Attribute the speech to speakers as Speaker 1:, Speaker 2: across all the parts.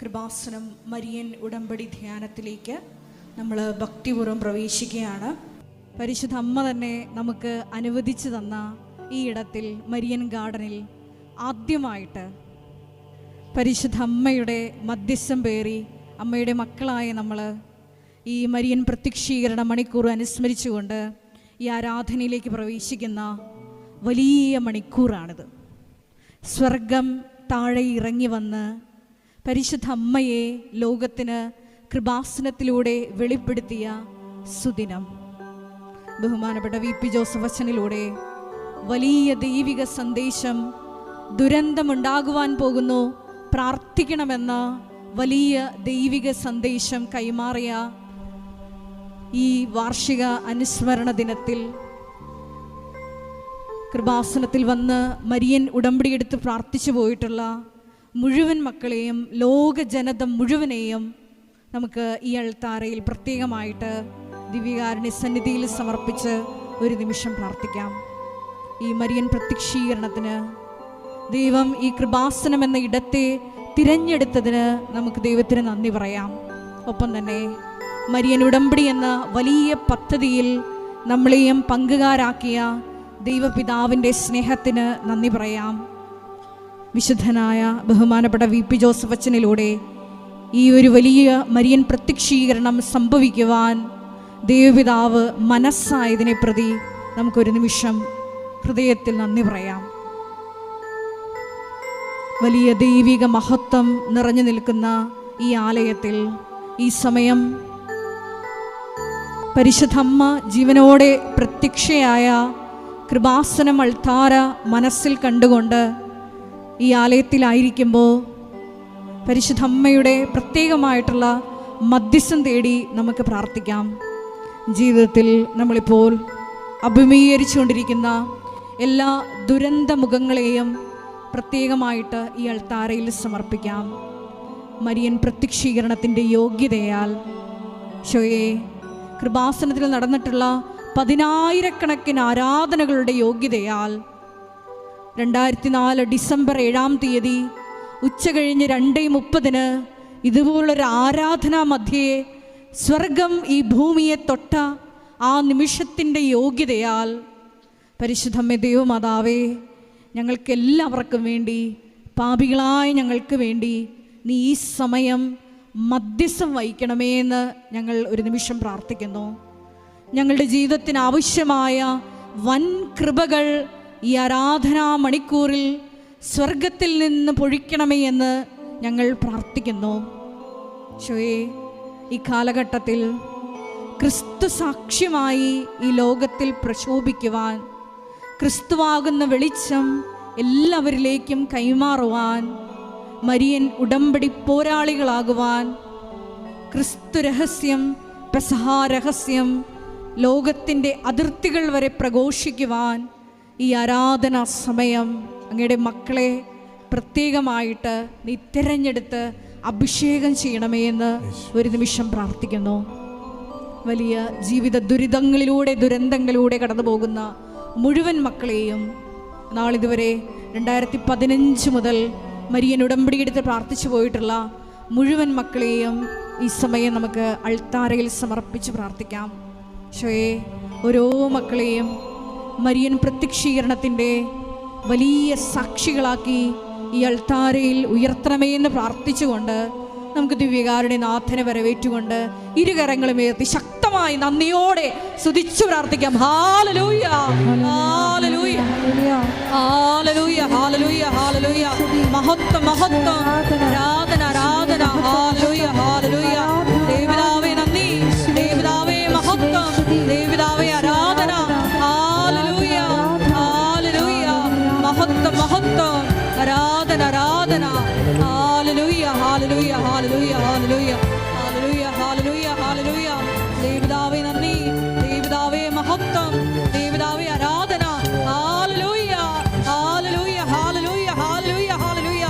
Speaker 1: Kripasanam Marian ഉടമ്പടി ധ്യാനത്തിലേക്ക് നമ്മൾ ഭക്തിപൂർവ്വം പ്രവേശിക്കുകയാണ്. പരിശുദ്ധ അമ്മ തന്നെ നമുക്ക് അനുവദിച്ചു തന്ന ഈ ഇടത്തിൽ മരിയൻ ഗാർഡനിൽ ആദ്യമായിട്ട് പരിശുദ്ധ അമ്മയുടെ മധ്യസ്ഥം പേറി അമ്മയുടെ മക്കളായ നമ്മൾ ഈ മരിയൻ പ്രത്യക്ഷീകരണ മണിക്കൂർ അനുസ്മരിച്ചുകൊണ്ട് ഈ ആരാധനയിലേക്ക് പ്രവേശിക്കുന്ന വലിയ മണിക്കൂറാണിത്. സ്വർഗം താഴെ ഇറങ്ങി വന്ന് പരിശുദ്ധ അമ്മയെ ലോകത്തിന് കൃപാസനത്തിലൂടെ വെളിപ്പെടുത്തിയ സുദിനം. ബഹുമാനപ്പെട്ട വി.പി. ജോസഫ് അച്ഛനിലൂടെ വലിയ ദൈവിക സന്ദേശം, ദുരന്തമുണ്ടാകുവാൻ പോകുന്നു, പ്രാർത്ഥിക്കണമെന്ന വലിയ ദൈവിക സന്ദേശം കൈമാറിയ ഈ വാർഷിക അനുസ്മരണ ദിനത്തിൽ കൃപാസനത്തിൽ വന്ന് മരിയൻ ഉടമ്പടിയെടുത്ത് പ്രാർത്ഥിച്ചു പോയിട്ടുള്ള മുഴുവൻ മക്കളെയും, ലോക ജനത മുഴുവനെയും നമുക്ക് ഈ അൾത്താരയിൽ പ്രത്യേകമായിട്ട് ദിവ്യകാരുണ്യ സന്നിധിയിൽ സമർപ്പിച്ച് ഒരു നിമിഷം പ്രാർത്ഥിക്കാം. ഈ മരിയൻ പ്രത്യക്ഷീകരണത്തിന് ദൈവം ഈ കൃപാസനം എന്ന ഇടത്തെ തിരഞ്ഞെടുത്തതിന് നമുക്ക് ദൈവത്തിന് നന്ദി പറയാം. ഒപ്പം തന്നെ മരിയൻ ഉടമ്പടി എന്ന വലിയ പദ്ധതിയിൽ നമ്മളെയും പങ്കുകാരാക്കിയ ദൈവപിതാവിൻ്റെ സ്നേഹത്തിന് നന്ദി പറയാം. വിശുദ്ധനായ ബഹുമാനപ്പെട്ട വി.പി. ജോസഫ് അച്ഛനിലൂടെ ഈ ഒരു വലിയ മരിയൻ പ്രത്യക്ഷീകരണം സംഭവിക്കുവാൻ ദൈവപിതാവ് മനസ്സായതിനെ പ്രതി നമുക്കൊരു നിമിഷം ഹൃദയത്തിൽ നന്ദി പറയാം. വലിയ ദൈവിക മഹത്വം നിറഞ്ഞു നിൽക്കുന്ന ഈ ആലയത്തിൽ ഈ സമയം പരിശുദ്ധമ്മ ജീവനോടെ പ്രത്യക്ഷയായ കൃപാസനം അൾത്താര മനസ്സിൽ കണ്ടുകൊണ്ട് ഈ ആലയത്തിലായിരിക്കുമ്പോൾ പരിശുദ്ധമ്മയുടെ പ്രത്യേകമായിട്ടുള്ള മധ്യസ്ഥം തേടി നമുക്ക് പ്രാർത്ഥിക്കാം. ജീവിതത്തിൽ നമ്മളിപ്പോൾ അഭിമുഖീകരിച്ചുകൊണ്ടിരിക്കുന്ന എല്ലാ ദുരന്ത മുഖങ്ങളെയും പ്രത്യേകമായിട്ട് ഈ അൾത്താരയിൽ സമർപ്പിക്കാം. മരിയൻ പ്രത്യക്ഷീകരണത്തിൻ്റെ യോഗ്യതയാൽ ഷോയെ കൃപാസനത്തിൽ നടന്നിട്ടുള്ള 10,000-കണക്കിന് ആരാധനകളുടെ യോഗ്യതയാൽ 2004 ഡിസംബർ 7-ാം തീയതി ഉച്ചകഴിഞ്ഞ് 2:30 ഇതുപോലൊരു ആരാധനാ മധ്യേ സ്വർഗം ഈ ഭൂമിയെ തൊട്ട ആ നിമിഷത്തിൻ്റെ യോഗ്യതയാൽ പരിശുദ്ധമ്മേ ദൈവമാതാവേ, ഞങ്ങൾക്കെല്ലാവർക്കും വേണ്ടി, പാപികളായ ഞങ്ങൾക്ക് വേണ്ടി നീ ഈ സമയം മധ്യസ്ഥം വഹിക്കണമേ എന്ന് ഞങ്ങൾ ഒരു നിമിഷം പ്രാർത്ഥിക്കുന്നു. ഞങ്ങളുടെ ജീവിതത്തിന് ആവശ്യമായ വൻ കൃപകൾ ഈ ആരാധനാ മണിക്കൂറിൽ സ്വർഗത്തിൽ നിന്ന് പൊഴിക്കണമേ എന്ന് ഞങ്ങൾ പ്രാർത്ഥിക്കുന്നു. ഷോയെ ഈ കാലഘട്ടത്തിൽ ക്രിസ്തു സാക്ഷ്യമായി ഈ ലോകത്തിൽ പ്രശോഭിക്കുവാൻ, ക്രിസ്തുവാകുന്ന വെളിച്ചം എല്ലാവരിലേക്കും കൈമാറുവാൻ, മരിയൻ ഉടമ്പടി പോരാളികളാകുവാൻ, ക്രിസ്തു രഹസ്യം, പെസഹ രഹസ്യം ലോകത്തിൻ്റെ അതിർത്തികൾ വരെ പ്രഘോഷിക്കുവാൻ ഈ ആരാധനാ സമയം അങ്ങയുടെ മക്കളെ പ്രത്യേകമായിട്ട് നീ തിരഞ്ഞെടുത്ത് അഭിഷേകം ചെയ്യണമേ എന്ന് ഒരു നിമിഷം പ്രാർത്ഥിക്കുന്നു. വലിയ ജീവിത ദുരന്തങ്ങളിലൂടെ കടന്നു പോകുന്ന മുഴുവൻ മക്കളെയും, നാളിതുവരെ 2015 മുതൽ മരിയൻ ഉടമ്പടിയെടുത്ത് പ്രാർത്ഥിച്ചു പോയിട്ടുള്ള മുഴുവൻ മക്കളെയും ഈ സമയം നമുക്ക് അൾത്താരയിൽ സമർപ്പിച്ച് പ്രാർത്ഥിക്കാം. ഷോയെ ഓരോ മക്കളെയും മരിയൻ പ്രത്യക്ഷീകരണത്തിൻ്റെ വലിയ സാക്ഷികളാക്കി ഈ അൾത്താരയിൽ ഉയർത്തണമേ എന്ന് പ്രാർത്ഥിച്ചുകൊണ്ട് നമുക്ക് ദിവ്യകാരുണ്യ നാഥനെ വരവേറ്റുകൊണ്ട് ഇരുകരങ്ങളും ഉയർത്തി ശക്തമായി നന്ദിയോടെ സ്തുതിച്ചു പ്രാർത്ഥിക്കാം. ഹല്ലേലൂയ, ഹല്ലേലൂയ, ഹല്ലേലൂയ, ഹല്ലേലൂയ, ഹല്ലേലൂയ. മഹത്വം, മഹത്വം, ആരാധന, ആരാധന. ഹല്ലേലൂയ, ഹല്ലേലൂയ. ദേവപിതാവേ നന്ദി, ദേവപിതാവേ മഹത്വം, ദേവപിതാവേ ആരാധന. ഹല്ലേലൂയ, ഹല്ലേലൂയ. മഹത്വം, മഹത്വം, ആരാധന, ആരാധന. ഹല്ലേലൂയ, ഹല്ലേലൂയ, ഹല്ലേലൂയ, ഹല്ലേലൂയ, ഹല്ലേലൂയ, ഹല്ലേലൂയ, ഹല്ലേലൂയ. ദേവപിതാവേ നന്ദി, ദേവപിതാവേ മഹത്വം, ദേവപിതാവേ ആരാധന. ഹല്ലേലൂയ, ഹല്ലേലൂയ, ഹല്ലേലൂയ, ഹല്ലേലൂയ, ഹല്ലേലൂയ.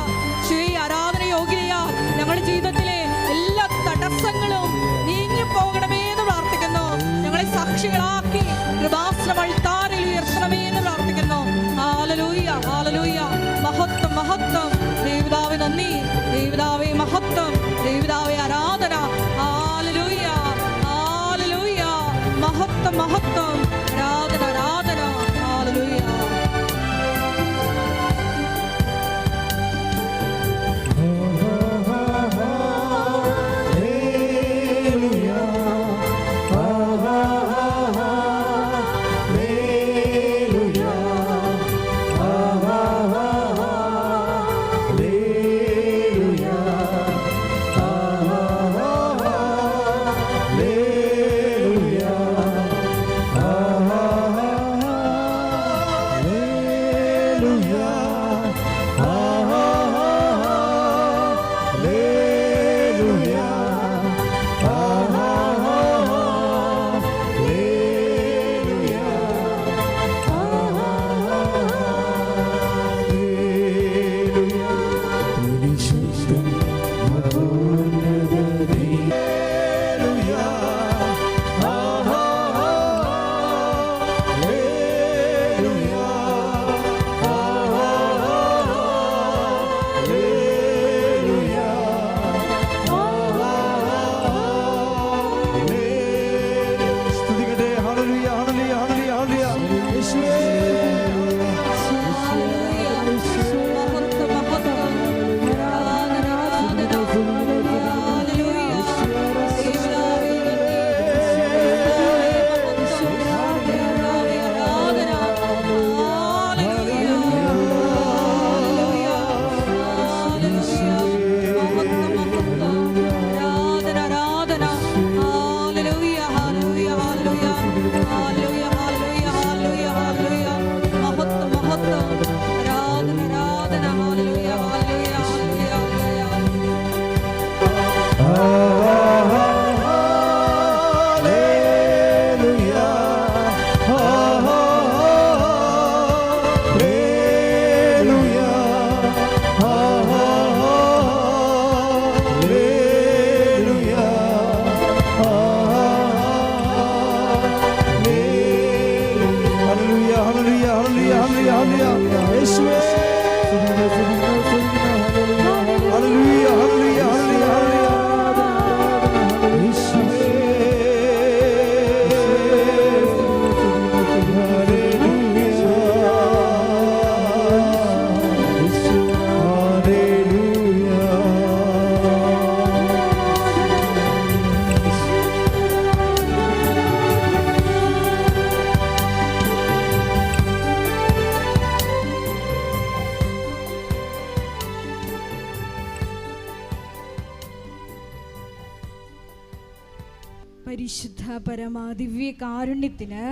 Speaker 1: ശ്രീ ആരാധന യോഗ്യതയാ ഞങ്ങളുടെ ജീവിതത്തിലെ എല്ലാ തടസ്സങ്ങളും നീങ്ങി പോകണമേ എന്ന് പ്രാർത്ഥിക്കുന്നു. ഞങ്ങളെ സാക്ഷികളാക്കി കൃപാസനം അൾത്താരയിൽ ഉയർത്തണമേ എന്ന് പ്രാർത്ഥിക്കുന്നു. ഹല്ലേലൂയ, ഹല്ലേലൂയ. മഹത്വം, മഹത്വം. ദേവപിതാവേ നന്ദി, ദേവപിതാവേ മഹത്വം. പരിശുദ്ധ പരമാ ദിവ്യ കാരുണ്യത്തിന്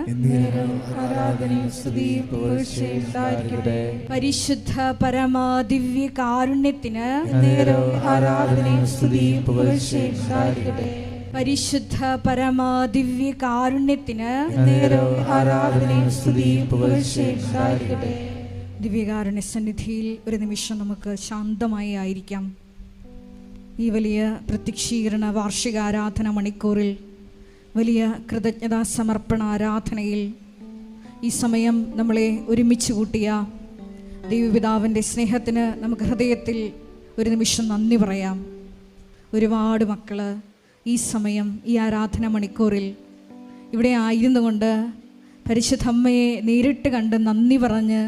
Speaker 1: പരിശുദ്ധ പരമാ ദിവ്യ കാരുണ്യത്തിന് പരിശുദ്ധ പരമാ ദിവ്യ കാരുണ്യത്തിന് ദിവ്യകാരുണ്യ സന്നിധിയിൽ ഒരു നിമിഷം നമുക്ക് ശാന്തമായി ആയിരിക്കാം. ഈ വലിയ പ്രത്യക്ഷീകരണ വാർഷിക ആരാധന മണിക്കൂറിൽ, വലിയ കൃതജ്ഞതാ സമർപ്പണ ആരാധനയിൽ ഈ സമയം നമ്മളെ ഒരുമിച്ച് കൂട്ടിയ ദൈവപിതാവിൻ്റെ സ്നേഹത്തിന് നമുക്ക് ഹൃദയത്തിൽ ഒരു നിമിഷം നന്ദി പറയാം. ഒരുപാട് മക്കൾ ഈ സമയം ഈ ആരാധന മണിക്കൂറിൽ ഇവിടെ ആയിരുന്നു കൊണ്ട് പരിശുദ്ധ അമ്മയെ നേരിട്ട് കണ്ട് നന്ദി പറഞ്ഞ്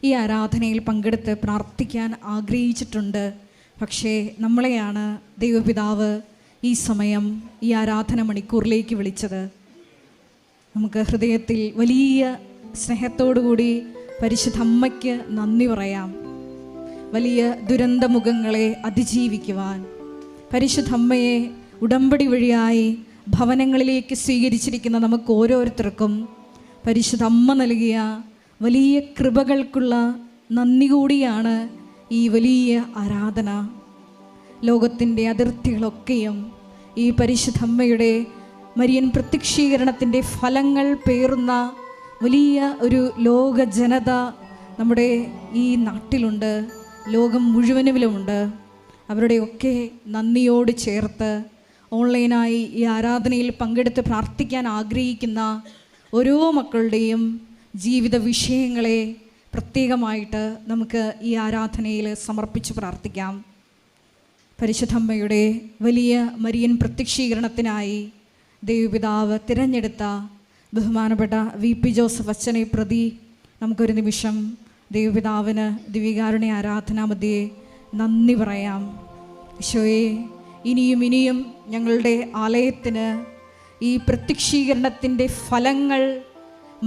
Speaker 1: ഈ ആരാധനയിൽ പങ്കെടുത്ത് പ്രാർത്ഥിക്കാൻ ആഗ്രഹിച്ചിട്ടുണ്ട്. പക്ഷേ നമ്മളെയാണ് ദൈവപിതാവ് ഈ സമയം ഈ ആരാധന മണിക്കൂറിലേക്ക് വിളിച്ചത്. നമുക്ക് ഹൃദയത്തിൽ വലിയ സ്നേഹത്തോടുകൂടി പരിശുദ്ധ അമ്മയ്ക്ക് നന്ദി പറയാം. വലിയ ദുരന്തമുഖങ്ങളെ അതിജീവിക്കുവാൻ പരിശുദ്ധ അമ്മയെ ഉടമ്പടി വഴിയായി ഭവനങ്ങളിലേക്ക് സ്വീകരിച്ചിരിക്കുന്ന നമുക്ക് ഓരോരുത്തർക്കും പരിശുദ്ധ അമ്മ നൽകിയ വലിയ കൃപകൾക്കുള്ള നന്ദി കൂടിയാണ് ഈ വലിയ ആരാധന. ലോകത്തിൻ്റെ അതിർത്തികളൊക്കെയും ഈ പരിശുദ്ധ അമ്മയുടെ മരിയൻ പ്രത്യക്ഷീകരണത്തിൻ്റെ ഫലങ്ങൾ പേറുന്ന വലിയ ഒരു ലോക ജനത നമ്മുടെ ഈ നാട്ടിലുണ്ട്, ലോകം മുഴുവനുമിലുമുണ്ട്. അവരുടെയൊക്കെ നന്ദിയോട് ചേർത്ത് ഓൺലൈനായി ഈ ആരാധനയിൽ പങ്കെടുത്ത് പ്രാർത്ഥിക്കാൻ ആഗ്രഹിക്കുന്ന ഓരോ മക്കളുടെയും ജീവിത വിഷയങ്ങളെ പ്രത്യേകമായിട്ട് നമുക്ക് ഈ ആരാധനയിൽ സമർപ്പിച്ച് പ്രാർത്ഥിക്കാം. പരിശുദ്ധ അമ്മയുടെ വലിയ മരിയൻ പ്രത്യക്ഷീകരണത്തിനായി ദൈവപിതാവ് തിരഞ്ഞെടുത്ത ബഹുമാനപ്പെട്ട VP ജോസഫ് അച്ഛനെ പ്രതി നമുക്കൊരു നിമിഷം ദൈവപിതാവിന് ദിവ്യകാരുണ്യ ആരാധനാ മധ്യേ നന്ദി പറയാം. ഈശോയെ, ഇനിയും ഞങ്ങളുടെ ആലയത്തിന് ഈ പ്രത്യക്ഷീകരണത്തിൻ്റെ ഫലങ്ങൾ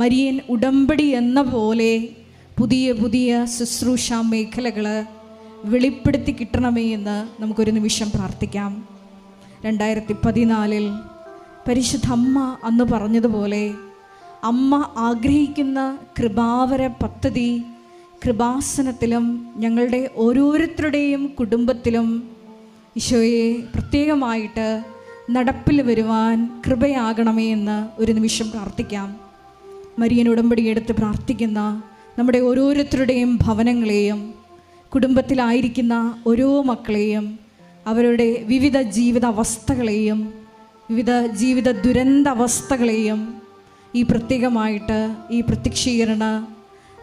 Speaker 1: മരിയൻ ഉടമ്പടി എന്ന പോലെ പുതിയ ശുശ്രൂഷ മേഖലകൾ വെളിപ്പെടുത്തി കിട്ടണമേ എന്ന് നമുക്കൊരു നിമിഷം പ്രാർത്ഥിക്കാം. 2014 പരിശുദ്ധ അമ്മ അന്ന് പറഞ്ഞതുപോലെ അമ്മ ആഗ്രഹിക്കുന്ന കൃപാവര പദ്ധതി കൃപാസനത്തിലും ഞങ്ങളുടെ ഓരോരുത്തരുടെയും കുടുംബത്തിലും ഈശോയെ പ്രത്യേകമായിട്ട് നടപ്പിൽ വരുവാൻ കൃപയാകണമേ എന്ന് ഒരു നിമിഷം പ്രാർത്ഥിക്കാം. മരിയൻ ഉടമ്പടി എടുത്ത് പ്രാർത്ഥിക്കുന്ന നമ്മുടെ ഓരോരുത്തരുടെയും ഭവനങ്ങളെയും കുടുംബത്തിലായിരിക്കുന്ന ഓരോ മക്കളെയും അവരുടെ വിവിധ ജീവിതാവസ്ഥകളെയും വിവിധ ജീവിത ദുരന്താവസ്ഥകളെയും ഈ പ്രത്യേകമായിട്ട് ഈ പ്രത്യക്ഷീകരണ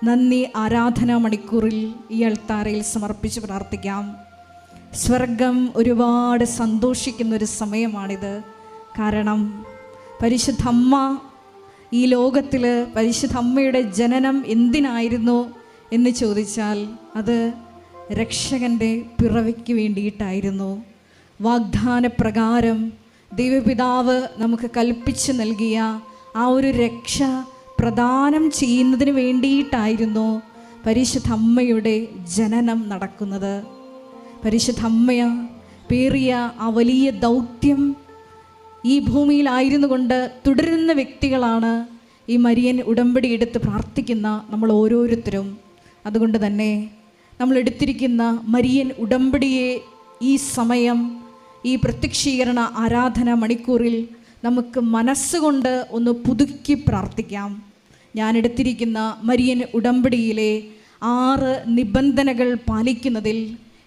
Speaker 1: നന്ദി ആരാധനാ മണിക്കൂറിൽ ഈ അൾത്താരയിൽ സമർപ്പിച്ച് പ്രാർത്ഥിക്കാം. സ്വർഗം ഒരുപാട് സന്തോഷിക്കുന്നൊരു സമയമാണിത്. കാരണം പരിശുദ്ധ അമ്മ ഈ ലോകത്തിൽ പരിശുദ്ധ അമ്മയുടെ ജനനം എന്തിനായിരുന്നു എന്ന് ചോദിച്ചാൽ അത് രക്ഷകൻ്റെ പിറവിക്ക് വേണ്ടിയിട്ടായിരുന്നു. വാഗ്ദാനപ്രകാരം ദൈവപിതാവ് നമുക്ക് കൽപ്പിച്ച് നൽകിയ ആ ഒരു രക്ഷ പ്രദാനം ചെയ്യുന്നതിന് വേണ്ടിയിട്ടായിരുന്നു പരിശുദ്ധ അമ്മയുടെ ജനനം നടക്കുന്നത്. പരിശുദ്ധ അമ്മ പേറിയ ആ വലിയ ദൗത്യം ഈ ഭൂമിയിലായിരുന്നു കൊണ്ട് തുടരുന്ന വ്യക്തികളാണ് ഈ മരിയൻ ഉടമ്പടി എടുത്ത് പ്രാർത്ഥിക്കുന്ന നമ്മൾ ഓരോരുത്തരും. അതുകൊണ്ട് തന്നെ നമ്മൾ എടുത്തിരിക്കുന്ന മരിയൻ ഉടമ്പടിയെ ഈ സമയം ഈ പ്രത്യക്ഷീകരണ ആരാധന മണിക്കൂറിൽ നമുക്ക് മനസ്സുകൊണ്ട് ഒന്ന് പുതുക്കി പ്രാർത്ഥിക്കാം. ഞാൻ എടുത്തിരിക്കുന്ന മരിയൻ ഉടമ്പടിയിലെ 6 നിബന്ധനകൾ പാലിക്കുന്നതിൽ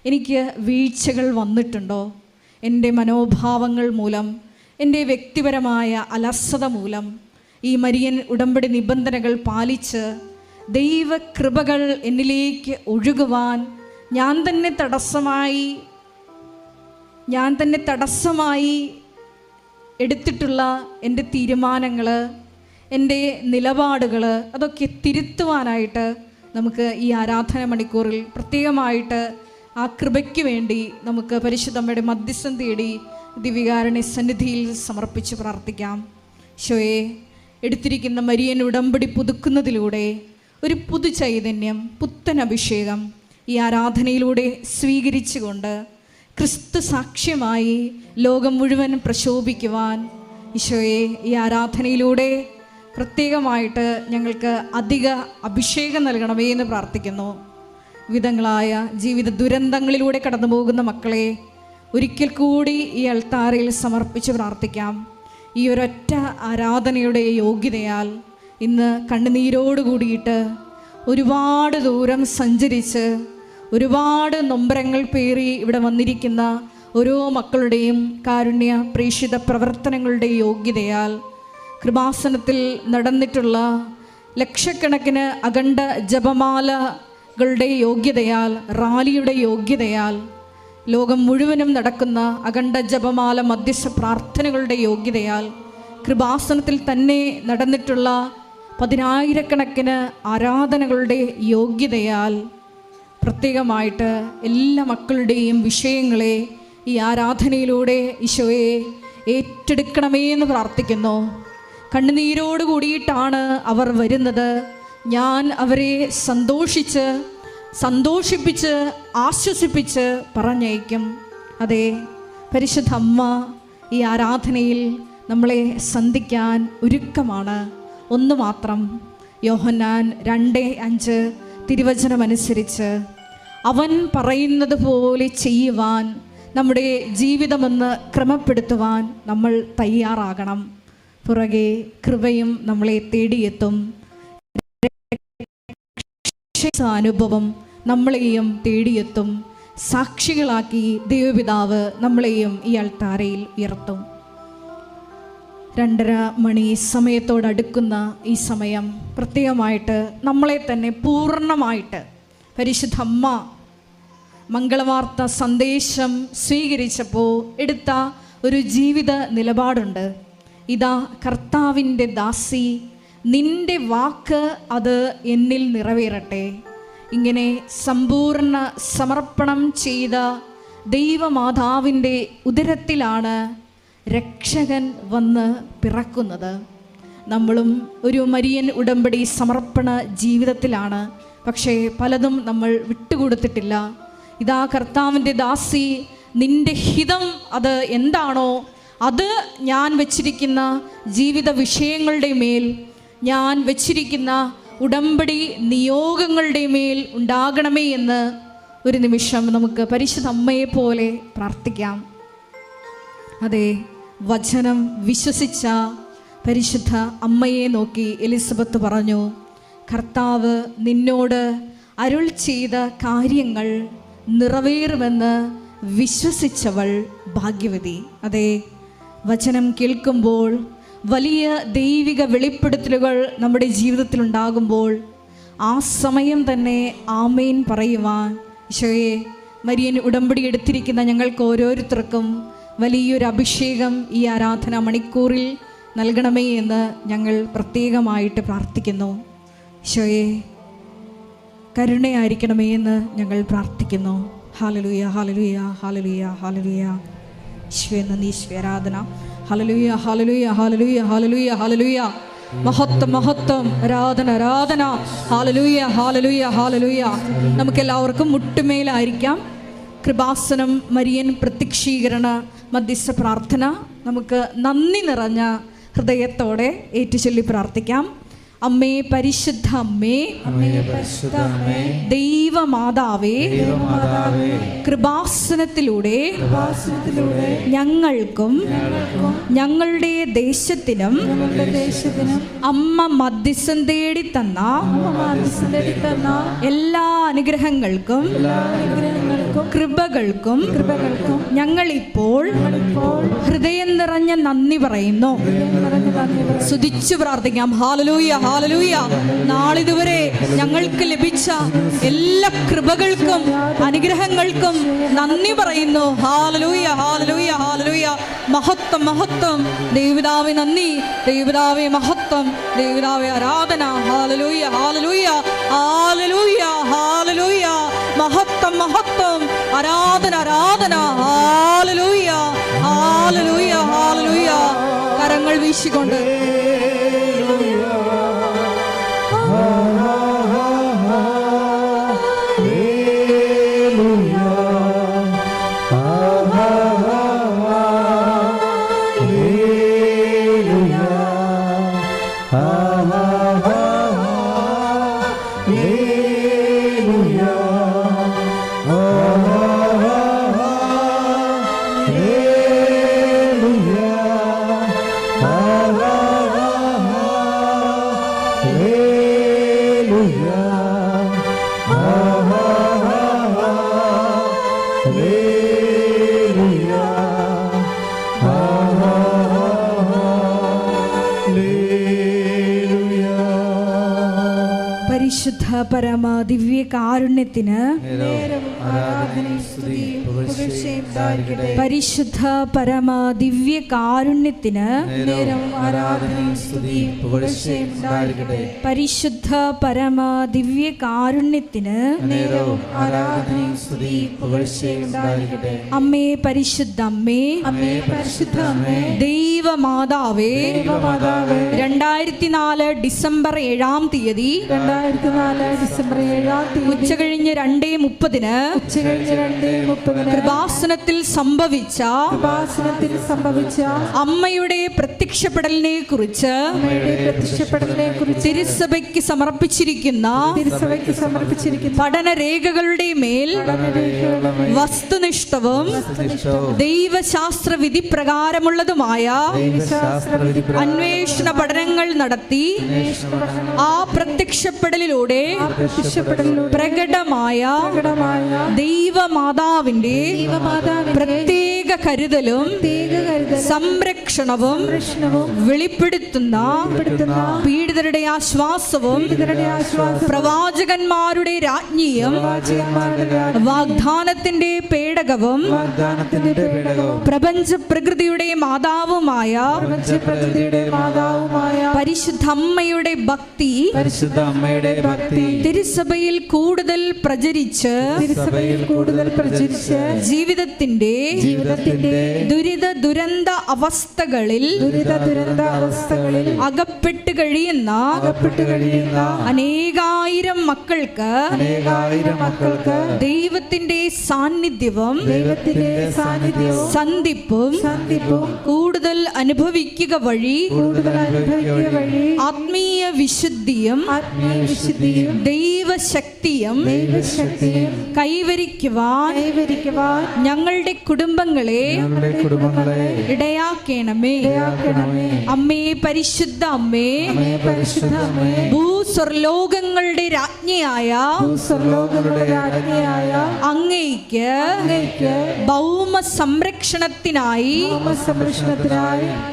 Speaker 1: എനിക്ക് വീഴ്ചകൾ വന്നിട്ടുണ്ടോ? എൻ്റെ മനോഭാവങ്ങൾ മൂലം, എൻ്റെ വ്യക്തിപരമായ അലസത മൂലം ഈ മരിയൻ ഉടമ്പടി നിബന്ധനകൾ പാലിച്ച് ദൈവകൃപകൾ എന്നിലേക്ക് ഒഴുകുവാൻ ഞാൻ തന്നെ തടസ്സമായി എടുത്തിട്ടുള്ള എൻ്റെ തീരുമാനങ്ങൾ, എൻ്റെ നിലപാടുകൾ അതൊക്കെ തിരുത്തുവാനായിട്ട് നമുക്ക് ഈ ആരാധന മണിക്കൂറിൽ പ്രത്യേകമായിട്ട് ആ കൃപയ്ക്ക് വേണ്ടി നമുക്ക് പരിശുദ്ധമ്മയുടെ മധ്യസ്ഥം തേടി ദിവ്യകാരുണ്യ സന്നിധിയിൽ സമർപ്പിച്ച് പ്രാർത്ഥിക്കാം. ഈശോയെ, എടുത്തിരിക്കുന്ന മരിയൻ ഉടമ്പടി പുതുക്കുന്നതിലൂടെ ഒരു പുതു ചൈതന്യം, പുത്തൻ അഭിഷേകം ഈ ആരാധനയിലൂടെ സ്വീകരിച്ചുകൊണ്ട് ക്രിസ്തു സാക്ഷ്യമായി ലോകം മുഴുവൻ പ്രശോഭിക്കുവാൻ ഈശോയെ, ഈ ആരാധനയിലൂടെ പ്രത്യേകമായിട്ട് ഞങ്ങൾക്ക് അധിക അഭിഷേകം നൽകണമേ എന്ന് പ്രാർത്ഥിക്കുന്നു. വിധങ്ങളായ ജീവിത ദുരന്തങ്ങളിലൂടെ കടന്നു പോകുന്ന മക്കളെ ഒരിക്കൽ കൂടി ഈ അൾത്താരയിൽ സമർപ്പിച്ച് പ്രാർത്ഥിക്കാം. ഈ ഒരൊറ്റ ആരാധനയുടെ യോഗ്യതയാൽ ഇന്ന് കണ്ണുനീരോട് കൂടിയിട്ട് ഒരുപാട് ദൂരം സഞ്ചരിച്ച് ഒരുപാട് നൊമ്പരങ്ങൾ പേറി ഇവിടെ വന്നിരിക്കുന്ന ഓരോ മക്കളുടെയും കാരുണ്യ പ്രേക്ഷിത പ്രവർത്തനങ്ങളുടെ യോഗ്യതയാൽ, കൃപാസനത്തിൽ നടന്നിട്ടുള്ള ലക്ഷക്കണക്കിന് അഖണ്ഡ ജപമാലകളുടെ യോഗ്യതയാൽ, റാലിയുടെ യോഗ്യതയാൽ, ലോകം മുഴുവനും നടക്കുന്ന അഖണ്ഡ ജപമാല മധ്യസ്ഥ പ്രാർത്ഥനകളുടെ യോഗ്യതയാൽ, കൃപാസനത്തിൽ തന്നെ നടന്നിട്ടുള്ള പതിനായിരക്കണക്കിന് ആരാധനകളുടെ യോഗ്യതയാൽ പ്രത്യേകമായിട്ട് എല്ലാ മക്കളുടെയും വിഷയങ്ങളെ ഈ ആരാധനയിലൂടെ ഈശോയെ ഏറ്റെടുക്കണമേ എന്ന് പ്രാർത്ഥിക്കുന്നു. കണ്ണുനീരോട് കൂടിയിട്ടാണ് അവർ വരുന്നത്. ഞാൻ അവരെ സന്തോഷിപ്പിച്ച് ആശ്വസിപ്പിച്ച് പറഞ്ഞയക്കും. അതെ, പരിശുദ്ധ അമ്മ ഈ ആരാധനയിൽ നമ്മളെ സന്ധിക്കാൻ ഒരുക്കമാണ്. ഒന്ന് മാത്രം, യോഹന്നാൻ 2:5 തിരുവചനമനുസരിച്ച് അവൻ പറയുന്നത് പോലെ ചെയ്യുവാൻ, നമ്മുടെ ജീവിതമെന്ന് ക്രമപ്പെടുത്തുവാൻ നമ്മൾ തയ്യാറാകണം. പുറകെ കൃപയും നമ്മളെ തേടിയെത്തും. അനുഭവം നമ്മളെയും തേടിയെത്തും. സാക്ഷികളാക്കി ദൈവപിതാവ് നമ്മളെയും ഈ അൾത്താരയിൽ ഉയർത്തും. 2:30 മണി സമയത്തോടടുക്കുന്ന ഈ സമയം പ്രത്യേകമായിട്ട് നമ്മളെ തന്നെ പൂർണ്ണമായിട്ട് പരിശുദ്ധ അമ്മ മംഗളവാർത്ത സന്ദേശം സ്വീകരിച്ചപ്പോൾ എടുത്ത ഒരു ജീവിത നിലപാടുണ്ട്. ഇതാ കർത്താവിൻ്റെ ദാസി, നിന്റെ വാക്ക് അത് എന്നിൽ നിറവേറട്ടെ. ഇങ്ങനെ സമ്പൂർണ്ണ സമർപ്പണം ചെയ്ത ദൈവമാതാവിൻ്റെ ഉദരത്തിലാണ് രക്ഷകൻ വന്ന് പിറക്കുന്നത്. നമ്മളും ഒരു മരിയൻ ഉടമ്പടി സമർപ്പണ ജീവിതത്തിലാണ്. പക്ഷേ പലതും നമ്മൾ വിട്ടുകൊടുത്തിട്ടില്ല. ഇതാ കർത്താവിൻ്റെ ദാസി, നിന്റെ ഹിതം അത് എന്താണോ അത് ഞാൻ വച്ചിരിക്കുന്ന ജീവിത വിഷയങ്ങളുടെ മേൽ, ഞാൻ വച്ചിരിക്കുന്ന ഉടമ്പടി നിയോഗങ്ങളുടെ മേൽ ഉണ്ടാകണമേ എന്ന് ഒരു നിമിഷം നമുക്ക് പരിശുദ്ധ അമ്മയെ പോലെ പ്രാർത്ഥിക്കാം. അതെ, വചനം വിശ്വസിച്ച പരിശുദ്ധ അമ്മയെ നോക്കി എലിസബത്ത് പറഞ്ഞു, കർത്താവ് നിന്നോട് അരുൾ ചെയ്ത കാര്യങ്ങൾ നിറവേറുമെന്ന് വിശ്വസിച്ചവൾ ഭാഗ്യവതി. അതെ, വചനം കേൾക്കുമ്പോൾ വലിയ ദൈവിക വെളിപ്പെടുത്തലുകൾ നമ്മുടെ ജീവിതത്തിലുണ്ടാകുമ്പോൾ ആ സമയം തന്നെ ആമേൻ പറയുവാൻ ഈശോയെ, മരിയൻ ഉടമ്പടി എടുത്തിരിക്കുന്ന ഞങ്ങൾക്ക് ഓരോരുത്തർക്കും വലിയൊരു അഭിഷേകം ഈ ആരാധന മണിക്കൂറിൽ നൽകണമേ എന്ന് ഞങ്ങൾ പ്രത്യേകമായിട്ട് പ്രാർത്ഥിക്കുന്നു. ഈശോയെ, കരുണയായിരിക്കണമേ എന്ന് ഞങ്ങൾ പ്രാർത്ഥിക്കുന്നു. ഹല്ലേലൂയ, ഹല്ലേലൂയ, ഹല്ലേലൂയ, ഹല്ലേലൂയ. ഈശോയെ നന്ദി, ഈശോയെ ആരാധന. ഹല്ലേലൂയ, ഹല്ലേലൂയ, ഹല്ലേലൂയ, ഹല്ലേലൂയ, ഹല്ലേലൂയ. മഹത്വം, മഹത്വം, ആരാധന, ആരാധന. ഹല്ലേലൂയ, ഹല്ലേലൂയ, ഹല്ലേലൂയ. നമുക്കെല്ലാവർക്കും മുട്ടുമേലായിരിക്കാം. കൃപാസനം മരിയൻ പ്രത്യക്ഷീകരണ മധ്യസ്ഥ പ്രാർത്ഥന നമുക്ക് നന്ദി നിറഞ്ഞ ഹൃദയത്തോടെ ഏറ്റുചൊല്ലി പ്രാർത്ഥിക്കാം. അമ്മേ, പരിശുദ്ധ അമ്മേ, ദൈവമാതാവേ, കൃപാസനത്തിലൂടെ ഞങ്ങൾക്കും ഞങ്ങളുടെ ദേശത്തിനും അമ്മ മധ്യസ്ഥം തേടി തന്ന എല്ലാ അനുഗ്രഹങ്ങൾക്കും കൃപകൾക്കും ഞങ്ങളിപ്പോൾ ഹൃദയം നിറഞ്ഞ നന്ദി പറയുന്നു. സ്തുതിച്ചു പ്രാർത്ഥിക്കാം. Hallelujah, hallelujah. നാളിതുവരെ ഞങ്ങൾക്ക് ലഭിച്ച എല്ലാ കൃപകൾക്കും അനുഗ്രഹങ്ങൾക്കും നന്ദി പറയുന്നു. ഹല്ലേലൂയ, ഹല്ലേലൂയ, ഹല്ലേലൂയ. മഹത്വം, മഹത്വം. ദൈവപിതാവേ നന്ദി, ദൈവപിതാവേ മഹത്വം, ദൈവപിതാവേ ആരാധന. ഹല്ലേലൂയ, ഹല്ലേലൂയ, ഹല്ലേലൂയ, ഹല്ലേലൂയ. മഹത്വം, മഹത്വം, ആരാധന, ആരാധന. ഹല്ലേലൂയ, ഹല്ലേലൂയ, ഹല്ലേലൂയ. കരങ്ങൾ വീശിക്കൊണ്ട് പരമ ദിവ്യ കാരുണ്യത്തിന് പരിശുദ്ധ പരമ ദിവ്യ കാരുണ്യത്തിന് പരിശുദ്ധ പരമ ദിവ്യ കാരുണ്യത്തിന് അമ്മേ പരിശുദ്ധ അമ്മേ, ദൈവമാതാവേ, 2004 ഡിസംബർ 7-ാം തീയതി ഉച്ചകഴിഞ്ഞ് 2:30 കൃപാസനത്തിൽ സംഭവിച്ച അമ്മയുടെ പ്രത്യക്ഷപ്പെടലിനെ കുറിച്ച് തിരുസഭയ്ക്ക് സമർപ്പിച്ചിരിക്കുന്ന പഠനരേഖകളുടെ മേൽ വസ്തുനിഷ്ഠവും ദൈവശാസ്ത്ര വിധി പ്രകാരമുള്ളതുമായ അന്വേഷണ പഠനങ്ങൾ നടത്തി ആ പ്രത്യക്ഷപ്പെടലിലൂടെ പ്രകടമായ ദൈവമാതാവിന്റെ പ്രത്യേക കരുതലും സംരക്ഷണവും വെളിപ്പെടുത്തുന്ന പീഡിതരുടെ ആശ്വാസവും പ്രവാചകന്മാരുടെ രാജ്ഞിയും വാഗ്ദാനത്തിന്റെ പേടകവും പ്രപഞ്ച പ്രകൃതിയുടെ മാതാവുമായ പരിശുദ്ധ അമ്മയുടെ ഭക്തി തിരുസഭയിൽ കൂടുതൽ പ്രചരിച്ച് ജീവിതത്തിന്റെ ദുരിത ദുരന്ത അവസ്ഥകളിൽ അകപ്പെട്ട് കഴിയുന്ന അനേകായിരം മക്കൾക്ക് ദൈവത്തിന്റെ സാന്നിധ്യവും സന്ധിപ്പും കൂടുതൽ അനുഭവിക്കുക വഴി ആത്മീയ വിശുദ്ധിയും ദൈവശക്തിയും കൈവരിക്കുവാൻ ഞങ്ങളുടെ കുടുംബങ്ങളെ ഇടയാക്കണമേ. അമ്മേ പരിശുദ്ധ അമ്മേ, ഭൂസ്വർലോകങ്ങളുടെ രാജ്ഞിയായ അങ്ങേയ്ക്ക് ഭൗമ സംരക്ഷണത്തിനായി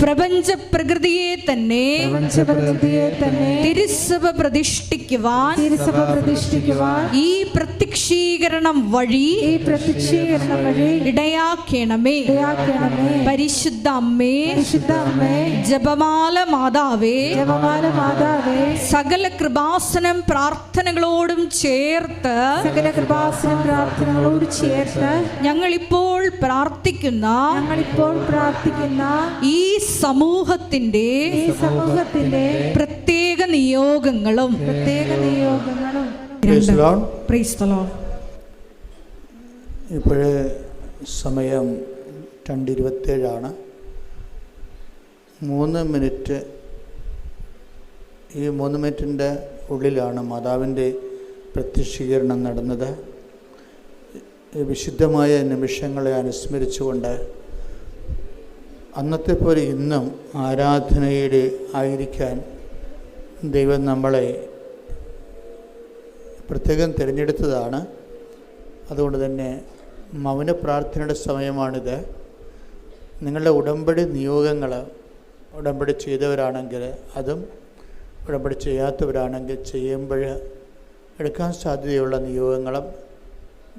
Speaker 1: പ്രപഞ്ച പ്രകൃതിയെ തന്നെ തിരുസഭ പ്രതിഷ്ഠിക്കുവാൻ ഈ പ്രത്യക്ഷീകരണം വഴി ഇടയാക്കണമേ. പരിശുദ്ധ അമ്മേ, ജപമാല മാതാവേ, സകല കൃപാസനം പ്രാർത്ഥനകളോടും ചേർത്ത് ഞങ്ങളിപ്പോൾ പ്രാർത്ഥിക്കുന്ന ഈ സമൂഹത്തിന്റെ പ്രത്യേക നിയോഗങ്ങളും
Speaker 2: ഇപ്പോഴേ സമയം 2:27 3 മിനിറ്റ്. ഈ 3 മിനിറ്റിൻ്റെ ഉള്ളിലാണ് മാതാവിൻ്റെ പ്രത്യക്ഷീകരണം നടന്നത്. വിശുദ്ധമായ നിമിഷങ്ങളെ അനുസ്മരിച്ചുകൊണ്ട് അന്നത്തെ പോലെ ഇന്നും ആരാധനയുടെ ആയിരിക്കാൻ ദൈവം നമ്മളെ പ്രത്യേകം തിരഞ്ഞെടുത്തതാണ്. അതുകൊണ്ട് തന്നെ മൗന പ്രാർത്ഥനയുടെ സമയമാണിത്. നിങ്ങളുടെ ഉടമ്പടി നിയോഗങ്ങൾ, ഉടമ്പടി ചെയ്തവരാണെങ്കിൽ അതും, ഉടമ്പടി ചെയ്യാത്തവരാണെങ്കിൽ ചെയ്യുമ്പോൾ എടുക്കാൻ സാധ്യതയുള്ള നിയോഗങ്ങളും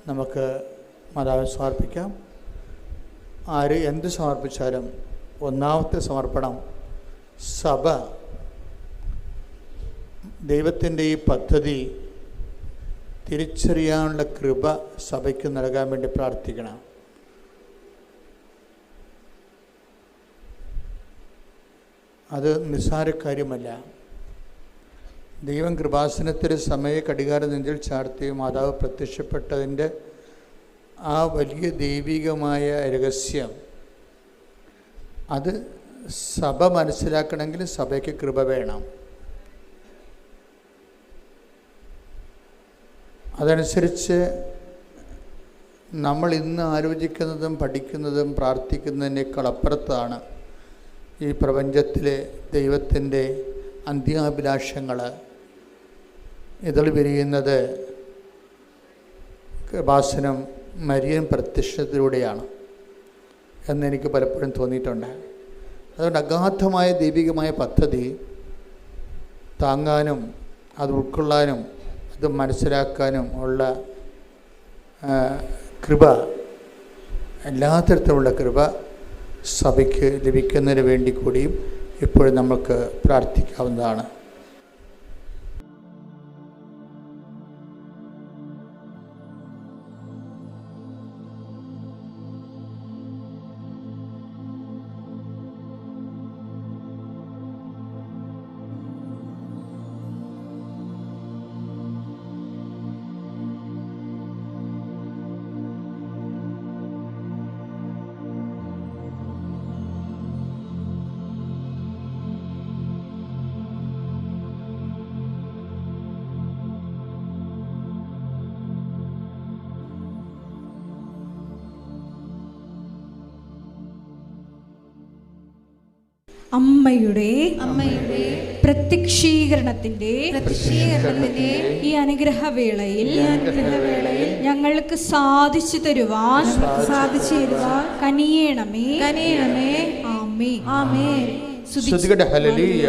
Speaker 2: നമുക്ക് മാതാവിന് സമർപ്പിക്കാം. ആര് എന്ത് സമർപ്പിച്ചാലും ഒന്നാമത്തെ സമർപ്പണം സഭ ദൈവത്തിൻ്റെ ഈ പദ്ധതി തിരിച്ചറിയാനുള്ള കൃപ സഭയ്ക്ക് നൽകാൻ വേണ്ടി പ്രാർത്ഥിക്കണം. അത് നിസ്സാര കാര്യമല്ല. ദൈവം കൃപാസനത്തിൽ സമയ കടികാരം നെഞ്ചിൽ ചാർത്തി മാതാവ് പ്രത്യക്ഷപ്പെട്ടതിൻ്റെ ആ വലിയ ദൈവികമായ രഹസ്യം അത് സഭ മനസ്സിലാക്കണമെങ്കിൽ സഭയ്ക്ക് കൃപ വേണം. അതനുസരിച്ച് നമ്മൾ ഇന്ന് ആലോചിക്കുന്നതും പഠിക്കുന്നതും പ്രാർത്ഥിക്കുന്നതിനേക്കാൾ അപ്പുറത്താണ് ഈ പ്രപഞ്ചത്തിലെ ദൈവത്തിൻ്റെ അന്ത്യാഭിലാഷങ്ങൾ ഇതിൽ വിരിയുന്നത്. കൃപാസനം മരിയൻ പ്രത്യക്ഷത്തിലൂടെയാണ് എന്നെനിക്ക് പലപ്പോഴും തോന്നിയിട്ടുണ്ട്. അതുകൊണ്ട് അഗാധമായ ദൈവികമായ പദ്ധതി താങ്ങാനും അത് ഉൾക്കൊള്ളാനും ഇത് മനസ്സിലാക്കാനും ഉള്ള കൃപ, എല്ലാ തരത്തിലുള്ള കൃപ സഭയ്ക്ക് ലഭിക്കുന്നതിന് വേണ്ടി കൂടിയും ഇപ്പോഴും നമുക്ക് പ്രാർത്ഥിക്കാവുന്നതാണ്.
Speaker 1: അമ്മയുടെ പ്രത്യക്ഷീകരണത്തിന്റെ ഈ അനുഗ്രഹവേളയിൽ ഞങ്ങൾക്ക് സാധിച്ചു തരുവാൻ കനിയേണമേ. ആമേൻ. ആമേൻ.
Speaker 2: സ്തുതിക്കട്ടെ. ഹല്ലേലൂയ.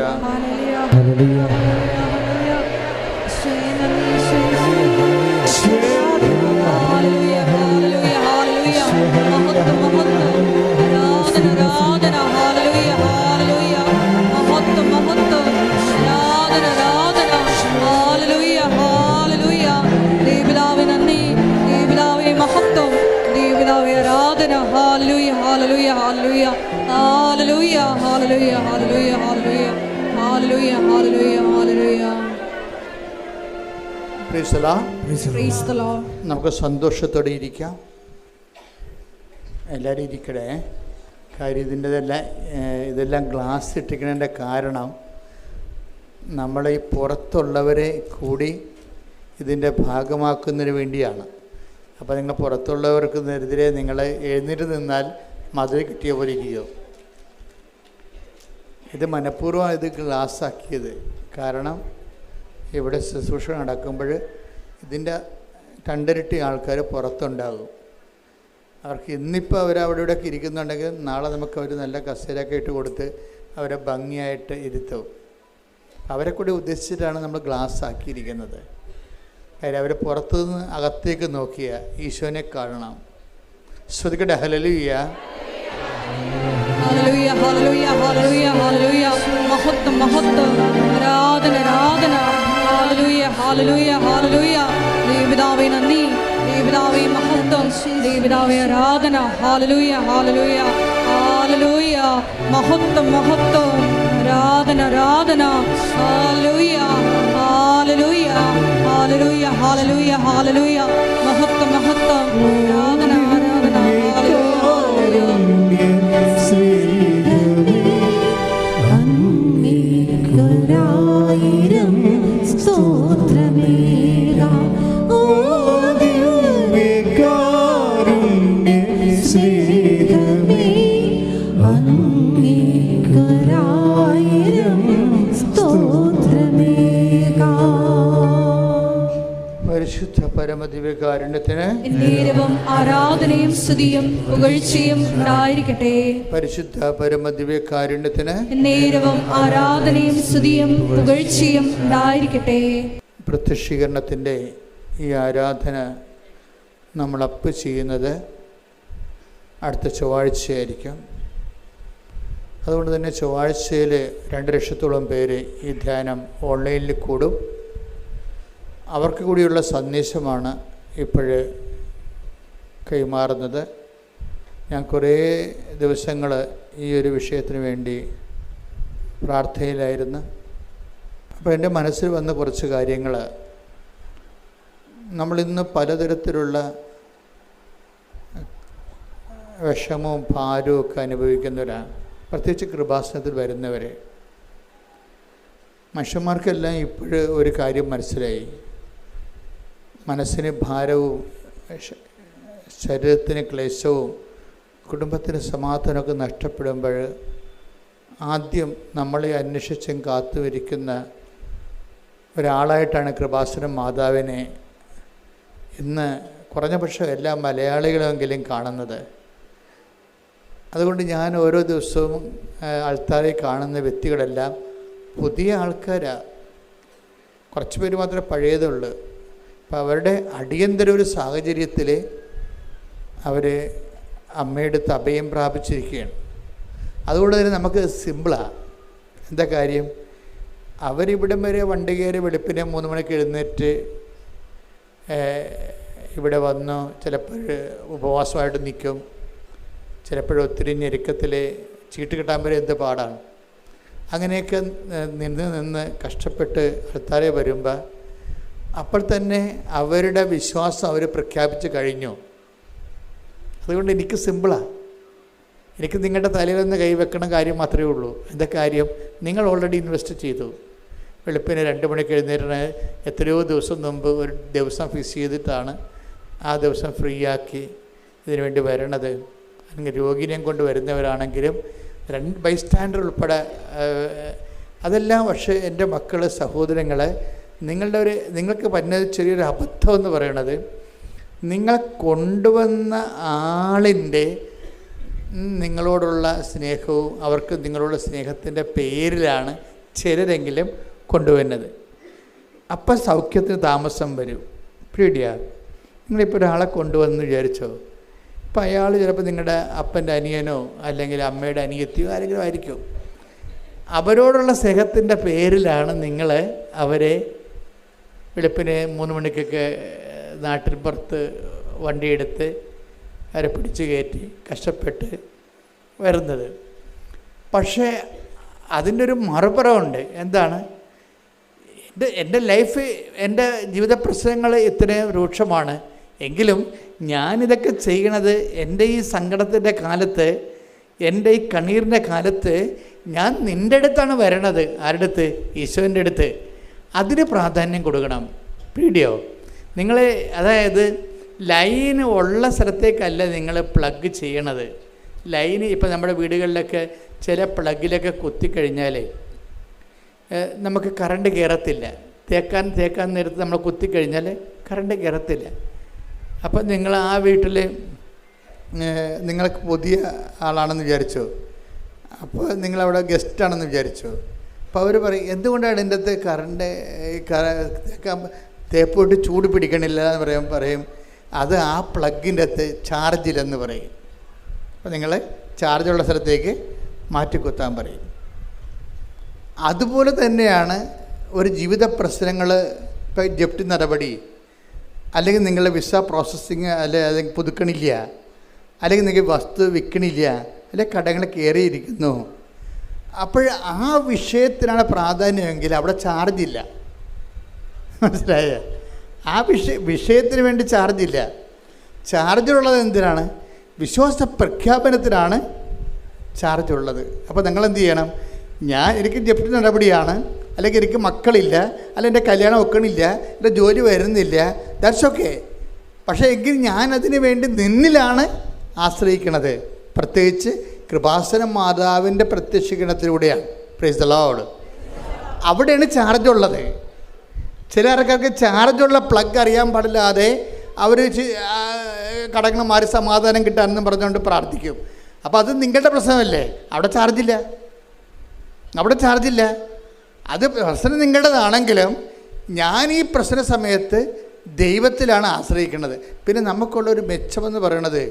Speaker 2: നമുക്ക് സന്തോഷത്തോടെ ഇരിക്കാം. എല്ലാവരും ഇരിക്കണേ. കാര്യം ഇതെല്ലാം ഗ്ലാസ് ഇട്ടിക്കുന്നതിൻ്റെ കാരണം നമ്മളെ ഈ പുറത്തുള്ളവരെ കൂടി ഇതിൻ്റെ ഭാഗമാക്കുന്നതിന് വേണ്ടിയാണ്. അപ്പോൾ നിങ്ങൾ പുറത്തുള്ളവർക്ക് എതിരെ നിങ്ങൾ എഴുന്നേറ്റ് നിന്നാൽ മധുര കിട്ടിയ പോലെ ഇരിക്കും. ഇത് മനഃപൂർവ്വം ഇത് ഗ്ലാസ് ആക്കിയത്. കാരണം ഇവിടെ ശുശ്രൂഷ നടക്കുമ്പോൾ ഇതിൻ്റെ രണ്ടിരട്ടി ആൾക്കാർ പുറത്തുണ്ടാകും. അവർക്ക് ഇന്നിപ്പോൾ അവരവിടെ ഇവിടെയൊക്കെ ഇരിക്കുന്നുണ്ടെങ്കിൽ നാളെ നമുക്ക് അവർ നല്ല കസേരയൊക്കെ ഇട്ട് കൊടുത്ത് അവരെ ഭംഗിയായിട്ട് ഇരുത്തും. അവരെ കൂടി ഉദ്ദേശിച്ചിട്ടാണ് നമ്മൾ ഗ്ലാസ് ആക്കിയിരിക്കുന്നത്. കാര്യം അവർ പുറത്തുനിന്ന് അകത്തേക്ക് നോക്കിയ ഈശോനെ കാണണം. ശ്രുതിക്കട്ടെ. ഹല്ലേലൂയ.
Speaker 1: ഹല്ലേലൂയ. ഹല്ലേലൂയ. ഹല്ലേലൂയ. ഹല്ലേലൂയ. മഹത്വം, മഹത്വം, ആരാധന, ആരാധന. ഹല്ലേലൂയ. ഹല്ലേലൂയ. ഹല്ലേലൂയ. ദൈവപിതാവേ നന്ദി, ദൈവപിതാവേ മഹത്വം, ദൈവപിതാവേ ആരാധന. ഹല്ലേലൂയ. ഹല്ലേലൂയ. ഹല്ലേലൂയ. മഹത്വം, മഹത്വം, ആരാധന, ആരാധന. ഹല്ലേലൂയ. ഹല്ലേലൂയ. ഹല്ലേലൂയ. ഹല്ലേലൂയ. ഹല്ലേലൂയ. മഹത്വം, മഹത്വം, ആരാധന, ആരാധന. ഹല്ലേലൂയ.
Speaker 3: അങ്ങേക്കൊരായിരം സ്തോത്രമേകാം. ഓ ദിവ്യകാരുണ്യ സ്നേഹമേ, അങ്ങേക്കൊരായിരം സ്തോത്രമേകാം.
Speaker 2: പരിശുദ്ധ പരമദിവ്യകാരുണ്യത്തിന്
Speaker 1: എന്നേരവും ആരാധനയും സ്തുതിയും പുകഴ്ചയും ഉണ്ടായിരിക്കട്ടെ.
Speaker 2: പരിശുദ്ധ പരമദിവ്യകാരുണ്യത്തിന്
Speaker 1: എന്നേരവും ആരാധനയും സ്തുതിയും പുകഴ്ചയും ഉണ്ടായിരിക്കട്ടെ.
Speaker 2: പ്രത്യക്ഷീകരണത്തിൻ്റെ ഈ ആരാധന നമ്മൾ അപ്പ് ചെയ്യുന്നത് അടുത്ത ചൊവ്വാഴ്ചയായിരിക്കും. അതുകൊണ്ട് തന്നെ ചൊവ്വാഴ്ചയിൽ 2 ലക്ഷത്തോളം പേര് ഈ ധ്യാനം ഓൺലൈനിൽ കൂടും. അവർക്ക് കൂടിയുള്ള സന്ദേശമാണ് ഇപ്പോഴ് കൈമാറുന്നത്. ഞാൻ കുറേ ദിവസങ്ങൾ ഈ ഒരു വിഷയത്തിന് വേണ്ടി പ്രാർത്ഥനയിലായിരുന്നു. അപ്പോൾ എൻ്റെ മനസ്സിൽ വന്ന കുറച്ച് കാര്യങ്ങൾ, നമ്മളിന്ന് പലതരത്തിലുള്ള വിഷമവും ഭാരവും ഒക്കെ അനുഭവിക്കുന്നവരാണ്. പ്രത്യേകിച്ച് കൃപാസനത്തിൽ വരുന്നവരെ മനുഷ്യന്മാർക്കെല്ലാം ഇപ്പോഴ് ഒരു കാര്യം മനസ്സിലായി. മനസ്സിന് ഭാരവും ശരീരത്തിന് ക്ലേശവും കുടുംബത്തിന് സമാധാനമൊക്കെ നഷ്ടപ്പെടുമ്പോൾ ആദ്യം നമ്മളെ അന്വേഷിച്ചും കാത്തുവരിക്കുന്ന ഒരാളായിട്ടാണ് കൃപാസനം മാതാവിനെ ഇന്ന് കുറഞ്ഞ പക്ഷം എല്ലാ മലയാളികളെങ്കിലും കാണുന്നത്. അതുകൊണ്ട് ഞാൻ ഓരോ ദിവസവും ആൾത്താരെ കാണുന്ന വ്യക്തികളെല്ലാം പുതിയ ആൾക്കാരാണ്. കുറച്ച് പേര് മാത്രമേ പഴയതുള്ളൂ. അപ്പം അവരുടെ അടിയന്തര ഒരു സാഹചര്യത്തിൽ അവർ അമ്മയുടെ അടുത്ത് അഭയം പ്രാപിച്ചിരിക്കുകയാണ്. അതുകൊണ്ട് തന്നെ നമുക്ക് സിമ്പിളാണ്. എന്താ കാര്യം? അവരിവിടം വരെ വണ്ടി കയറി വെളുപ്പിനെ 3 മണിക്ക് എഴുന്നേറ്റ് ഇവിടെ വന്നു. ചിലപ്പോൾ ഉപവാസമായിട്ട് നിൽക്കും, ചിലപ്പോഴൊത്തിരി ഞെരുക്കത്തിൽ ചീട്ട് കിട്ടാൻ വരെ എന്ത് പാടാണ്. അങ്ങനെയൊക്കെ നിന്ന് കഷ്ടപ്പെട്ട് അടുത്താരെ വരുമ്പോൾ അപ്പോൾ തന്നെ അവരുടെ വിശ്വാസം അവർ പ്രഖ്യാപിച്ച് കഴിഞ്ഞു. അതുകൊണ്ട് എനിക്ക് സിമ്പിളാണ്. എനിക്ക് നിങ്ങളുടെ തലയിലൊന്ന് കൈവെക്കണ കാര്യം മാത്രമേ ഉള്ളൂ. എന്താ കാര്യം? നിങ്ങൾ ഓൾറെഡി ഇൻവെസ്റ്റ് ചെയ്തു. വെളുപ്പിന് 2 മണിക്ക് എഴുന്നേറ്റ് എത്രയോ ദിവസം മുമ്പ് ഒരു ദിവസം ഫിക്സ് ചെയ്തിട്ടാണ് ആ ദിവസം ഫ്രീ ആക്കി ഇതിനു വേണ്ടി വരണത്. അല്ലെങ്കിൽ രോഗിനെയും കൊണ്ട് വരുന്നവരാണെങ്കിലും ബൈസ്റ്റാൻഡർ ഉൾപ്പെടെ അതെല്ലാം. പക്ഷേ എൻ്റെ മക്കൾ, സഹോദരങ്ങളെ, നിങ്ങൾക്ക് പറ്റുന്നത് ചെറിയൊരു അബദ്ധം എന്ന് പറയണത്, നിങ്ങൾ കൊണ്ടുവന്ന ആളിൻ്റെ നിങ്ങളോടുള്ള സ്നേഹവും അവർക്ക് നിങ്ങളോടുള്ള സ്നേഹത്തിൻ്റെ പേരിലാണ് ചിലരെങ്കിലും കൊണ്ടുവരുന്നത്. അപ്പം സൗഖ്യത്തിന് താമസം വരും. പേടിയാ. നിങ്ങളിപ്പോൾ ഒരാളെ കൊണ്ടുവന്ന് വിചാരിച്ചോ, ഇപ്പം അയാൾ ചിലപ്പോൾ നിങ്ങളുടെ അപ്പൻ്റെ അനിയനോ അല്ലെങ്കിൽ അമ്മയുടെ അനിയത്തിയോ ആരെങ്കിലും ആയിരിക്കും. അവരോടുള്ള സ്നേഹത്തിൻ്റെ പേരിലാണ് നിങ്ങൾ അവരെ വെളുപ്പിന് 3 മണിക്കൊക്കെ നാട്ടിൻ പുറത്ത് വണ്ടിയെടുത്ത് അവരെ പിടിച്ച് കയറ്റി കഷ്ടപ്പെട്ട് വരുന്നത്. പക്ഷേ അതിൻ്റെ ഒരു മറുപുറമുണ്ട്. എന്താണ്? എൻ്റെ ലൈഫ്, എൻ്റെ ജീവിത പ്രശ്നങ്ങൾ ഇത്രയും രൂക്ഷമാണ് എങ്കിലും ഞാനിതൊക്കെ ചെയ്യണത് എൻ്റെ ഈ സങ്കടത്തിൻ്റെ കാലത്ത്, എൻ്റെ ഈ കണ്ണീരിൻ്റെ കാലത്ത് ഞാൻ നിൻ്റെ അടുത്താണ് വരണത്. ആരുടെ അടുത്ത്? ഈശോൻ്റെ അടുത്ത്. അതിന് പ്രാധാന്യം കൊടുക്കണം. പേടിയോ? നിങ്ങൾ അതായത് ലൈന് ഉള്ള സ്ഥലത്തേക്കല്ല നിങ്ങൾ പ്ലഗ് ചെയ്യണത്. ലൈന് ഇപ്പം നമ്മുടെ വീടുകളിലൊക്കെ ചില പ്ലഗിലൊക്കെ കുത്തിക്കഴിഞ്ഞാൽ നമുക്ക് കറണ്ട് കയറത്തില്ല. തേക്കാൻ നേരത്ത് നമ്മൾ കുത്തിക്കഴിഞ്ഞാൽ കറണ്ട് കയറത്തില്ല. അപ്പം നിങ്ങൾ ആ വീട്ടിൽ നിങ്ങൾക്ക് പുതിയ ആളാണെന്ന് വിചാരിച്ചു. അപ്പോൾ നിങ്ങളവിടെ ഗസ്റ്റാണെന്ന് വിചാരിച്ചു. അപ്പോൾ അവർ പറയും, എന്തുകൊണ്ടാണ് ഇതിൻ്റെ അകത്ത് കറണ്ട് തേപ്പോട്ട് ചൂട് പിടിക്കണില്ല എന്ന് പറയും. അത് ആ പ്ലഗിൻ്റെ അകത്ത് ചാർജില്ലെന്ന് പറയും. അപ്പോൾ നിങ്ങൾ ചാർജുള്ള സ്ഥലത്തേക്ക് മാറ്റിക്കുത്താൻ പറയും. അതുപോലെ തന്നെയാണ് ഒരു ജീവിത പ്രശ്നങ്ങൾ. ഇപ്പോൾ ജപ്തി നടപടി, അല്ലെങ്കിൽ നിങ്ങളുടെ വിസ പ്രോസസ്സിങ് അല്ലെങ്കിൽ പുതുക്കണില്ല, അല്ലെങ്കിൽ നിങ്ങൾ വസ്തു വിൽക്കണില്ല, അല്ലെങ്കിൽ കടങ്ങൾ കയറിയിരിക്കുന്നു. അപ്പോൾ ആ വിഷയത്തിനാണ് പ്രാധാന്യമെങ്കിൽ അവിടെ ചാർജില്ല. മനസ്സിലായ? ആ വിഷയത്തിന് വേണ്ടി ചാർജില്ല. ചാർജുള്ളത് എന്തിനാണ്? വിശ്വാസ പ്രഖ്യാപനത്തിനാണ് ചാർജുള്ളത്. അപ്പോൾ നിങ്ങളെന്ത് ചെയ്യണം? എനിക്ക് ജപ്തി നടപടിയാണ്, അല്ലെങ്കിൽ എനിക്ക് മക്കളില്ല, അല്ലെങ്കിൽ എൻ്റെ കല്യാണം ഒക്കണില്ല, എൻ്റെ ജോലി വരുന്നില്ല, ദാറ്റ്സ് ഓക്കെ. പക്ഷേ എങ്കിൽ ഞാനതിന് വേണ്ടി നിന്നിലാണ് ആശ്രയിക്കണത്. പ്രത്യേകിച്ച് കൃപാസന മാതാവിൻ്റെ പ്രത്യക്ഷീകരണത്തിലൂടെയാണ്. Praise the Lord. അവിടെയാണ് ചാർജുള്ളത്. ചില ആൾക്കാർക്ക് ചാർജുള്ള പ്ലഗ് അറിയാൻ പാടില്ലാതെ അവർ കടങ്ങന്മാർ സമാധാനം കിട്ടാനെന്ന് പറഞ്ഞുകൊണ്ട് പ്രാർത്ഥിക്കും. അപ്പോൾ അത് നിങ്ങളുടെ പ്രശ്നമല്ലേ? അവിടെ ചാർജില്ല. അത് പ്രശ്നം നിങ്ങളുടേതാണെങ്കിലും ഞാൻ ഈ പ്രശ്ന സമയത്ത് ദൈവത്തിലാണ് ആശ്രയിക്കുന്നത്. പിന്നെ നമുക്കുള്ളൊരു മെച്ചമെന്ന് പറയണത്,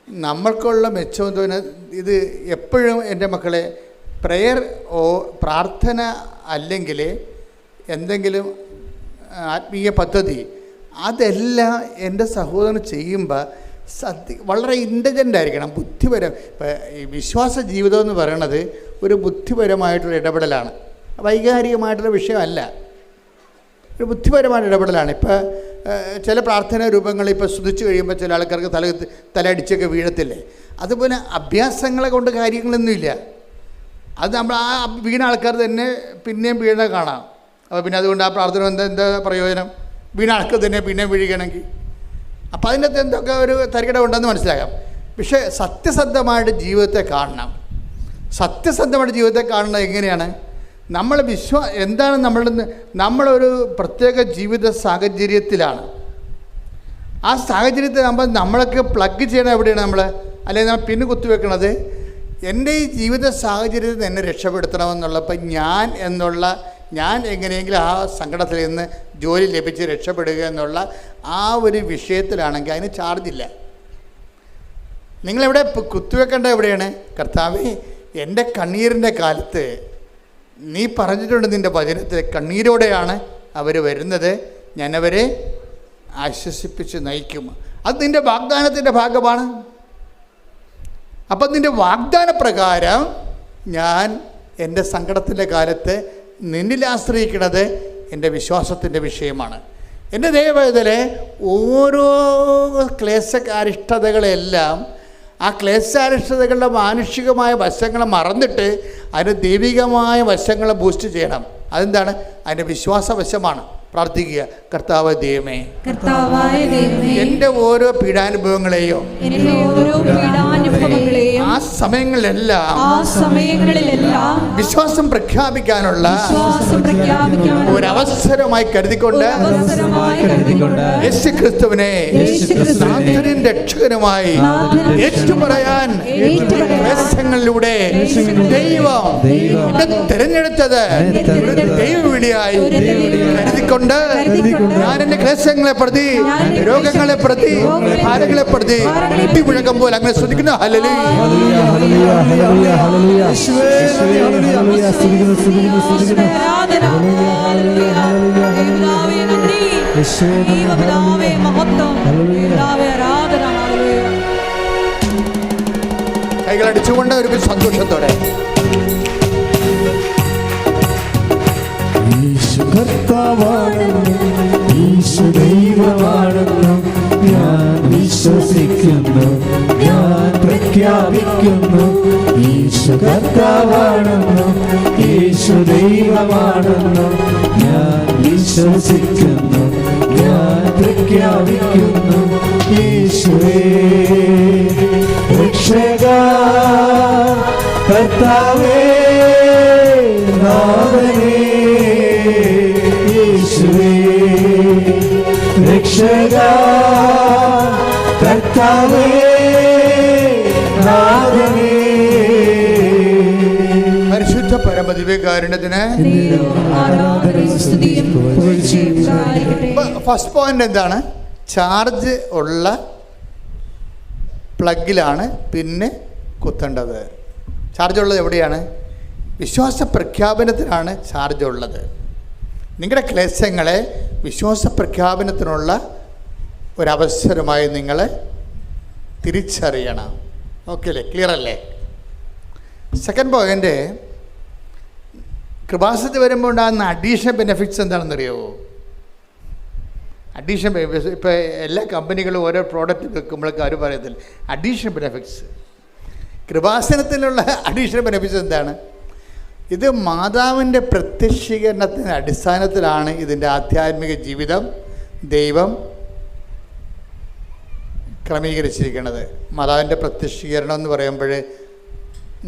Speaker 2: നമ്മൾക്കുള്ള മെച്ചമെന്ന് പറഞ്ഞാൽ ഇത് എപ്പോഴും എൻ്റെ മക്കളെ പ്രാർത്ഥന അല്ലെങ്കിൽ എന്തെങ്കിലും ആത്മീയ പദ്ധതി അതെല്ലാം എൻ്റെ സഹോദരൻ ചെയ്യുമ്പോൾ വളരെ ഇൻ്റലിജൻ്റ് ആയിരിക്കണം, ബുദ്ധിപരം. ഇപ്പം ഈ വിശ്വാസ ജീവിതം എന്ന് പറയണത് ഒരു ബുദ്ധിപരമായിട്ടുള്ള ഇടപെടലാണ്, വൈകാരികമായിട്ടുള്ള വിഷയമല്ല, ഒരു ബുദ്ധിപരമായ ഇടപെടലാണ്. ഇപ്പോൾ ചില പ്രാർത്ഥനാ രൂപങ്ങൾ ഇപ്പോൾ സ്തുതിച്ച് കഴിയുമ്പോൾ ചില ആൾക്കാർക്ക് തലയടിച്ചൊക്കെ വീഴത്തില്ലേ? അതുപോലെ അഭ്യാസങ്ങളെ കൊണ്ട് കാര്യങ്ങളൊന്നുമില്ല. അത് നമ്മൾ ആ വീണ ആൾക്കാർ തന്നെ പിന്നെയും വീണ കാണാം. അപ്പോൾ പിന്നെ അതുകൊണ്ട് ആ പ്രാർത്ഥന എന്താ പ്രയോജനം? വീണ ആൾക്കാർ തന്നെ പിന്നെയും വീഴുകയാണെങ്കിൽ അപ്പോൾ അതിൻ്റെ അകത്ത് എന്തൊക്കെ ഒരു തരികിട ഉണ്ടെന്ന് മനസ്സിലാക്കാം. പക്ഷേ സത്യസന്ധമായിട്ട് ജീവിതത്തെ കാണണം. സത്യസന്ധമായിട്ട് ജീവിതത്തെ കാണുന്നത് എങ്ങനെയാണ്? നമ്മൾ എന്താണ് നമ്മളൊരു പ്രത്യേക ജീവിത സാഹചര്യത്തിലാണ്. ആ സാഹചര്യത്തിലാകുമ്പോൾ നമ്മളൊക്കെ പ്ലഗ് ചെയ്യണം എവിടെയാണ് നമ്മൾ, അല്ലെങ്കിൽ നമ്മൾ പിന്ന് കുത്തിവെക്കണത് എൻ്റെ ഈ ജീവിത സാഹചര്യത്തിൽ എന്നെ രക്ഷപ്പെടുത്തണമെന്നുള്ളപ്പോൾ ഞാൻ എന്നുള്ള ഞാൻ എങ്ങനെയെങ്കിലും ആ സങ്കടത്തിൽ നിന്ന് ജോലി ലഭിച്ച് രക്ഷപ്പെടുക എന്നുള്ള ആ ഒരു വിഷയത്തിലാണെങ്കിൽ അതിന് ചാർജില്ല. നിങ്ങളെവിടെ കുത്തിവെക്കേണ്ടത് എവിടെയാണ്? കർത്താവേ, എൻ്റെ കണ്ണീരിൻ്റെ കാലത്ത് നീ പറഞ്ഞിട്ടുണ്ട് നിൻ്റെ വചനത്തിൽ, കണ്ണീരോടെയാണ് അവർ വരുന്നത്, ഞാനവരെ ആശ്വസിപ്പിച്ച് നയിക്കും. അത് നിൻ്റെ വാഗ്ദാനത്തിൻ്റെ ഭാഗമാണ്. അപ്പം നിൻ്റെ വാഗ്ദാന പ്രകാരം ഞാൻ എൻ്റെ സങ്കടത്തിൻ്റെ കാലത്ത് നിന്നിൽ ആശ്രയിക്കുന്നത് എൻ്റെ വിശ്വാസത്തിൻ്റെ വിഷയമാണ്. എൻ്റെ ദൈവവേദനയിലെ ഓരോ ക്ലേശാരിഷ്ടതകളെല്ലാം ആ ക്ലേശാരിഷ്ടതകളുടെ മാനുഷികമായ വശങ്ങളെ മറന്നിട്ട് അതിന് ദൈവികമായ വശങ്ങളെ ബൂസ്റ്റ് ചെയ്യണം. അതെന്താണ്? അതിൻ്റെ വിശ്വാസവശമാണ്. പ്രാർത്ഥിക്കുക, കർത്താവ് ദൈവമേ, എൻ്റെ ഓരോ പീഡാനുഭവങ്ങളെയും ആ സമയങ്ങളിലെല്ലാം വിശ്വാസം പ്രഖ്യാപിക്കാനുള്ള ഒരവസരമായി കരുതിക്കൊണ്ട് യേശു ക്രിസ്തുവിനെ നാഥനും രക്ഷകനുമായി ഏറ്റുപറയാൻ ക്ലേശങ്ങളിലൂടെ ദൈവം തിരഞ്ഞെടുത്തത് ദൈവവിളിയായി കരുതിക്കൊണ്ട് ഞാൻ എൻ്റെ ക്ലേശങ്ങളെ പ്രതി, രോഗങ്ങളെ പ്രതി, ഭാരങ്ങളെ പ്രതി മുഴക്കം പോലെ അങ്ങനെ ശ്രദ്ധിക്കുന്നു. കൈകളടിച്ചുകൊണ്ട് ഒരു സന്തോഷത്തോടെ
Speaker 3: യേശു കർത്താവാണെന്നും യേശു ദൈവമാണെന്നും ഞാൻ വിശ്വസിക്കുന്നു, ഞാൻ പ്രഖ്യാപിക്കുന്നു. യേശു കർത്താവാണെന്നും യേശു ദൈവമാണെന്നും ഞാൻ വിശ്വസിക്കുന്നു, ഞാൻ പ്രഖ്യാപിക്കുന്നു. യേശുവേ രക്ഷകാ, കർത്താവേ നാഥനേ, യേശുവേ രക്ഷകാ, കർത്താവേ നാഥനേ.
Speaker 2: പരിശുദ്ധ പരമദിവ്യകാരുണ്യത്തിന് ഫസ്റ്റ് പോയിന്റ് എന്താണ്? ചാർജ് ഉള്ള പ്ലഗിലാണ് പിന്നെ കുത്തേണ്ടത്. ചാർജ് ഉള്ളത് എവിടെയാണ്? വിശ്വാസ പ്രഖ്യാപനത്തിനാണ് ചാർജ് ഉള്ളത്. നിങ്ങളുടെ ക്ലേശങ്ങളെ വിശ്വാസ പ്രഖ്യാപനത്തിനുള്ള ഒരവസരമായി നിങ്ങൾ തിരിച്ചറിയണം. ഓക്കെ അല്ലേ? ക്ലിയർ അല്ലേ? സെക്കൻഡ് പോയിൻ്റ്, കൃപാസനത്തിൽ വരുമ്പോൾ ഉണ്ടാകുന്ന അഡീഷണൽ ബെനിഫിറ്റ്സ് എന്താണെന്നറിയാമോ? അഡീഷണൽ ബെനിഫിറ്റ്സ് ഇപ്പോൾ എല്ലാ കമ്പനികളും ഓരോ പ്രോഡക്റ്റ് വെക്കുമ്പോഴൊക്കെ അവർ പറയത്തില്ല അഡീഷണൽ ബെനിഫിറ്റ്സ്. കൃപാസനത്തിലുള്ള അഡീഷണൽ ബെനിഫിറ്റ്സ് എന്താണ്? ഇത് മാതാവിൻ്റെ പ്രത്യക്ഷീകരണത്തിൻ്റെ അടിസ്ഥാനത്തിലാണ് ഇതിൻ്റെ ആധ്യാത്മിക ജീവിതം ദൈവം ക്രമീകരിച്ചിരിക്കുന്നത്. മാതാവിൻ്റെ പ്രത്യക്ഷീകരണം എന്ന് പറയുമ്പോൾ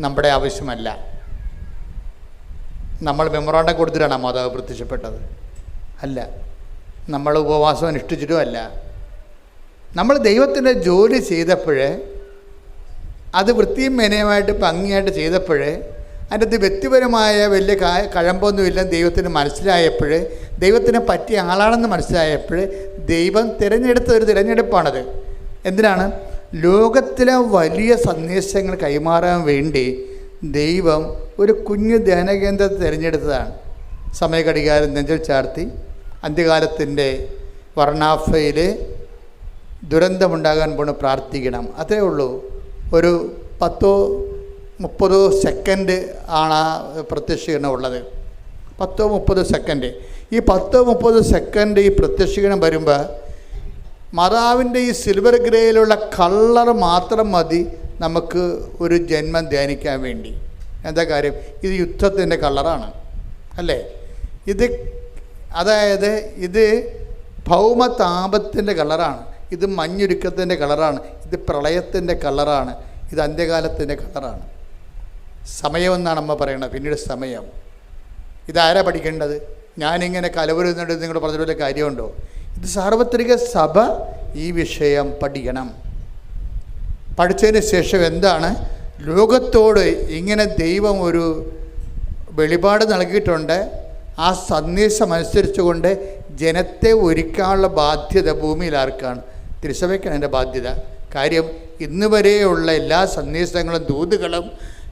Speaker 2: നമ്മുടെ ആവശ്യമല്ല. നമ്മൾ മെമ്മോറാണ്ടം കൊടുത്തിട്ടാണ് മാതാവ് പ്രത്യക്ഷപ്പെട്ടത് അല്ല. നമ്മൾ ഉപവാസം അനുഷ്ഠിച്ചിട്ടും അല്ല. നമ്മൾ ദൈവത്തിൻ്റെ ജോലി ചെയ്തപ്പോൾ, അത് വൃത്തിയും മെനയുമായിട്ട് ഭംഗിയായിട്ട് ചെയ്തപ്പോൾ, അതിൻ്റെ അത് വ്യക്തിപരമായ വലിയ കഴമ്പൊന്നുമില്ല ദൈവത്തിന് മനസ്സിലായപ്പോൾ, ദൈവത്തിനെ പറ്റിയ ആളാണെന്ന് മനസ്സിലായപ്പോൾ ദൈവം തിരഞ്ഞെടുത്ത ഒരു തിരഞ്ഞെടുപ്പാണത്. എന്തിനാണ്? ലോകത്തിലെ വലിയ സന്ദേശങ്ങൾ കൈമാറാൻ വേണ്ടി ദൈവം ഒരു കുഞ്ഞു ധ്യാനകേന്ദ്രത്തെ തിരഞ്ഞെടുത്തതാണ്. സമയഘടികാരം നെഞ്ചിൽ ചാർത്തി അന്ത്യകാലത്തിൻ്റെ വർണ്ണാഫയിൽ ദുരന്തമുണ്ടാകാൻ പോണ് പ്രാർത്ഥിക്കണം. അത്രേ ഉള്ളൂ. ഒരു 10-30 സെക്കൻഡ് ആണ് ആ പ്രത്യക്ഷീകരണം ഉള്ളത്. 10-30 സെക്കൻഡ്. ഈ 10-30 സെക്കൻഡ് ഈ പ്രത്യക്ഷീകരണം വരുമ്പോൾ മാതാവിൻ്റെ ഈ സിൽവർ ഗ്രേയിലുള്ള കളർ മാത്രം മതി നമുക്ക് ഒരു ജന്മം ധ്യാനിക്കാൻ വേണ്ടി. എന്താ കാര്യം? ഇത് യുദ്ധത്തിൻ്റെ കളറാണ് അല്ലേ? അതായത് ഇത് ഭൗമതാപത്തിൻ്റെ കളറാണ്, ഇത് മഞ്ഞുരുക്കത്തിൻ്റെ കളറാണ്, ഇത് പ്രളയത്തിൻ്റെ കളറാണ്, ഇത് അന്ത്യകാലത്തിൻ്റെ കളറാണ്. സമയമെന്നാണ് അമ്മ പറയണത്. പിന്നീട് സമയം. ഇതാരാ പഠിക്കേണ്ടത്? ഞാനിങ്ങനെ കലവരുന്നുണ്ട് നിങ്ങൾ പറഞ്ഞ കാര്യമുണ്ടോ? ഇത് സാർവത്രിക സഭ ഈ വിഷയം പഠിക്കണം. പഠിച്ചതിന് ശേഷം എന്താണ് ലോകത്തോട് ഇങ്ങനെ ദൈവം ഒരു വെളിപാട് നൽകിയിട്ടുണ്ട്. ആ സന്ദേശം അനുസരിച്ചുകൊണ്ട് ജനത്തെ ഒരുക്കാനുള്ള ബാധ്യത ഭൂമിയിൽ ആർക്കാണ്? തിരുസഭയ്ക്കാണ് എൻ്റെ ബാധ്യത. കാര്യം ഇന്ന് വരെയുള്ള എല്ലാ സന്ദേശങ്ങളും ദൂതുകളും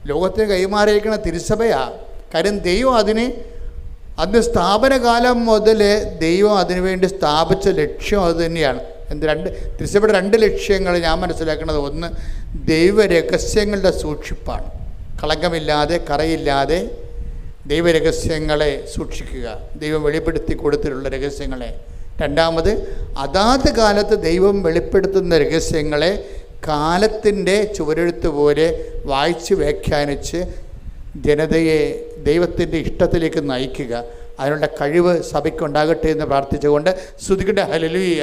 Speaker 2: ലോകത്തിന് കൈമാറിയിരിക്കുന്ന തിരുസഭയാണ്. കാര്യം ദൈവം അന്ന് സ്ഥാപനകാലം മുതൽ ദൈവം അതിനുവേണ്ടി സ്ഥാപിച്ച ലക്ഷ്യം അത് തന്നെയാണ്. തിരുസഭയുടെ 2 ലക്ഷ്യങ്ങൾ ഞാൻ മനസ്സിലാക്കുന്നത്: ഒന്ന്, ദൈവരഹസ്യങ്ങളുടെ സൂക്ഷിപ്പാണ്. കളങ്കമില്ലാതെ കറയില്ലാതെ ദൈവരഹസ്യങ്ങളെ സൂക്ഷിക്കുക, ദൈവം വെളിപ്പെടുത്തി കൊടുത്തിട്ടുള്ള രഹസ്യങ്ങളെ. രണ്ടാമത്, അതാത് കാലത്ത് ദൈവം വെളിപ്പെടുത്തുന്ന രഹസ്യങ്ങളെ കാലത്തിൻ്റെ ചുവരെഴുത്ത് പോലെ വായിച്ച് വ്യാഖ്യാനിച്ച് ജനതയെ ദൈവത്തിൻ്റെ ഇഷ്ടത്തിലേക്ക് നയിക്കുക. അതിനുള്ള കഴിവ് സഭയ്ക്കുണ്ടാകട്ടെ എന്ന് പ്രാർത്ഥിച്ചുകൊണ്ട് സ്തുതിക്കട്ടെ. ഹല്ലേലൂയ.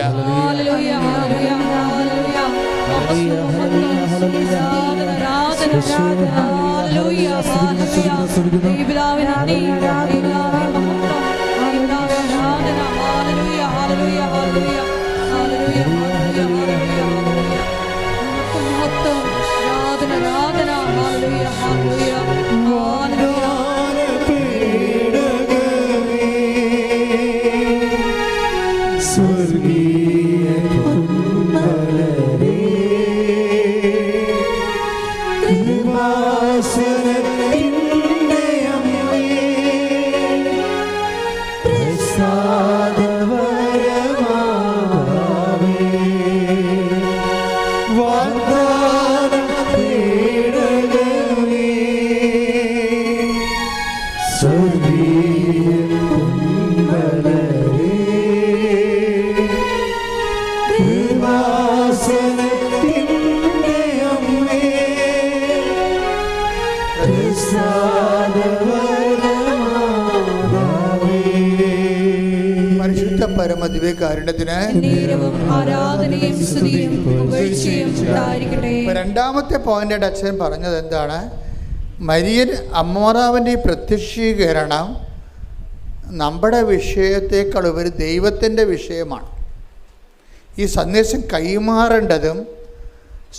Speaker 2: പരമദിവ്യകാരുണ്യത്തിന് രണ്ടാമത്തെ പോയിന്റ് അച്ഛൻ പറഞ്ഞത് എന്താണ്? മരിയൻ അമ്മമാതാവിൻ്റെ ഈ പ്രത്യക്ഷീകരണം നമ്മുടെ വിഷയത്തെക്കാൾ ഉപരി ദൈവത്തിൻ്റെ വിഷയമാണ്. ഈ സന്ദേശം കൈമാറേണ്ടതും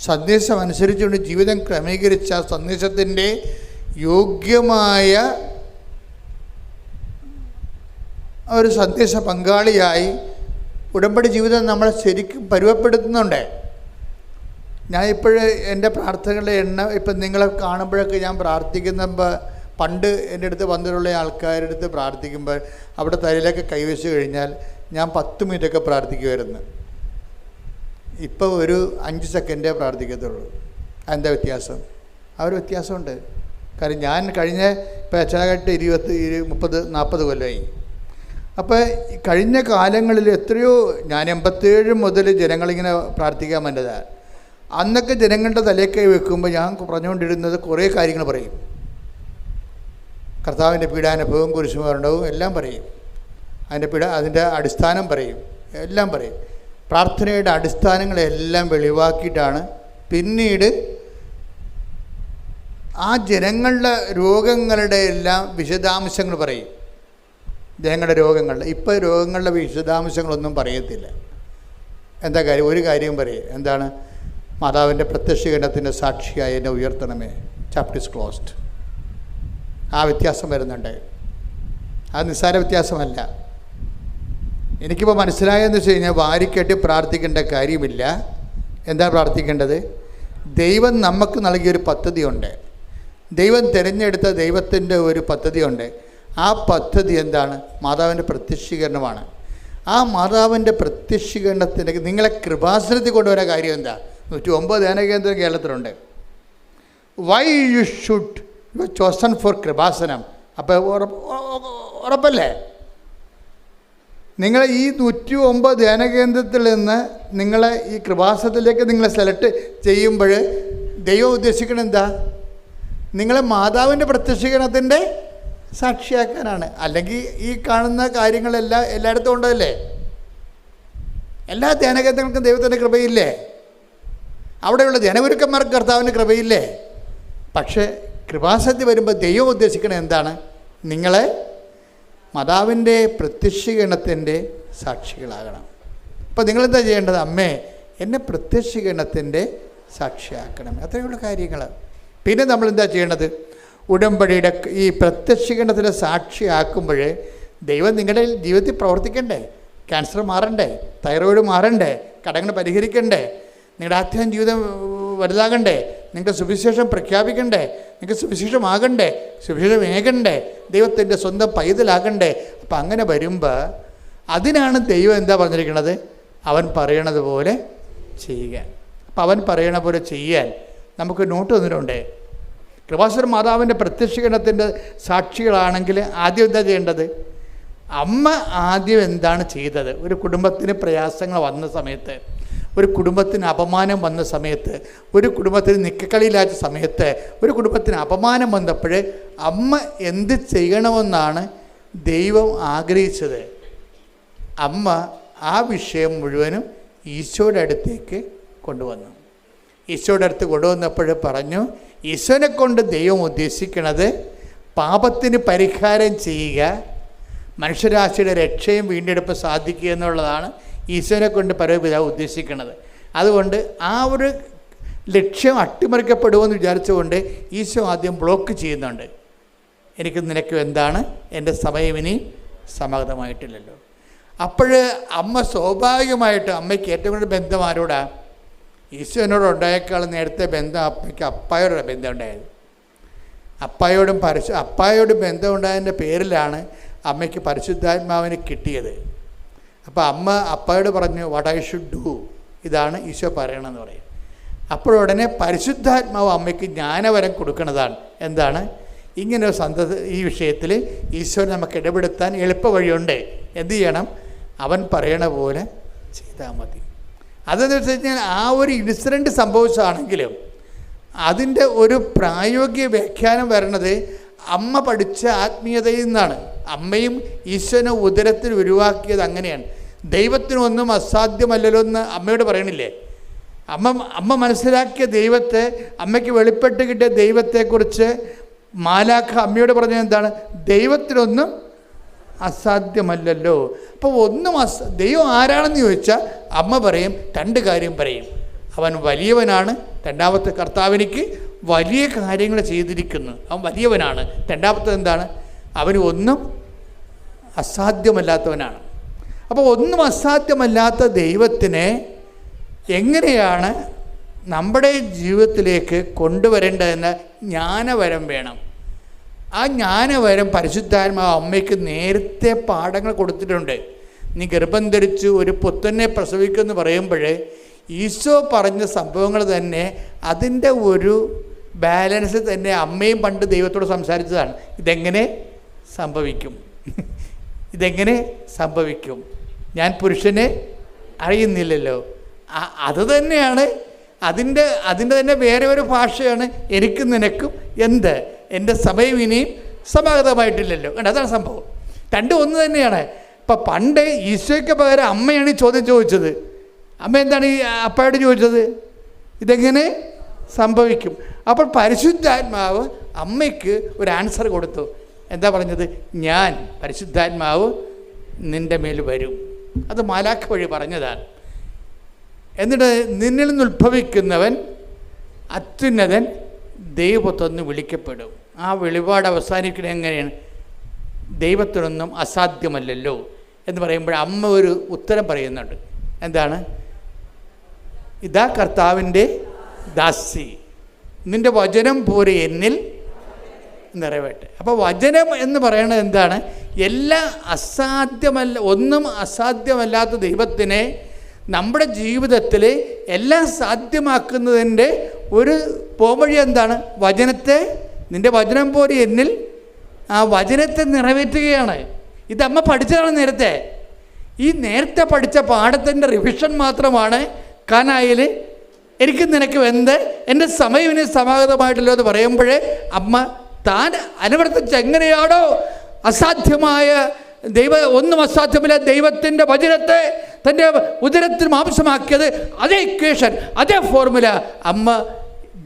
Speaker 2: സന്ദേശം അനുസരിച്ചുകൊണ്ട് ജീവിതം ക്രമീകരിച്ച സന്ദേശത്തിൻ്റെ യോഗ്യമായ ഒരു സന്ദേശ പങ്കാളിയായി ഉടമ്പടി ജീവിതം നമ്മളെ ശരിക്കും പരുവപ്പെടുത്തുന്നുണ്ട്. ഞാൻ ഇപ്പോഴ് എൻ്റെ പ്രാർത്ഥനകളുടെ ഇപ്പം നിങ്ങളെ കാണുമ്പോഴൊക്കെ ഞാൻ പ്രാർത്ഥിക്കുമ്പോൾ, പണ്ട് എൻ്റെ അടുത്ത് വന്നിട്ടുള്ള ആൾക്കാരുടെ അടുത്ത് പ്രാർത്ഥിക്കുമ്പോൾ അവിടെ തലയിലൊക്കെ കൈവച്ച് കഴിഞ്ഞാൽ ഞാൻ 10 മിനിറ്റൊക്കെ പ്രാർത്ഥിക്കുമായിരുന്നു. ഇപ്പോൾ ഒരു 5 സെക്കൻഡേ പ്രാർത്ഥിക്കത്തുള്ളൂ. എന്താ വ്യത്യാസം? ആ ഒരു വ്യത്യാസമുണ്ട്. കാര്യം ഞാൻ കഴിഞ്ഞ ഇപ്പോൾ അച്ഛനായിട്ട് 30-40 കൊല്ലമായി. അപ്പോൾ കഴിഞ്ഞ കാലങ്ങളിൽ എത്രയോ, ഞാൻ 87 മുതൽ ജനങ്ങളിങ്ങനെ പ്രാർത്ഥിക്കാൻ വന്നതാണ്. അന്നൊക്കെ ജനങ്ങളുടെ തലക്കൈ വെക്കുമ്പോൾ ഞാൻ പറഞ്ഞുകൊണ്ടിരുന്നത് കുറേ കാര്യങ്ങൾ പറയും. കർത്താവിൻ്റെ പീഡാനുഭവവും കുരിശുമരണവും എല്ലാം പറയും. അതിൻ്റെ അടിസ്ഥാനം പറയും, എല്ലാം പറയും. പ്രാർത്ഥനയുടെ അടിസ്ഥാനങ്ങളെല്ലാം വെളിവാക്കിയിട്ടാണ് പിന്നീട് ആ ജനങ്ങളുടെ രോഗങ്ങളുടെ എല്ലാം വിശദാംശങ്ങൾ പറയും. ജനങ്ങളുടെ രോഗങ്ങളുടെ, ഇപ്പോൾ രോഗങ്ങളുടെ വിശദാംശങ്ങളൊന്നും പറയത്തില്ല. എന്താ കാര്യം? ഒരു കാര്യം പറയും. എന്താണ്? മാതാവിൻ്റെ പ്രത്യക്ഷീകരണത്തിൻ്റെ സാക്ഷിയായി എന്നെ ഉയർത്തണമേ, ചാപ്റ്റർ ഈസ് ക്ലോസ്ഡ്. ആ വ്യത്യാസം വരുന്നുണ്ട്. അത് നിസ്സാര വ്യത്യാസമല്ല. എനിക്കിപ്പോൾ മനസ്സിലായെന്ന് വെച്ച് കഴിഞ്ഞാൽ വാരിക്കെട്ടി പ്രാർത്ഥിക്കേണ്ട കാര്യമില്ല. എന്താ പ്രാർത്ഥിക്കേണ്ടത്? ദൈവം നമുക്ക് നൽകിയൊരു പദ്ധതിയുണ്ട്. ദൈവം തിരഞ്ഞെടുത്ത ദൈവത്തിൻ്റെ ഒരു പദ്ധതിയുണ്ട്. ആ പദ്ധതി എന്താണ്? മാതാവിൻ്റെ പ്രത്യക്ഷീകരണമാണ്. ആ മാതാവിൻ്റെ പ്രത്യക്ഷീകരണത്തിൻ്റെ നിങ്ങളെ കൃപാസനത്തിൽ കൊണ്ടുവരാൻ കാര്യം എന്താ? 109 ധ്യാനകേന്ദ്രം കേരളത്തിലുണ്ട്. Why you should you are chosen for Kripasanam. അപ്പോൾ ഉറപ്പല്ലേ? നിങ്ങൾ ഈ 109 ധ്യാനകേന്ദ്രത്തിൽ നിന്ന് നിങ്ങളെ ഈ കൃപാസനത്തിലേക്ക് നിങ്ങളെ സെലക്ട് ചെയ്യുമ്പോൾ ദൈവം ഉദ്ദേശിക്കുന്നത് എന്താ? നിങ്ങളെ മാതാവിൻ്റെ പ്രത്യക്ഷീകരണത്തിൻ്റെ സാക്ഷിയാക്കാനാണ്. അല്ലെങ്കിൽ ഈ കാണുന്ന കാര്യങ്ങളെല്ലാം എല്ലായിടത്തും ഉണ്ടല്ലേ? എല്ലാ ധ്യാനകേന്ദ്രങ്ങൾക്കും ദൈവത്തിൻ്റെ കൃപയില്ലേ? അവിടെയുള്ള ജനഗുരുക്കന്മാർക്ക് കർത്താവിൻ്റെ കൃപയില്ലേ? പക്ഷേ കൃപാസനത്തിൽ വരുമ്പോൾ ദൈവം ഉദ്ദേശിക്കുന്നത് എന്താണ്? നിങ്ങളെ മാതാവിൻ്റെ പ്രത്യക്ഷീകരണത്തിൻ്റെ സാക്ഷികളാകണം. അപ്പോൾ നിങ്ങളെന്താ ചെയ്യേണ്ടത്? അമ്മേ, എന്നെ പ്രത്യക്ഷീകരണത്തിൻ്റെ സാക്ഷിയാക്കണം. അത്രയുള്ള കാര്യങ്ങൾ. പിന്നെ നമ്മളെന്താ ചെയ്യേണ്ടത്? ഉടമ്പടിയുടെ ഈ പ്രത്യക്ഷീകരണത്തിൻ്റെ സാക്ഷിയാക്കുമ്പോൾ ദൈവം നിങ്ങളുടെ ജീവിതത്തിൽ പ്രവർത്തിക്കണ്ടേ? ക്യാൻസർ മാറണ്ടേ? തൈറോയിഡ് മാറണ്ടേ? കടങ്ങൾ പരിഹരിക്കണ്ടേ? നിങ്ങളുടെ ആത്മീയ ജീവിതം വലുതാകണ്ടേ? നിങ്ങൾക്ക് സുവിശേഷം പ്രഖ്യാപിക്കണ്ടേ? നിങ്ങൾക്ക് സുവിശേഷമാകണ്ടേ? സുവിശേഷം ഏകണ്ടേ? ദൈവത്തിൻ്റെ സ്വന്തം പൈതലാകണ്ടേ? അപ്പം അങ്ങനെ വരുമ്പോൾ അതിനാണ് ദൈവം എന്താ പറഞ്ഞിരിക്കുന്നത്? അവൻ പറയണത് പോലെ ചെയ്യുക. അപ്പം അവൻ പറയണ പോലെ ചെയ്യാൻ നമുക്ക് നോട്ട് തന്നിട്ടുണ്ട്. കൃപാസന മാതാവിൻ്റെ പ്രത്യക്ഷീകരണത്തിൻ്റെ സാക്ഷികളാണെങ്കിൽ ആദ്യം എന്താ ചെയ്യേണ്ടത്? അമ്മ ആദ്യം എന്താണ് ചെയ്തത്? ഒരു കുടുംബത്തിന് പ്രയാസങ്ങൾ വന്ന സമയത്ത്, ഒരു കുടുംബത്തിന് അപമാനം വന്ന സമയത്ത്, ഒരു കുടുംബത്തിന് നിക്കക്കളിയില്ലാത്ത സമയത്ത്, ഒരു കുടുംബത്തിന് അപമാനം വന്നപ്പോൾ അമ്മ എന്ത് ചെയ്യണമെന്നാണ് ദൈവം ആഗ്രഹിച്ചത്? അമ്മ ആ വിഷയം മുഴുവനും ഈശോയുടെ അടുത്തേക്ക് കൊണ്ടുവന്നു. ഈശോയുടെ അടുത്ത് കൊണ്ടുവന്നപ്പോൾ പറഞ്ഞു, ഈശോനെ കൊണ്ട് ദൈവം ഉദ്ദേശിക്കുന്നത് പാപത്തിന് പരിഹാരം ചെയ്യുക, മനുഷ്യരാശിയുടെ രക്ഷയും വീണ്ടെടുപ്പ് സാധിക്കുക എന്നുള്ളതാണ് ഈശോനെ കൊണ്ട് പരമപിതാവ് ഉദ്ദേശിക്കുന്നത്. അതുകൊണ്ട് ആ ഒരു ലക്ഷ്യം അട്ടിമറിക്കപ്പെടുമെന്ന് വിചാരിച്ചുകൊണ്ട് ഈശോ ആദ്യം ബ്ലോക്ക് ചെയ്യുന്നുണ്ട്. എനിക്ക് നിനക്കും എന്താണ്? എൻ്റെ സമയം ഇനി സമാഗതമായിട്ടില്ലല്ലോ. അപ്പോൾ അമ്മ സ്വാഭാവികമായിട്ട്, അമ്മയ്ക്ക് ഏറ്റവും കൂടുതൽ ബന്ധം ആരോടാ? ഈശോനോട് ഉണ്ടായേക്കാളും നേരത്തെ ബന്ധം അമ്മയ്ക്ക് അപ്പായോടുള്ള ബന്ധം ഉണ്ടായത്. അപ്പായോടും ബന്ധം ഉണ്ടായതിൻ്റെ പേരിലാണ് അമ്മയ്ക്ക് പരിശുദ്ധാത്മാവിന് കിട്ടിയത്. അപ്പോൾ അമ്മ അപ്പായോട് പറഞ്ഞു, വാട്ട് ഐ ഷുഡ് ഡു, ഇതാണ് ഈശോ പറയണമെന്ന് പറയും. അപ്പോഴുടനെ പരിശുദ്ധാത്മാവ് അമ്മയ്ക്ക് ജ്ഞാനവരം കൊടുക്കുന്നതാണ്. എന്താണ്? ഇങ്ങനെ ഈ വിഷയത്തിൽ ഈശോ നമുക്ക് ഇടപെടുത്താൻ എളുപ്പ വഴിയുണ്ട്. എന്ത് ചെയ്യണം? അവൻ പറയണ പോലെ ചെയ്താൽ മതി. അതെന്ന് വെച്ച് കഴിഞ്ഞാൽ ആ ഒരു ഇൻസിഡൻറ്റ് സംഭവിച്ചതാണെങ്കിലും അതിൻ്റെ ഒരു പ്രായോഗിക വ്യാഖ്യാനം വരണത് അമ്മ പഠിച്ച ആത്മീയതയിൽ നിന്നാണ്. അമ്മയും ഈശോനെ ഉദരത്തിൽ ഉരുവാക്കിയത് അങ്ങനെയാണ്. ദൈവത്തിനൊന്നും അസാധ്യമല്ലല്ലോ എന്ന് അമ്മയോട് പറയണില്ലേ? അമ്മ മനസ്സിലാക്കിയ ദൈവത്തെ, അമ്മയ്ക്ക് വെളിപ്പെട്ട് കിട്ടിയ ദൈവത്തെക്കുറിച്ച് മാലാഖ അമ്മയോട് പറഞ്ഞത് എന്താണ്? ദൈവത്തിനൊന്നും അസാധ്യമല്ലല്ലോ. അപ്പോൾ ദൈവം ആരാണെന്ന് ചോദിച്ചാൽ അമ്മ പറയും, രണ്ട് കാര്യം പറയും. അവൻ വലിയവനാണ്. രണ്ടാമത്തെ, കർത്താവിനിക്ക് വലിയ കാര്യങ്ങൾ ചെയ്തിരിക്കുന്നു, അവൻ വലിയവനാണ്. രണ്ടാമത്തെ എന്താണ്? അവന് ഒന്നും അസാധ്യമല്ലാത്തവനാണ്. അപ്പോൾ ഒന്നും അസാധ്യമല്ലാത്ത ദൈവത്തിനെ എങ്ങനെയാണ് നമ്മുടെ ജീവിതത്തിലേക്ക് കൊണ്ടുവരേണ്ടതെന്ന് ജ്ഞാനവരം വേണം. ആ ജ്ഞാനവരം പരിശുദ്ധാത്മാവ് അമ്മയ്ക്ക് നേരത്തെ പാഠങ്ങൾ കൊടുത്തിട്ടുണ്ട്. നീ ഗർഭം ധരിച്ചു ഒരു പുത്രനെ പ്രസവിക്കുമെന്ന് പറയുമ്പോൾ ഈശോ പറഞ്ഞ സംഭവങ്ങൾ തന്നെ അതിൻ്റെ ഒരു ബാലൻസ് തന്നെ അമ്മയും പണ്ട് ദൈവത്തോട് സംസാരിച്ചതാണ്. ഇതെങ്ങനെ സംഭവിക്കും? ഇതെങ്ങനെ സംഭവിക്കും? ഞാൻ പുരുഷനെ അറിയുന്നില്ലല്ലോ. അത് തന്നെയാണ് അതിൻ്റെ തന്നെ വേറെ ഒരു ഭാഷയാണ് എനിക്കും നിനക്കും. എന്ത്? എൻ്റെ സമയം ഇനിയും സമാഗതമായിട്ടില്ലല്ലോ. അതാണ് സംഭവം. രണ്ടും ഒന്ന് തന്നെയാണ്. ഇപ്പം പണ്ട് ഈശോയ്ക്ക് പകരം അമ്മയാണ് ഈ ചോദ്യം ചോദിച്ചത്. അമ്മ എന്താണ് ഈ അപ്പയോട് ചോദിച്ചത്? ഇതെങ്ങനെ സംഭവിക്കും? അപ്പോൾ പരിശുദ്ധാത്മാവ് അമ്മയ്ക്ക് ഒരു ആൻസർ കൊടുത്തു. എന്താ പറഞ്ഞത്? ഞാൻ പരിശുദ്ധാത്മാവ് നിൻ്റെ മേൽ വരും. അത് മാലാഖ വഴി പറഞ്ഞതാണ്. എന്നിട്ട് നിന്നിൽ നിന്ന് ഉത്ഭവിക്കുന്നവൻ അത്യുന്നതൻ ദൈവത്തൊന്ന് വിളിക്കപ്പെടും. ആ വെളിപാട് അവസാനിക്കുന്നത് എങ്ങനെയാണ്? ദൈവത്തിനൊന്നും അസാധ്യമല്ലല്ലോ എന്ന് പറയുമ്പോൾ അമ്മ ഒരു ഉത്തരം പറയുന്നുണ്ട്. എന്താണ്? ഇതാ കർത്താവിൻ്റെ ദാസി, നിൻ്റെ വചനം പോലെ എന്നിൽ നിറവേട്ടെ. അപ്പോൾ വചനം എന്ന് പറയുന്നത് എന്താണ്? ഒന്നും അസാധ്യമല്ലാത്ത ദൈവത്തിനെ നമ്മുടെ ജീവിതത്തിൽ എല്ലാം സാധ്യമാക്കുന്നതിൻ്റെ ഒരു പോംവഴി എന്താണ്? നിൻ്റെ വചനം പോലെ എന്നിൽ ആ വചനത്തെ നിറവേറ്റുകയാണ്. ഇത് അമ്മ പഠിച്ചതാണ് നേരത്തെ. ഈ നേരത്തെ പഠിച്ച പാഠത്തിൻ്റെ റിവിഷൻ മാത്രമാണ് കാനായിൽ എനിക്ക് നിനക്ക് എന്ത്, എൻ്റെ സമയം ഇനി സമാഗതമായിട്ടല്ലോ എന്ന് പറയുമ്പോഴേ അമ്മ താൻ അനുവർത്തിച്ച് എങ്ങനെയാണോ അസാധ്യമായ ഒന്നും അസാധ്യമല്ല ദൈവത്തിൻ്റെ വചനത്തെ തൻ്റെ ഉദരത്തിൽ മാംസമാക്കിയത്, അതേ ഇക്വേഷൻ, അതേ ഫോർമുല അമ്മ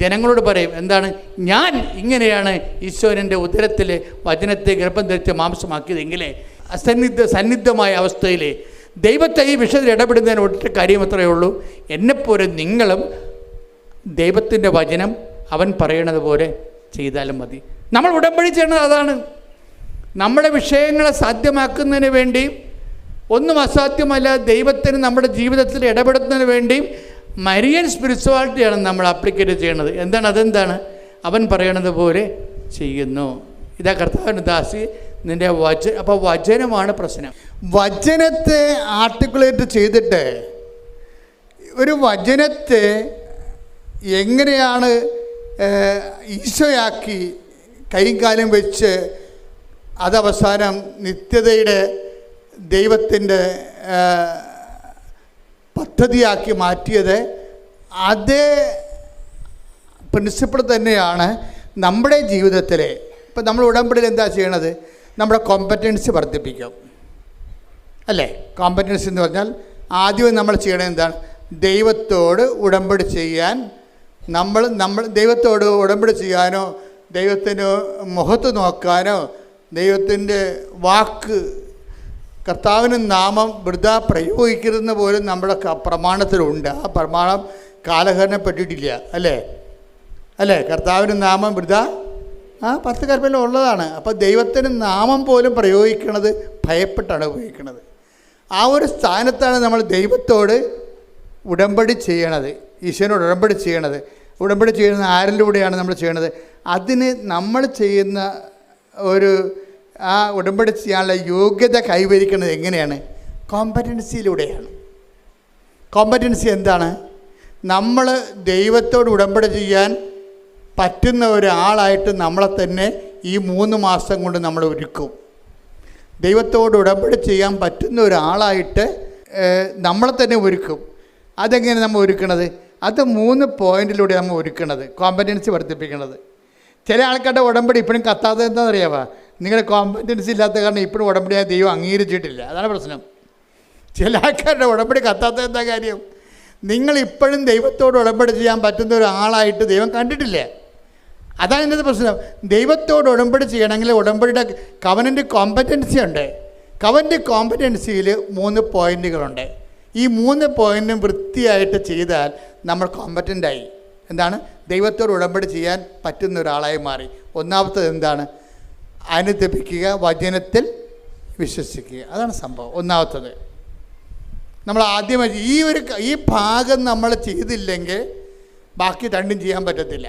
Speaker 2: ജനങ്ങളോട് പറയും. എന്താണ്? ഞാൻ ഇങ്ങനെയാണ് ഈശോൻ്റെ ഉദരത്തിൽ വചനത്തെ ഗർഭം ധരിച്ച് മാംസമാക്കിയതെങ്കിൽ സന്നിഗ്ധമായ അവസ്ഥയിൽ ദൈവത്തെ ഈ വിഷയത്തിൽ ഇടപെടുന്നതിന് ഒറ്റ കാര്യം അത്രയേ ഉള്ളൂ. എന്നെപ്പോലെ നിങ്ങളും ദൈവത്തിൻ്റെ വചനം അവൻ പറയണത് പോലെ ചെയ്താലും മതി. നമ്മൾ ഉടമ്പടി ചെയ്യണത് അതാണ്. നമ്മുടെ വിഷയങ്ങളെ സാധ്യമാക്കുന്നതിന് വേണ്ടി, ഒന്നും അസാധ്യമല്ല ദൈവത്തിന് നമ്മുടെ ജീവിതത്തിൽ ഇടപെടുന്നതിന് വേണ്ടി മരിയൻ സ്പിരിച്വാലിറ്റിയാണ് നമ്മൾ അപ്ലിക്കേറ്റ് ചെയ്യണത്. അതെന്താണ്? അവൻ പറയണത് പോലെ ചെയ്യുന്നു. ഇതാ കർത്താവിൻ്റെ ദാസി നിൻ്റെ അപ്പോൾ വചനമാണ് പ്രശ്നം. വചനത്തെ ആർട്ടിക്കുലേറ്റ് ചെയ്തിട്ട് ഒരു വചനത്തെ എങ്ങനെയാണ് ഈശോയാക്കി കൈയും കാലും വെച്ച് അതവസാനം നിത്യതയുടെ ദൈവത്തിൻ്റെ പദ്ധതിയാക്കി മാറ്റിയത്, അതേ പ്രിൻസിപ്പിൾ തന്നെയാണ് നമ്മുടെ ജീവിതത്തിൽ. ഇപ്പം നമ്മൾ ഉടമ്പടിയിൽ എന്താ ചെയ്യണത്? നമ്മുടെ കോമ്പറ്റൻസി വർദ്ധിപ്പിക്കും, അല്ലേ? കോമ്പറ്റൻസി എന്ന് പറഞ്ഞാൽ ആദ്യം നമ്മൾ ചെയ്യണത് എന്താണ്? ദൈവത്തോട് ഉടമ്പടി ചെയ്യാൻ നമ്മൾ ദൈവത്തോട് ഉടമ്പടി ചെയ്യാനോ, ദൈവത്തിന് മുഖത്ത് നോക്കാനോ, ദൈവത്തിൻ്റെ വാക്ക്, കർത്താവിന് നാമം വൃഥാ പ്രയോഗിക്കുന്ന പോലും നമ്മുടെ പ്രമാണത്തിലുണ്ട്. ആ പ്രമാണം കാലഹരണപ്പെട്ടിട്ടില്ല, അല്ലേ? കർത്താവിന് നാമം വൃഥാ 10 കൽപ്പന ഉള്ളതാണ്. അപ്പോൾ ദൈവത്തിന് നാമം പോലും പ്രയോഗിക്കുന്നത് ഭയപ്പെട്ടാണ് ഉപയോഗിക്കുന്നത്. ആ ഒരു സ്ഥാനത്താണ് നമ്മൾ ദൈവത്തോട് ഉടമ്പടി ചെയ്യണത്, ഈശോനോട് ഉടമ്പടി ചെയ്യണത്. ഉടമ്പടി ചെയ്യുന്നത് ആരിലൂടെയാണ് നമ്മൾ ചെയ്യണത്? അതിന് നമ്മൾ ചെയ്യുന്ന ആ ഉടമ്പടി ചെയ്യാനുള്ള യോഗ്യത കൈവരിക്കുന്നത് എങ്ങനെയാണ്? കോമ്പറ്റൻസിയിലൂടെയാണ്. കോമ്പറ്റൻസി എന്താണ്? നമ്മൾ ദൈവത്തോട് ഉടമ്പടി ചെയ്യാൻ പറ്റുന്ന ഒരാളായിട്ട് നമ്മളെ തന്നെ ഈ 3 മാസം കൊണ്ട് നമ്മൾ ഒരുക്കും. ദൈവത്തോട് ഉടമ്പടി ചെയ്യാൻ പറ്റുന്ന ഒരാളായിട്ട് നമ്മളെ തന്നെ ഒരുക്കും. അതെങ്ങനെ നമ്മൾ ഒരുക്കണത്? അത് 3 പോയിന്റിലൂടെ നമ്മൾ ഒരുക്കണത്, കോമ്പറ്റൻസി വർദ്ധിപ്പിക്കണത്. ചില ആൾക്കാരുടെ ഉടമ്പടി ഇപ്പോഴും കത്താത്തത് എന്താണെന്നറിയാമോ? നിങ്ങളുടെ കോമ്പറ്റൻസി ഇല്ലാത്ത കാരണം ഇപ്പോഴും ഉടമ്പടിയായി ദൈവം അംഗീകരിച്ചിട്ടില്ല. അതാണ് പ്രശ്നം. ചില ആൾക്കാരുടെ ഉടമ്പടി കത്താത്തത് എന്താ കാര്യം? നിങ്ങളിപ്പോഴും ദൈവത്തോട് ഉടമ്പടി ചെയ്യാൻ പറ്റുന്ന ഒരാളായിട്ട് ദൈവം കണ്ടിട്ടില്ല. അതാണ് എൻ്റെ പ്രശ്നം. ദൈവത്തോട് ഉടമ്പടി ചെയ്യണമെങ്കിൽ ഉടമ്പടിയുടെ കവനൻ്റ് കോമ്പറ്റൻസി ഉണ്ട്. കവനൻ്റ് കോമ്പറ്റൻസിയിൽ 3 പോയിന്റുകളുണ്ട്. ഈ 3 പോയിന്റും വൃത്തിയായിട്ട് ചെയ്താൽ നമ്മൾ കോമ്പറ്റൻ്റായി. എന്താണ്? ദൈവത്തോട് ഉടമ്പടി ചെയ്യാൻ പറ്റുന്ന ഒരാളായി മാറി. ഒന്നാമത്തത് എന്താണ്? അനുദപിക്കുക, വചനത്തിൽ വിശ്വസിക്കുക. അതാണ് സംഭവം. ഒന്നാമത്തത് നമ്മൾ ആദ്യമായി ഈ ഭാഗം നമ്മൾ ചെയ്തില്ലെങ്കിൽ ബാക്കി രണ്ടും ചെയ്യാൻ പറ്റത്തില്ല.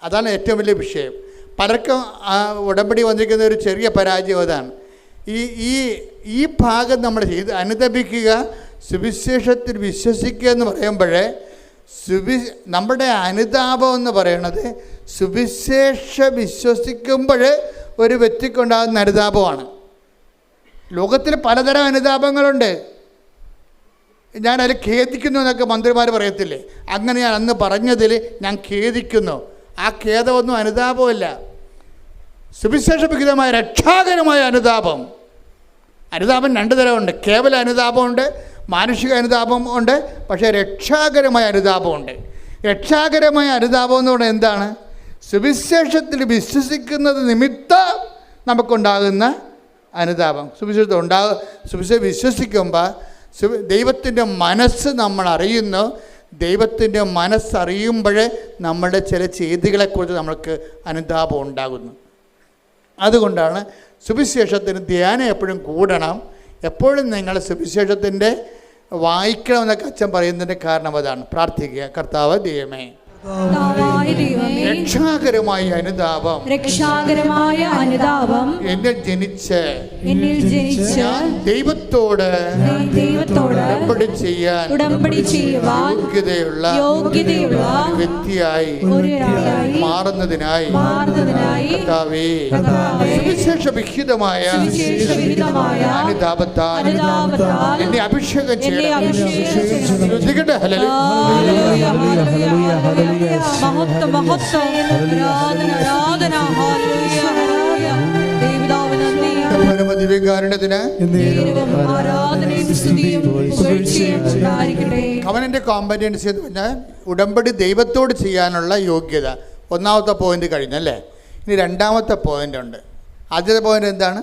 Speaker 2: അതാണ് ഏറ്റവും വലിയ വിഷയം. പലർക്കും ഉടമ്പടി വന്നിരിക്കുന്ന ഒരു ചെറിയ പരാജയം അതാണ്. ഈ ഭാഗം നമ്മൾ ചെയ്ത് അനുദപിക്കുക, സുവിശേഷത്തിൽ വിശ്വസിക്കുക എന്ന് പറയുമ്പോഴേ നമ്മുടെ അനുതാപം എന്ന് പറയണത് സുവിശേഷ വിശ്വസിക്കുമ്പോൾ ഒരു വ്യക്തിക്കുണ്ടാകുന്ന അനുതാപമാണ്. ലോകത്തിൽ പലതരം അനുതാപങ്ങളുണ്ട്. ഞാനതിൽ ഖേദിക്കുന്നു എന്നൊക്കെ മന്ത്രിമാർ പറയത്തില്ലേ? അങ്ങനെ ഞാൻ അന്ന് പറഞ്ഞതിൽ ഞാൻ ഖേദിക്കുന്നു. ആ ഖേദമൊന്നും അനുതാപമല്ല. സുവിശേഷവിഹിതമായ രക്ഷാകരമായ അനുതാപം. അനുതാപം 2 തരമുണ്ട്. കേവല അനുതാപമുണ്ട്, മാനുഷിക അനുതാപം ഉണ്ട്. പക്ഷേ രക്ഷാകരമായ അനുതാപമുണ്ട്. രക്ഷാകരമായ അനുതാപം എന്ന് പറയുന്നത് എന്താണ്? സുവിശേഷത്തിൽ വിശ്വസിക്കുന്നത് നിമിത്തം നമുക്കുണ്ടാകുന്ന അനുതാപം. സുവിശേഷം വിശ്വസിക്കുമ്പോൾ ദൈവത്തിൻ്റെ മനസ്സ് നമ്മൾ അറിയുന്നു. ദൈവത്തിൻ്റെ മനസ്സറിയുമ്പോൾ നമ്മുടെ ചില ചെയ്തികളെക്കുറിച്ച് നമ്മൾക്ക് അനുതാപം ഉണ്ടാകുന്നു. അതുകൊണ്ടാണ് സുവിശേഷത്തിന് ധ്യാനം എപ്പോഴും കൂടണം. എപ്പോഴും നിങ്ങൾ സുവിശേഷത്തിൻ്റെ വായിക്കണമെന്നൊക്കെ അച്ഛൻ പറയുന്നതിൻ്റെ കാരണം അതാണ്. പ്രാർത്ഥിക്കുക, കർത്താവ് ദൈവമേ, രക്ഷാകരമായ അനുതാപം എന്നിൽ ജനിച്ച് ദൈവത്തോട് ഉടമ്പടി ചെയ്യാൻ യോഗ്യതയുള്ള വ്യക്തിയായി മാറുന്നതിനായി കർത്താവേ, സുവിശേഷവിഹിതമായ അനുതാപത്താൽ എന്നെ അഭിഷേകം ചെയ്യണം. കവനന്റെ കോമ്പറ്റൻസി എന്ന് പറഞ്ഞാൽ ഉടമ്പടി ദൈവത്തോട് ചെയ്യാനുള്ള യോഗ്യത. ഒന്നാമത്തെ പോയിന്റ് കഴിഞ്ഞല്ലേ? ഇനി രണ്ടാമത്തെ പോയിന്റ് ഉണ്ട്. ആദ്യത്തെ പോയിന്റ് എന്താണ്?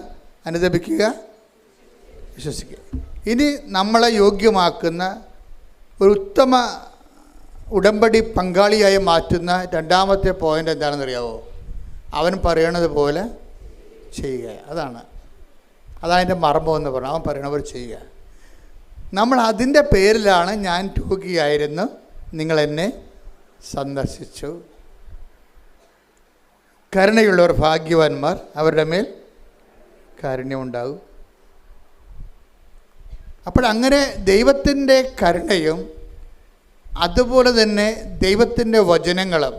Speaker 2: അനുദപിക്കുക, വിശ്വസിക്കുക. ഇനി നമ്മളെ യോഗ്യമാക്കുന്ന ഒരു ഉത്തമ ഉടമ്പടി പങ്കാളിയായി മാറ്റുന്ന രണ്ടാമത്തെ പോയിൻ്റ് എന്താണെന്നറിയാവോ? അവൻ പറയണത് പോലെ ചെയ്യുക. അതതിൻ്റെ മർമ്മം എന്ന് പറഞ്ഞു. അവൻ പറയണവർ ചെയ്യുക. നമ്മൾ അതിൻ്റെ പേരിലാണ് ഞാൻ രോഗിയായിരുന്നു, നിങ്ങളെന്നെ സന്ദർശിച്ചു. കരുണയുള്ളവർ ഭാഗ്യവാന്മാർ, അവരുടെ മേൽ കാരുണ്യമുണ്ടാകും. അപ്പോഴങ്ങനെ ദൈവത്തിൻ്റെ കരുണയും അതുപോലെ തന്നെ ദൈവത്തിൻ്റെ വചനങ്ങളും,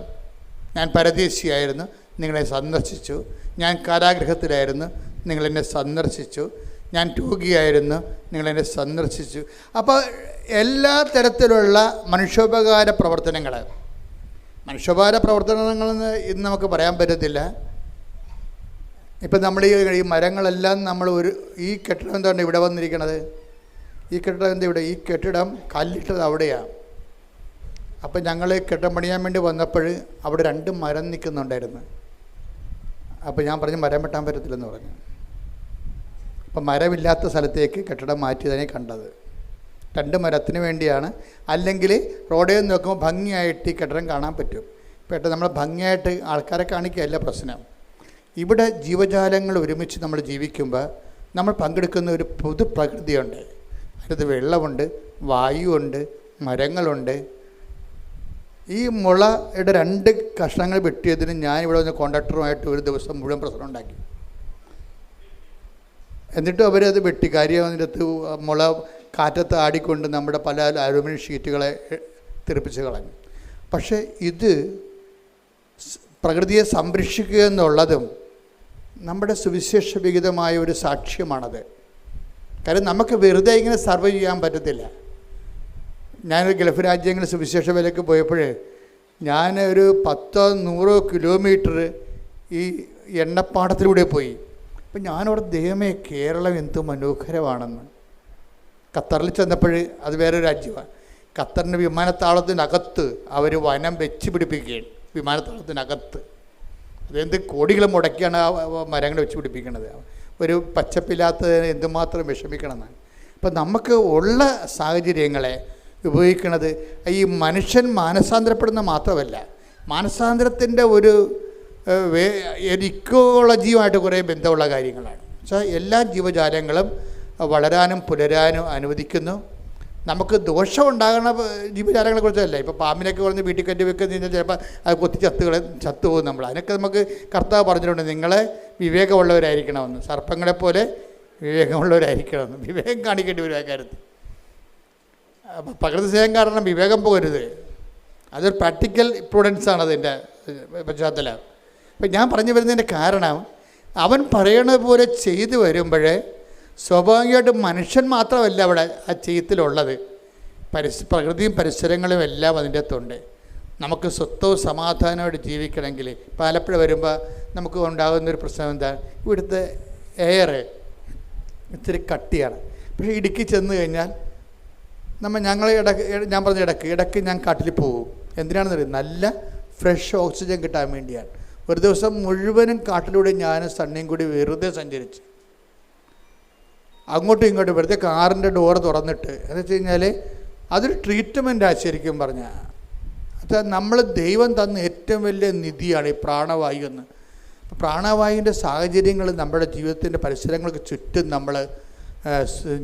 Speaker 2: ഞാൻ പരദേശിയായിരുന്നു, നിങ്ങളെ സന്ദർശിച്ചു. ഞാൻ കാരാഗൃഹത്തിലായിരുന്നു, നിങ്ങളെന്നെ സന്ദർശിച്ചു. ഞാൻ രോഗിയായിരുന്നു, നിങ്ങളെന്നെ സന്ദർശിച്ചു. അപ്പോൾ എല്ലാ തരത്തിലുള്ള മനുഷ്യോപകാര പ്രവർത്തനങ്ങളെന്ന് ഇന്ന് നമുക്ക് പറയാൻ പറ്റത്തില്ല. ഇപ്പം നമ്മൾ ഈ മരങ്ങളെല്ലാം നമ്മൾ ഈ കെട്ടിടം എന്താണ് ഇവിടെ വന്നിരിക്കണത്? ഈ കെട്ടിടം എന്താ ഇവിടെ? ഈ കെട്ടിടം കല്ലിട്ടത് അവിടെയാണ്. അപ്പം ഞങ്ങൾ കെട്ടിടം പണിയാൻ വേണ്ടി വന്നപ്പോൾ അവിടെ 2 മരം നിൽക്കുന്നുണ്ടായിരുന്നു. അപ്പോൾ ഞാൻ പറഞ്ഞു മരം വെട്ടാൻ പറ്റത്തില്ലെന്ന് പറഞ്ഞു. അപ്പം മരമില്ലാത്ത സ്ഥലത്തേക്ക് കെട്ടിടം മാറ്റിയതിനെ കണ്ടത്. 2 മരത്തിന് വേണ്ടിയാണ്. അല്ലെങ്കിൽ റോഡിൽ നിന്ന് നോക്കുമ്പോൾ ഭംഗിയായിട്ട് ഈ കെട്ടിടം കാണാൻ പറ്റും. പെട്ടെന്ന് നമ്മൾ ഭംഗിയായിട്ട് ആൾക്കാരെ കാണിക്കുകയല്ല പ്രശ്നം. ഇവിടെ ജീവജാലങ്ങൾ ഒരുമിച്ച് നമ്മൾ ജീവിക്കുമ്പോൾ നമ്മൾ പങ്കെടുക്കുന്ന ഒരു പൊതു പ്രകൃതിയുണ്ട്. അതിനകത്ത് വെള്ളമുണ്ട്, വായുവുണ്ട്, മരങ്ങളുണ്ട്. ഈ മുളയുടെ 2 കഷ്ണങ്ങൾ വെട്ടിയതിന് ഞാനിവിടെ വന്ന് കോൺട്രാക്ടറുമായിട്ട് ഒരു ദിവസം മുഴുവൻ പ്രശ്നം ഉണ്ടാക്കി. എന്നിട്ടും അവരത് വെട്ടി. കാര്യം അതിൻ്റെ അകത്ത് മുള കാറ്റത്ത് ആടിക്കൊണ്ട് നമ്മുടെ പല അലുമിനിയം ഷീറ്റുകളെ തെറിപ്പിച്ച് കളഞ്ഞു. പക്ഷേ ഇത് പ്രകൃതിയെ സംരക്ഷിക്കുക എന്നുള്ളതും നമ്മുടെ സുവിശേഷ വിഹിതമായ ഒരു സാക്ഷ്യമാണത്. കാര്യം നമുക്ക് വെറുതെ ഇങ്ങനെ സർവൈവ് ചെയ്യാൻ പറ്റത്തില്ല. ഞാനൊരു ഗൾഫ് രാജ്യങ്ങളിൽ സുവിശേഷ വേലയ്ക്ക് പോയപ്പോൾ ഞാൻ ഒരു 10-100 കിലോമീറ്റർ ഈ എണ്ണപ്പാടത്തിലൂടെ പോയി. അപ്പം ഞാനവിടെ ദൈവമേ കേരളം എന്ത് മനോഹരമാണെന്ന്. ഖത്തറിൽ ചെന്നപ്പോൾ അത് വേറൊരു രാജ്യമാണ്. ഖത്തറിൻ്റെ വിമാനത്താവളത്തിനകത്ത് അവർ വനം വെച്ച് പിടിപ്പിക്കുകയാണ്. വിമാനത്താവളത്തിനകത്ത് അതെന്ത് കോടികൾ മുടക്കിയാണ് ആ മരങ്ങൾ വെച്ച് പിടിപ്പിക്കുന്നത്. ഒരു പച്ചപ്പില്ലാത്തതിന് എന്തുമാത്രം വിഷമിക്കണമെന്നാണ്. അപ്പം നമുക്ക് ഉള്ള സാഹചര്യങ്ങളെ ഉപയോഗിക്കുന്നത് ഈ മനുഷ്യൻ മാനസാന്തരപ്പെടുന്ന മാത്രമല്ല, മാനസാന്തരത്തിൻ്റെ ഒരു ഇക്കോളജിയുമായിട്ട് കുറേ ബന്ധമുള്ള കാര്യങ്ങളാണ്. വെച്ചാൽ എല്ലാ ജീവജാലങ്ങളും വളരാനും പുലരാനും അനുവദിക്കുന്നു. നമുക്ക് ദോഷം ഉണ്ടാകുന്ന ജീവജാലങ്ങളെ കുറിച്ചല്ല. ഇപ്പോൾ പാമ്പിനൊക്കെ പറഞ്ഞ് വീട്ടിൽ കയറ്റി വെക്കുന്ന ചിലപ്പോൾ അത് കൊത്തി ചത്തുപോകും നമ്മൾ. അതിനൊക്കെ നമുക്ക് കർത്താവ് പറഞ്ഞിട്ടുണ്ട്, നിങ്ങളെ വിവേകമുള്ളവരായിരിക്കണമെന്ന്, സർപ്പങ്ങളെപ്പോലെ വിവേകമുള്ളവരായിരിക്കണമെന്ന്. വിവേകം കാണിക്കേണ്ടി വരും ആ കാര്യത്തിൽ. അപ്പം പ്രകൃതി സ്നേഹം കാരണം വിവേകം പോകരുത്. അതൊരു പ്രാക്ടിക്കൽ പ്രൂഡൻസാണ് അതിൻ്റെ പശ്ചാത്തലം. അപ്പം ഞാൻ പറഞ്ഞു വരുന്നതിൻ്റെ കാരണം, അവൻ പറയണത് പോലെ ചെയ്തു വരുമ്പോഴേ സ്വാഭാവികമായിട്ട് മനുഷ്യൻ മാത്രമല്ല അവിടെ ആ ചെയ്യത്തിലുള്ളത്, പ്രകൃതിയും പരിസരങ്ങളും എല്ലാം അതിൻ്റെ അകത്തുണ്ട്. നമുക്ക് സ്വസ്ഥവും സമാധാനമായിട്ട് ജീവിക്കണമെങ്കിൽ ഇപ്പോൾ ആലപ്പുഴ വരുമ്പോൾ നമുക്ക് ഉണ്ടാകുന്നൊരു പ്രശ്നം എന്താ, ഇവിടുത്തെ എയർ ഇത്തിരി കട്ടിയാണ്. പക്ഷേ ഇടുക്കി ചെന്ന് കഴിഞ്ഞാൽ ഞങ്ങൾ ഞാൻ പറഞ്ഞ ഇടയ്ക്ക് ഞാൻ കാട്ടിൽ പോകും. എന്തിനാണെന്ന് അറിയാം, നല്ല ഫ്രഷ് ഓക്സിജൻ കിട്ടാൻ വേണ്ടിയാണ്. ഒരു ദിവസം മുഴുവനും കാട്ടിലൂടെ ഞാനും സണ്ണിയും കൂടി വെറുതെ സഞ്ചരിച്ച് അങ്ങോട്ടും ഇങ്ങോട്ടും വെറുതെ കാറിൻ്റെ ഡോറ് തുറന്നിട്ട്. എന്ന് വെച്ച് കഴിഞ്ഞാൽ അതൊരു ട്രീറ്റ്മെൻറ്റാണ് ശരിക്കും പറഞ്ഞാൽ. അത് നമ്മൾ ദൈവം തന്ന ഏറ്റവും വലിയ നിധിയാണ് ഈ പ്രാണവായു എന്ന്. പ്രാണവായുവിൻ്റെ സാഹചര്യങ്ങൾ നമ്മുടെ ജീവിതത്തിൻ്റെ പരിസരങ്ങൾക്ക് ചുറ്റും നമ്മൾ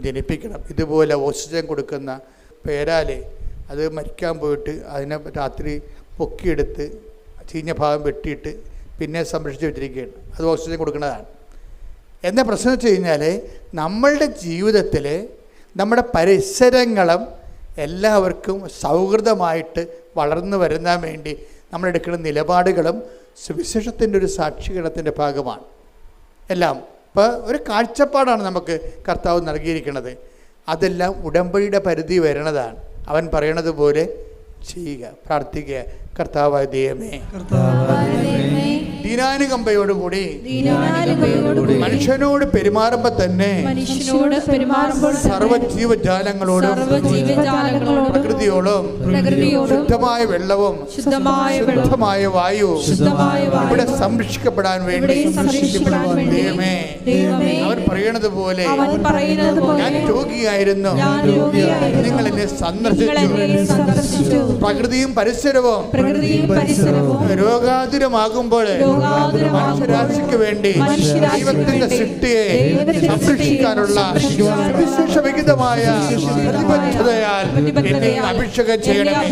Speaker 2: ജനിപ്പിക്കണം. ഇതുപോലെ ഓക്സിജൻ കൊടുക്കുന്ന പേരാലെ അത് മരിക്കാൻ പോയിട്ട് അതിനെ രാത്രി പൊക്കിയെടുത്ത് ചീഞ്ഞ ഭാഗം വെട്ടിയിട്ട് പിന്നെ സംരക്ഷിച്ച് വെച്ചിരിക്കുകയാണ്. അത് ഓക്സിജൻ കൊടുക്കുന്നതാണ്. എന്താ പ്രശ്നം വെച്ച് കഴിഞ്ഞാൽ, നമ്മളുടെ ജീവിതത്തിൽ നമ്മുടെ പരിസരങ്ങളും എല്ലാവർക്കും സൗഹൃദമായിട്ട് വളർന്നു വരുന്നതിന് വേണ്ടി നമ്മളെടുക്കുന്ന നിലപാടുകളും സുവിശേഷത്തിൻ്റെ ഒരു സാക്ഷീകരണത്തിൻ്റെ ഭാഗമാണ് എല്ലാം. ഇപ്പോൾ ഒരു കാഴ്ചപ്പാടാണ് നമുക്ക് കർത്താവ് നൽകിയിരിക്കുന്നത്. അതെല്ലാം ഉടമ്പടിയുടെ പരിധി വരണതാണ്. അവൻ പറയണത് പോലെ ചെയ്യുക, പ്രാർത്ഥിക്കുക. കർത്താവായ ദൈവമേ, ദീനാനുകമ്പയോടുകൂടി മനുഷ്യനോട് പെരുമാറുമ്പോൾ തന്നെ സർവ്വജീവജാലങ്ങളോടും പ്രകൃതിയോടും ശുദ്ധമായ വെള്ളവും ശുദ്ധമായ വായു ഇവിടെ സംരക്ഷിക്കപ്പെടാൻ വേണ്ടി ദൈവമേ, അവൻ പറയണത് പോലെ ഞാൻ രോഗിയായിരുന്നു, നിങ്ങൾ എന്നെ സന്ദർശിച്ചു. പ്രകൃതിയും പരിസരവും രോഗാതുരമാകുമ്പോൾ മനുഷ്യരാശിക്ക് വേണ്ടി ദൈവത്തിന്റെ സൃഷ്ടിയെ സംരക്ഷിക്കാനുള്ള വിശേഷവിഹിതമായ പ്രതിബദ്ധതയാൽ എന്നെ അഭിഷേകം ചെയ്യണമേ.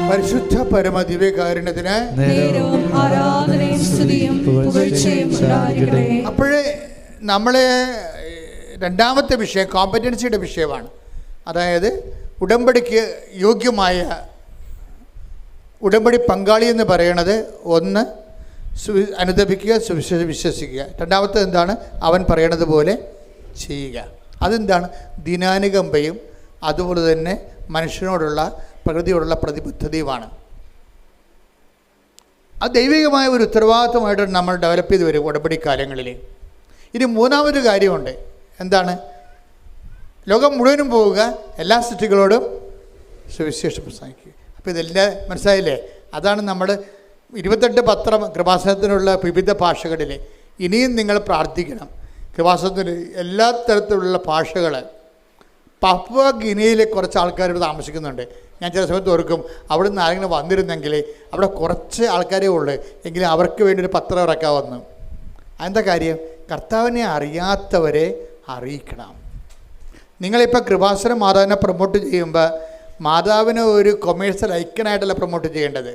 Speaker 2: പരിശുദ്ധ പരമ ദിവ്യകാരുണ്യത്തിന് അപ്പോഴേ നമ്മളെ രണ്ടാമത്തെ വിഷയം കോമ്പറ്റൻസിയുടെ വിഷയമാണ്. അതായത് ഉടമ്പടിക്ക് യോഗ്യമായ ഉടമ്പടി പങ്കാളി എന്ന് പറയുന്നത് ഒന്ന് അനുദപിക്കുക, വിശ്വസിക്കുക. രണ്ടാമത്തെ എന്താണ്? അവൻ പറയണത് പോലെ ചെയ്യുക. അതെന്താണ്? ദിനാനുകമ്പയും അതുപോലെ തന്നെ മനുഷ്യനോടുള്ള പ്രകൃതിയോടുള്ള പ്രതിബദ്ധതയുമാണ്. അത് ദൈവികമായ ഒരു ഉത്തരവാദിത്വമായിട്ട് നമ്മൾ ഡെവലപ്പ് ചെയ്ത് വരും ഉടമ്പടി കാലങ്ങളിൽ. ഇനി മൂന്നാമതൊരു കാര്യമുണ്ട്. എന്താണ്? ലോകം മുഴുവനും പോവുക, എല്ലാ സൃഷ്ടികളോടും സുവിശേഷം പ്രസംഗിക്കുക. അപ്പോൾ ഇതെല്ലാം മനസ്സിലായില്ലേ? അതാണ് നമ്മൾ 28 പത്രം കൃപാസനത്തിനുള്ള വിവിധ ഭാഷകളിൽ. ഇനിയും നിങ്ങൾ പ്രാർത്ഥിക്കണം. കൃപാസനത്തിന് എല്ലാ തരത്തിലുള്ള ഭാഷകൾ. പപ്പുവ ഗിനിയിൽ കുറച്ച് ആൾക്കാർ താമസിക്കുന്നുണ്ട്. ഞാൻ ചില സമയത്ത് ഓർക്കും, അവിടെ നിന്ന് ആരെങ്കിലും വന്നിരുന്നെങ്കിൽ അവിടെ കുറച്ച് ആൾക്കാരേ ഉള്ളൂ, എങ്കിലും അവർക്ക് വേണ്ടി ഒരു പത്രം ഇറക്കാമെന്ന്. അതെന്താ കാര്യം? കർത്താവിനെ അറിയാത്തവരെ അറിയിക്കണം. നിങ്ങളിപ്പോൾ കൃപാസന മാതാവിനെ പ്രൊമോട്ട് ചെയ്യുമ്പോൾ മാതാവിനെ ഒരു കൊമേഴ്സ്യൽ ഐക്കണായിട്ടല്ല പ്രൊമോട്ട് ചെയ്യേണ്ടത്,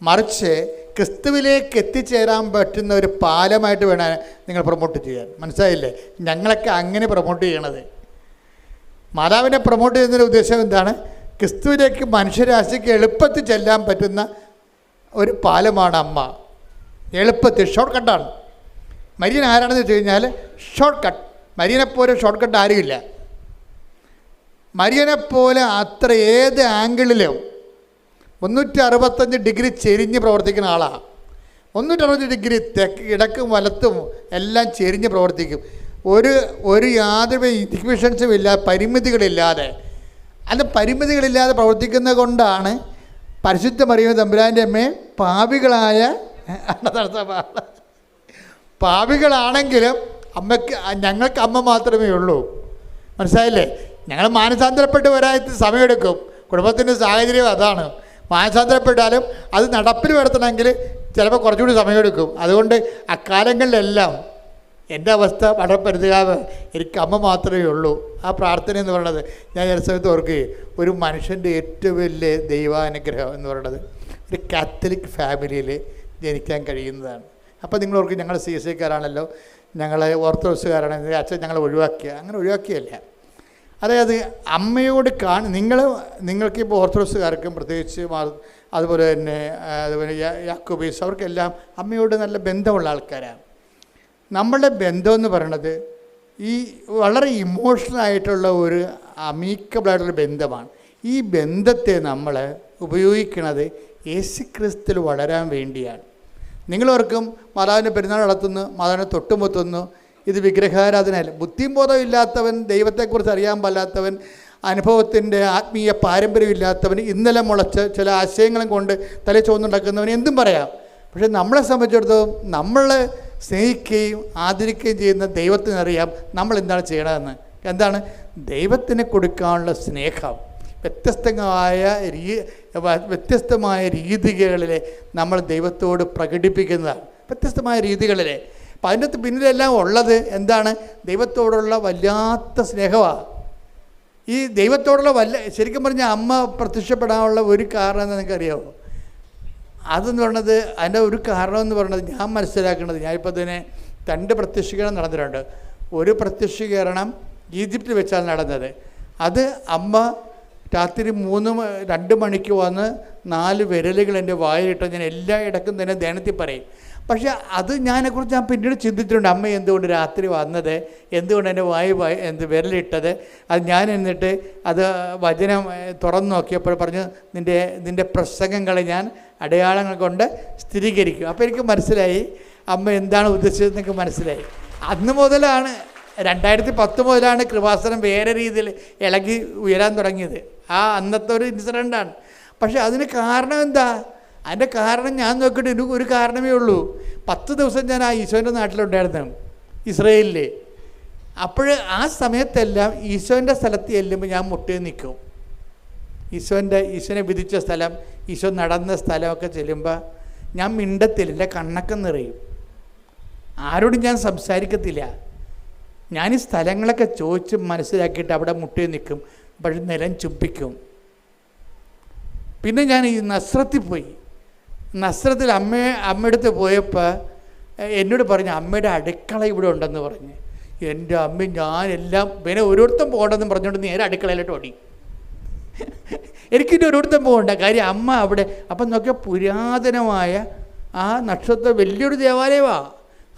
Speaker 2: മറിച്ച് ക്രിസ്തുവിലേക്ക് എത്തിച്ചേരാൻ പറ്റുന്ന ഒരു പാലമായിട്ട് വേണം നിങ്ങൾ പ്രൊമോട്ട് ചെയ്യാൻ. മനസ്സിലായില്ലേ? ഞങ്ങളൊക്കെ അങ്ങനെ പ്രൊമോട്ട് ചെയ്യണത്. മാതാവിനെ പ്രൊമോട്ട് ചെയ്യുന്നതിൻ്റെ ഉദ്ദേശം എന്താണ്? ക്രിസ്തുവിലേക്ക് മനുഷ്യരാശിക്ക് എളുപ്പത്തിൽ ചെല്ലാൻ പറ്റുന്ന ഒരു പാലമാണ് അമ്മ. എളുപ്പത്തിൽ ഷോർട്ട് കട്ടാണ്. മരിയൻ ആരാണെന്ന് വെച്ച് കഴിഞ്ഞാൽ ഷോർട്ട് കട്ട്. മരിയനെപ്പോലെ ഷോർട്ട് കട്ട് ആരുമില്ല. മരിയനെപ്പോലെ അത്ര ഏത് ആംഗിളിലും 365 ഡിഗ്രി ചെരിഞ്ഞ് പ്രവർത്തിക്കുന്ന ആളാണ്. 360 ഡിഗ്രി ഇടക്കും വലത്തും എല്ലാം ചെരിഞ്ഞ് പ്രവർത്തിക്കും. ഒരു യാതൊരു ഇൻഹിബിഷൻസും ഇല്ലാതെ, പരിമിതികളില്ലാതെ. അത് പരിമിതികളില്ലാതെ പ്രവർത്തിക്കുന്നത് കൊണ്ടാണ് പരിശുദ്ധ മറിയം തമ്പുരാൻ്റെ അമ്മയെ പാപികളാണെങ്കിലും ഞങ്ങൾക്ക് അമ്മ മാത്രമേ ഉള്ളൂ. മനസ്സിലായില്ലേ? ഞങ്ങൾ മാനസാന്തരപ്പെട്ട് വരാൻ സമയമെടുക്കും. കുടുംബത്തിൻ്റെ സാഹചര്യം അതാണ്. മാനസാന്തരപ്പെട്ടാലും അത് നടപ്പിൽ വരുത്തണമെങ്കിൽ ചിലപ്പോൾ കുറച്ചുകൂടി സമയമെടുക്കും. അതുകൊണ്ട് അക്കാലങ്ങളിലെല്ലാം എൻ്റെ അവസ്ഥ വളരെ പരിതാപം. എനിക്ക് അമ്മ മാത്രമേ ഉള്ളൂ. ആ പ്രാർത്ഥന എന്ന് പറയുന്നത് ഞാൻ ചില സമയത്ത് ഓർക്കുകയും, ഒരു മനുഷ്യൻ്റെ ഏറ്റവും വലിയ ദൈവാനുഗ്രഹം എന്ന് പറയുന്നത് ഒരു കാത്തലിക് ഫാമിലിയിൽ ജനിക്കാൻ കഴിയുന്നതാണ്. അപ്പോൾ നിങ്ങൾ ഓർക്കും, ഞങ്ങൾ CSIക്കാരാണല്ലോ, ഞങ്ങൾ ഓർത്തഡോക്സുകാരാണ്, അച്ഛൻ ഞങ്ങളെ ഒഴിവാക്കിയ. അങ്ങനെ ഒഴിവാക്കിയല്ല. അതായത് അമ്മയോട് നിങ്ങൾക്കിപ്പോൾ ഓർത്തഡോക്സുകാർക്കും പ്രത്യേകിച്ച് അതുപോലെ തന്നെ യാക്കോബീസ് അവർക്കെല്ലാം അമ്മയോട് നല്ല ബന്ധമുള്ള ആൾക്കാരാണ്. നമ്മളുടെ ബന്ധമെന്ന് പറയണത് ഈ വളരെ ഇമോഷണലായിട്ടുള്ള ഒരു അമീക്കബിളായിട്ടുള്ള ബന്ധമാണ്. ഈ ബന്ധത്തെ നമ്മൾ ഉപയോഗിക്കുന്നത് യേശുക്രിസ്തുവിൽ വളരാൻ വേണ്ടിയാണ്. നിങ്ങളോർക്കും മാതാവിൻ്റെ പെരുന്നാൾ നടത്തുന്നു, മാതാവിനെ തൊട്ടുമുത്തുന്നു. ഇത് വിഗ്രഹാരാധനയല്ല. ബുദ്ധിയും ബോധം ഇല്ലാത്തവൻ, ദൈവത്തെക്കുറിച്ച് അറിയാൻ പാടില്ലാത്തവൻ, അനുഭവത്തിൻ്റെ ആത്മീയ പാരമ്പര്യമില്ലാത്തവൻ, ഇന്നലെ മുളച്ച് ചില ആശയങ്ങളും കൊണ്ട് തല ചോന്നുണ്ടാക്കുന്നവന് എന്തും പറയാം. പക്ഷെ നമ്മളെ സംബന്ധിച്ചിടത്തോളം നമ്മളെ സ്നേഹിക്കുകയും ആദരിക്കുകയും ചെയ്യുന്ന ദൈവത്തിനറിയാം നമ്മൾ എന്താണ് ചെയ്യണമെന്ന്. എന്താണ്? ദൈവത്തിന് കൊടുക്കാനുള്ള സ്നേഹം വ്യത്യസ്തമായ രീതികളിൽ നമ്മൾ ദൈവത്തോട് പ്രകടിപ്പിക്കുന്നതാണ്. വ്യത്യസ്തമായ രീതികളിൽ. അപ്പം അതിൻ്റെ പിന്നിലെല്ലാം ഉള്ളത് എന്താണ്? ദൈവത്തോടുള്ള വല്ലാത്ത സ്നേഹമാണ്. ഈ ദൈവത്തോടുള്ള ശരിക്കും പറഞ്ഞാൽ അമ്മ പ്രത്യക്ഷപ്പെടാനുള്ള ഒരു കാരണം എന്ന് നിങ്ങൾക്കറിയാമോ? അതെന്ന് പറയുന്നത്, അതിൻ്റെ ഒരു കാരണം എന്ന് പറയുന്നത് ഞാൻ മനസ്സിലാക്കുന്നത്, ഞാനിപ്പോൾ തന്നെ 2 പ്രത്യക്ഷീകരണം നടന്നിട്ടുണ്ട്. ഒരു പ്രത്യക്ഷീകരണം ഈജിപ്തിൽ വെച്ചാണ് നടന്നത്. അത് അമ്മ രാത്രി 2 മണിക്ക് വന്ന് 4 വിരലുകൾ എൻ്റെ വായിലിട്ട് ഞാൻ എല്ലാ ഇടക്കും തന്നെ ധ്യാനത്തിൽ പറയും. പക്ഷെ അത് ഞാനെക്കുറിച്ച് ഞാൻ പിന്നീട് ചിന്തിച്ചിട്ടുണ്ട്. അമ്മ എന്തുകൊണ്ട് രാത്രി വന്നത്, എന്തുകൊണ്ട് എൻ്റെ വിരലിട്ടത്, അത് ഞാൻ എന്നിട്ട് അത് വചനം തുറന്നു നോക്കിയപ്പോൾ പറഞ്ഞു, നിൻ്റെ പ്രസംഗങ്ങളെ ഞാൻ അടയാളങ്ങൾ കൊണ്ട് സ്ഥിരീകരിക്കും. അപ്പോൾ എനിക്ക് മനസ്സിലായി അമ്മ എന്താണ് ഉദ്ദേശിച്ചതെന്നൊക്കെ മനസ്സിലായി. അന്ന് മുതലാണ് 2010 മുതലാണ് കൃപാസനം വേറെ രീതിയിൽ ഇളകി ഉയരാൻ തുടങ്ങിയത്. ആ അന്നത്തെ ഒരു ഇൻസിഡൻ്റാണ്. പക്ഷെ അതിന് കാരണം എന്താ? അതിൻ്റെ കാരണം ഞാൻ നോക്കിയിട്ട് എനിക്ക് ഒരു കാരണമേ ഉള്ളൂ. 10 ദിവസം ഞാൻ ആ ഈശോൻ്റെ നാട്ടിലുണ്ടായിരുന്നു, ഇസ്രയേലിൽ. അപ്പോൾ ആ സമയത്തെല്ലാം ഈശോൻ്റെ സ്ഥലത്ത് ചെല്ലുമ്പോൾ ഞാൻ മുട്ടി നിൽക്കും. ഈശോനെ വിധിച്ച സ്ഥലം, ഈശോ നടന്ന സ്ഥലമൊക്കെ ചെല്ലുമ്പോൾ ഞാൻ മിണ്ടത്തില്ല, എൻ്റെ കണ്ണൊക്കെ നിറയും, ആരോടും ഞാൻ സംസാരിക്കത്തില്ല. ഞാൻ ഈ സ്ഥലങ്ങളൊക്കെ ചോദിച്ച് മനസ്സിലാക്കിയിട്ട് അവിടെ മുട്ടി നിൽക്കും, പക്ഷെ നിലം ചുംബിക്കും. പിന്നെ ഞാൻ ഈ നസ്രത്തിൽ പോയി. നസ്രത്തിൽ അമ്മയുടെ അടുത്ത് പോയപ്പോൾ എന്നോട് പറഞ്ഞു, അമ്മയുടെ അടുക്കള ഇവിടെ ഉണ്ടെന്ന് പറഞ്ഞ്. എൻ്റെ അമ്മ ഞാനെല്ലാം പിന്നെ ഓരോരുത്തരും പോകണ്ടെന്ന് പറഞ്ഞുകൊണ്ട് നേരെ അടുക്കളയിലോട്ട് ഓടി. എനിക്കിൻ്റെ ഓരോരുത്തരും പോകണ്ട കാര്യം അമ്മ അവിടെ. അപ്പം നോക്കിയാൽ പുരാതനമായ ആ നക്ഷത്രം വലിയൊരു ദേവാലയമാണ്.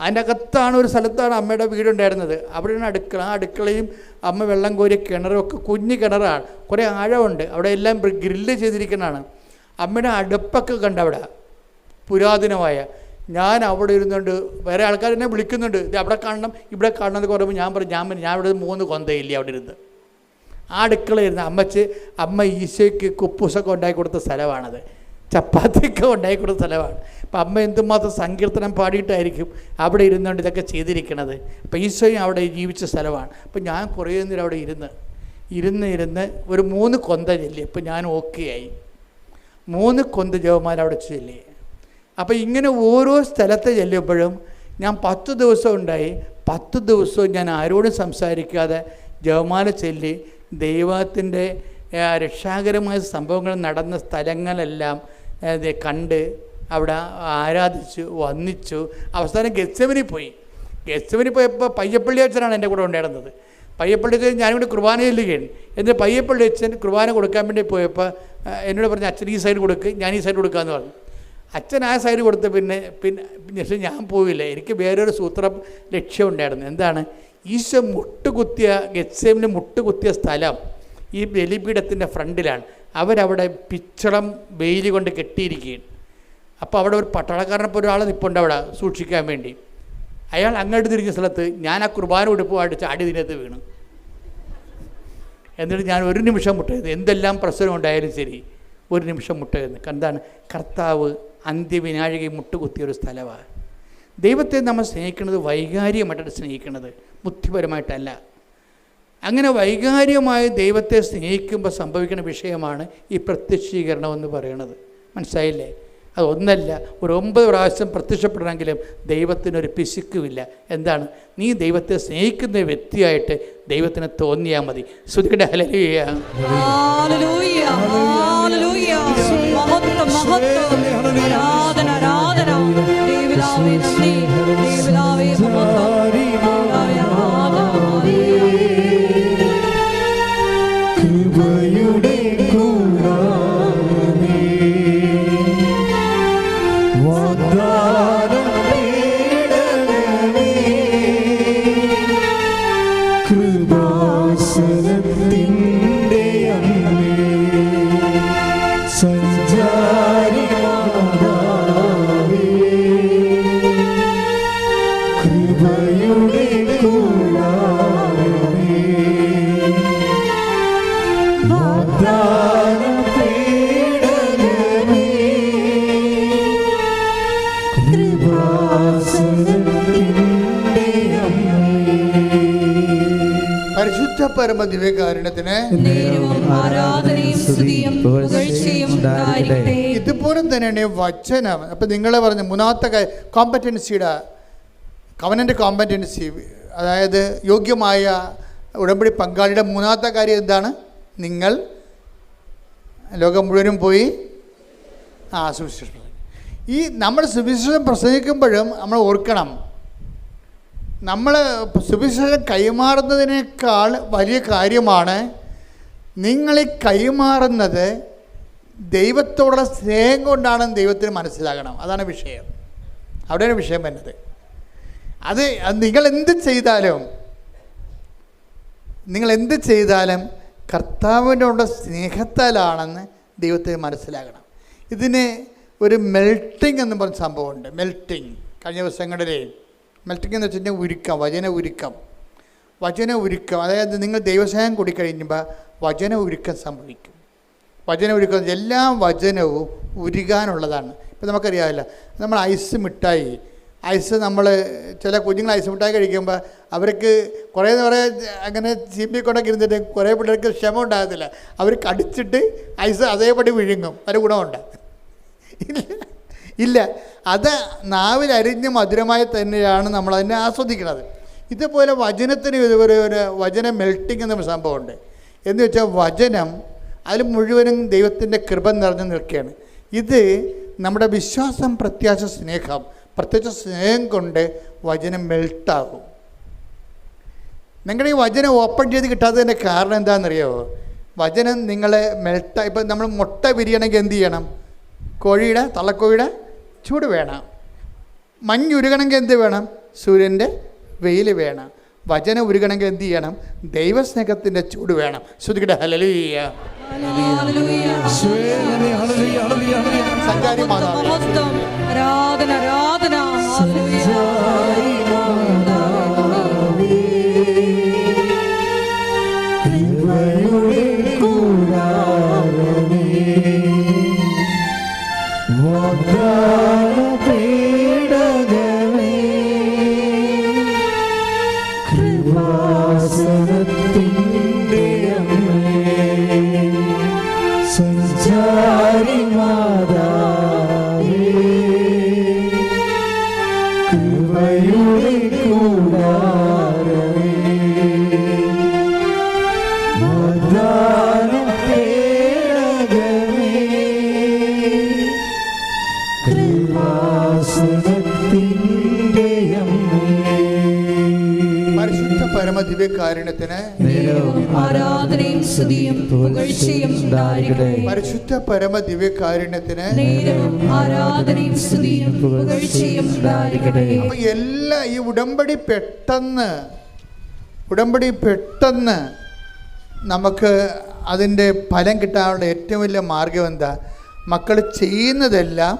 Speaker 2: അതിൻ്റെ അകത്താണ് ഒരു സ്ഥലത്താണ് അമ്മയുടെ വീടുണ്ടായിരുന്നത്. അവിടെയാണ് അടുക്കള. ആ അടുക്കളയും അമ്മ വെള്ളം കോരിയ കിണറും ഒക്കെ കുഞ്ഞു കിണറാണ്, കുറേ ആഴമുണ്ട്. അവിടെ എല്ലാം ഗ്രില്ല് ചെയ്തിരിക്കുന്നതാണ്. അമ്മയുടെ അടുപ്പൊക്കെ കണ്ട അവിടെ പുരാതനമായ. ഞാൻ അവിടെ ഇരുന്നുകൊണ്ട് വേറെ ആൾക്കാർ എന്നെ വിളിക്കുന്നുണ്ട്, ഇത് അവിടെ കാണണം ഇവിടെ കാണണം എന്ന് പറയുമ്പോൾ ഞാൻ പറഞ്ഞു ഞാൻ ഇവിടെ 3 കൊന്തയില്ല അവിടെ ഇരുന്ന്. ആ അടുക്കളയിരുന്ന് അമ്മ ഈശോയ്ക്ക് കുപ്പൂസൊക്കെ ഉണ്ടാക്കി കൊടുത്ത സ്ഥലമാണത്, ചപ്പാത്തിയൊക്കെ ഉണ്ടാക്കി കൊടുത്ത സ്ഥലമാണ്. അപ്പം അമ്മ എന്തുമാത്രം സങ്കീർത്തനം പാടിയിട്ടായിരിക്കും അവിടെ ഇരുന്നുകൊണ്ട് ഇതൊക്കെ ചെയ്തിരിക്കണത്. അപ്പം ഈശോയും അവിടെ ജീവിച്ച സ്ഥലമാണ്. അപ്പം ഞാൻ കുറേ നേരം അവിടെ ഇരുന്ന് ഒരു 3 കൊന്ത ചെല്ലി. അപ്പം ഞാൻ ഓക്കെ ആയി. 3 കൊന്ത ജപമാല അവിടെ ചെല്ലി. അപ്പോൾ ഇങ്ങനെ ഓരോ സ്ഥലത്ത് ചെല്ലുമ്പോഴും ഞാൻ 10 ദിവസം ഉണ്ടായി. 10 ദിവസവും ഞാൻ ആരോടും സംസാരിക്കാതെ ജപമാല ചൊല്ലി ദൈവത്തിൻ്റെ രക്ഷാകരമായ സംഭവങ്ങൾ നടന്ന സ്ഥലങ്ങളെല്ലാം കണ്ട് അവിടെ ആരാധിച്ചു വന്ദിച്ചു. അവസാനം ഗെത്സമനി പോയപ്പോൾ പയ്യപ്പള്ളി അച്ഛനാണ് എൻ്റെ കൂടെ ഉണ്ടായിരുന്നത്. പയ്യപ്പള്ളി അച്ഛൻ ഞാനിവിടെ കുർബാന ചൊല്ലുകയാണ്. എന്നിട്ട് പയ്യപ്പള്ളി അച്ഛൻ കുർബാന കൊടുക്കാൻ വേണ്ടി പോയപ്പോൾ എന്നോട് പറഞ്ഞു, അച്ഛൻ ഈ സൈഡ് കൊടുക്ക്, ഞാൻ ഈ സൈഡ് കൊടുക്കാമെന്ന് പറഞ്ഞു. അച്ഛൻ ആ സൈഡ് കൊടുത്ത് പിന്നെ പക്ഷേ ഞാൻ പോയില്ല. എനിക്ക് വേറൊരു സൂത്രം ലക്ഷ്യമുണ്ടായിരുന്നു. എന്താണ്? ഈശോ മുട്ടുകുത്തിയ ഗെത്സേമിന് മുട്ടുകുത്തിയ സ്ഥലം ഈ ബലിപീഠത്തിൻ്റെ ഫ്രണ്ടിലാണ്. അവരവിടെ പിച്ചളം വെയിൽ കൊണ്ട് കെട്ടിയിരിക്കുകയാണ്. അപ്പോൾ അവിടെ ഒരു പട്ടാളക്കാരനപ്പോൾ ഒരാൾ നിൽപ്പുണ്ട് അവിടെ സൂക്ഷിക്കാൻ വേണ്ടി. അയാൾ അങ്ങോട്ട് തിരിഞ്ഞ സ്ഥലത്ത് ഞാൻ ആ കുർബാന ഉടുപ്പുമായിട്ട് ചാടി ഇതിനകത്ത് വീണു. എന്നിട്ട് ഞാൻ ഒരു നിമിഷം മുട്ടയത്, എന്തെല്ലാം പ്രശ്നം ഉണ്ടായാലും ശരി ഒരു നിമിഷം മുട്ടയെന്ന്. എന്താണ്? കർത്താവ് അന്ത്യവിനാഴികയും മുട്ടുകുത്തിയൊരു സ്ഥലമാണ്. ദൈവത്തെ നമ്മൾ സ്നേഹിക്കുന്നത് വൈകാരികമായിട്ടാണ് സ്നേഹിക്കുന്നത്, ബുദ്ധിപരമായിട്ടല്ല. അങ്ങനെ വൈകാരികമായി ദൈവത്തെ സ്നേഹിക്കുമ്പോൾ സംഭവിക്കുന്ന വിഷയമാണ് ഈ പ്രത്യക്ഷീകരണം എന്ന് പറയുന്നത്. മനസ്സിലായില്ലേ? അതൊന്നല്ല, ഒരു 9 പ്രാവശ്യം പ്രത്യക്ഷപ്പെടണമെങ്കിലും ദൈവത്തിനൊരു പിശുക്കുമില്ല. എന്താണ്? നീ ദൈവത്തെ സ്നേഹിക്കുന്ന വ്യക്തിയായിട്ട് ദൈവത്തിന് തോന്നിയാൽ മതി. ശ്രുതിക്കട്ടെ ഹല്ലേലൂയ. പരമദിവ്യകാരുണ്യത്തിന് ഇതുപോലെ തന്നെയാണ് വചനം. അപ്പം നിങ്ങൾ പറഞ്ഞ 3ാമത്തെ കോമ്പറ്റൻസിയുടെ കവനൻ്റ് കോമ്പറ്റൻസി, അതായത് യോഗ്യമായ ഉടമ്പടി പങ്കാളിയുടെ 3ാമത്തെ കാര്യം എന്താണ്? നിങ്ങൾ ലോകം മുഴുവനും പോയി സുവിശേഷം. ഈ നമ്മൾ സുവിശേഷം പ്രസംഗിക്കുമ്പോഴും നമ്മൾ ഓർക്കണം, നമ്മൾ സുവിശേഷം കൈമാറുന്നതിനേക്കാൾ വലിയ കാര്യമാണ് നിങ്ങളീ കൈമാറുന്നത് ദൈവത്തോടുള്ള സ്നേഹം കൊണ്ടാണെന്ന് ദൈവത്തിന് മനസ്സിലാകണം. അതാണ് വിഷയം. അവിടെയാണ് വിഷയം വരുന്നത്. അത് നിങ്ങൾ എന്ത് ചെയ്താലും കർത്താവിനോടുള്ള സ്നേഹത്താലാണെന്ന് ദൈവത്തെ മനസ്സിലാക്കണം. ഇതിന് ഒരു മെൽട്ടിങ് എന്ന് പറഞ്ഞ സംഭവമുണ്ട്. മെൽട്ടിങ് കഴിഞ്ഞ ദിവസങ്ങളിൽ മെൽട്ടിങ് എന്ന് വെച്ചിട്ടുണ്ടെങ്കിൽ വചന ഉരുക്കം. അതായത് നിങ്ങൾ ദൈവസ്നേഹം കൂടിക്കഴിയുമ്പോൾ വചന ഉരുക്കം സംഭവിക്കും. വചന ഉരുക്കം എല്ലാ വചനവും ഉരുകാനുള്ളതാണ്. ഇപ്പം നമുക്കറിയാമല്ലോ, നമ്മൾ ഐസ് നമ്മൾ ചില കുഞ്ഞുങ്ങൾ ഐസ് മിഠായി കഴിക്കുമ്പോൾ അവർക്ക് കുറേ അങ്ങനെ ചീപ്പി കൊണ്ടൊക്കെ ഇരുന്നിട്ട് കുറേ പിള്ളേർക്ക് ക്ഷമ ഉണ്ടാകത്തില്ല. അവർ കടിച്ചിട്ട് ഐസ് അതേപടി വിഴുങ്ങും. അതിന് ഗുണമുണ്ട് ഇല്ല. അത് നാവിലരിഞ്ഞ് മധുരമായി തന്നെയാണ് നമ്മളതിനെ ആസ്വദിക്കുന്നത്. ഇതുപോലെ വചനത്തിന് ഒരു വചന മെൽട്ടിങ് എന്ന സംഭവമുണ്ട്. എന്ന് വെച്ചാൽ വചനം അതിൽ മുഴുവനും ദൈവത്തിൻ്റെ കൃപ നിറഞ്ഞു നിൽക്കുകയാണ്. ഇത് നമ്മുടെ വിശ്വാസം, പ്രത്യാശ, സ്നേഹം, പ്രത്യേകിച്ച് സ്നേഹം കൊണ്ട് വചനം മെൽട്ടാകും. നിങ്ങളുടെ ഈ വചനം ഓപ്പൺ ചെയ്ത് കിട്ടാത്തതിൻ്റെ കാരണം എന്താണെന്നറിയാമോ? വചനം നിങ്ങളെ ഇപ്പം നമ്മൾ മുട്ട വിരിയണമെങ്കിൽ എന്ത് ചെയ്യണം? തള്ളക്കോഴിയുടെ ചൂട് വേണം. മഞ്ഞുരുകണമെങ്കിൽ എന്ത് വേണം? സൂര്യൻ്റെ വെയിൽ വേണം. വചനം ഉരുകണമെങ്കിൽ എന്ത് ചെയ്യണം? ദൈവസ്നേഹത്തിൻ്റെ ചൂട് വേണം. ശ്രുതിക്കട്ടെ ഹല്ലേലൂയ. സഞ്ചാരി മാതാവേ,
Speaker 1: ആരാധന ആരാധന.
Speaker 3: സഞ്ചാരി മാതാവേ, കൃപയുടെ കൂടാരമേ, വാഗ്ദാന പേടകമേ, കൃപാസനത്തിൻ്റെ അമ്മേ,
Speaker 2: പരിശുദ്ധ പരമദിവ്യകാരുണ്യത്തിന്
Speaker 1: ആരാധനയും സ്തുതിയും പുകഴ്ചയും ഉണ്ടായിരിക്കട്ടെ.
Speaker 2: പരിശുദ്ധ പരമദിവ്യകാരുണ്യത്തിന്
Speaker 1: ആരാധനയും സ്തുതിയും പുകഴ്ചയും ഉണ്ടായിരിക്കട്ടെ.
Speaker 2: അപ്പോൾ എല്ലാ ഈ ഉടമ്പടി പെട്ടെന്ന് നമുക്ക് അതിൻ്റെ ഫലം കിട്ടാനുള്ള ഏറ്റവും വലിയ മാർഗം എന്താ? മക്കൾ ചെയ്യുന്നതെല്ലാം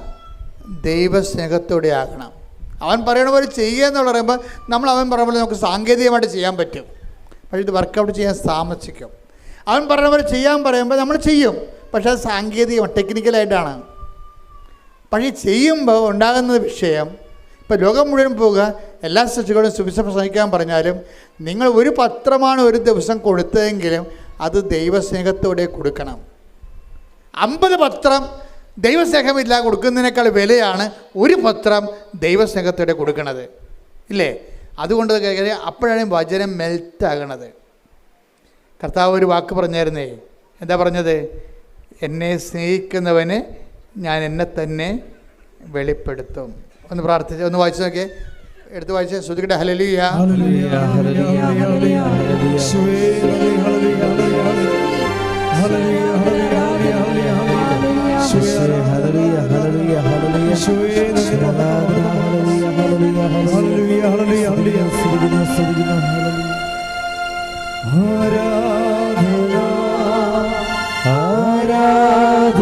Speaker 2: ദൈവസ്നേഹത്തോടെ ആകണം. അവൻ പറയണ പോലെ ചെയ്യുക എന്ന് പറയുമ്പോൾ അവൻ പറയുമ്പോൾ നമുക്ക് സാങ്കേതികമായിട്ട് ചെയ്യാൻ പറ്റും, പക്ഷേ ഇത് വർക്കൗട്ട് ചെയ്യാൻ താമസിക്കും. അവൻ പറയുന്ന പോലെ ചെയ്യാൻ പറയുമ്പോൾ നമ്മൾ ചെയ്യും, പക്ഷേ അത് സാങ്കേതികമാണ്, ടെക്നിക്കലായിട്ടാണ്. പക്ഷേ ചെയ്യുമ്പോൾ ഉണ്ടാകുന്ന വിഷയം, ഇപ്പോൾ ലോകം മുഴുവൻ പോവുക, എല്ലാ സൃഷ്ടികളും സുവിശേഷം പ്രസംഗിക്കാൻ പറഞ്ഞാലും നിങ്ങൾ ഒരു പത്രമാണ് ഒരു ദിവസം കൊടുത്തതെങ്കിലും അത് ദൈവസ്നേഹത്തോടെ കൊടുക്കണം. 50 പത്രം ദൈവസ്നേഹമില്ല കൊടുക്കുന്നതിനേക്കാൾ വിലയാണ് ഒരു പത്രം ദൈവസ്നേഹത്തോടെ കൊടുക്കുന്നത്, ഇല്ലേ? അതുകൊണ്ട് അപ്പോഴാണ് വചനം മെൽറ്റാകണത്. കർത്താവ് ഒരു വാക്ക് പറഞ്ഞായിരുന്നേ, എന്താ പറഞ്ഞത്? എന്നെ സ്നേഹിക്കുന്നവന് ഞാൻ എന്നെ തന്നെ വെളിപ്പെടുത്തും. ഒന്ന് പ്രാർത്ഥിച്ച് ഒന്ന് വായിച്ചു നോക്കിയേ, എടുത്ത് വായിച്ചേ. ശ്രുതിക്കട്ടെ ഹല്ലേലൂയ.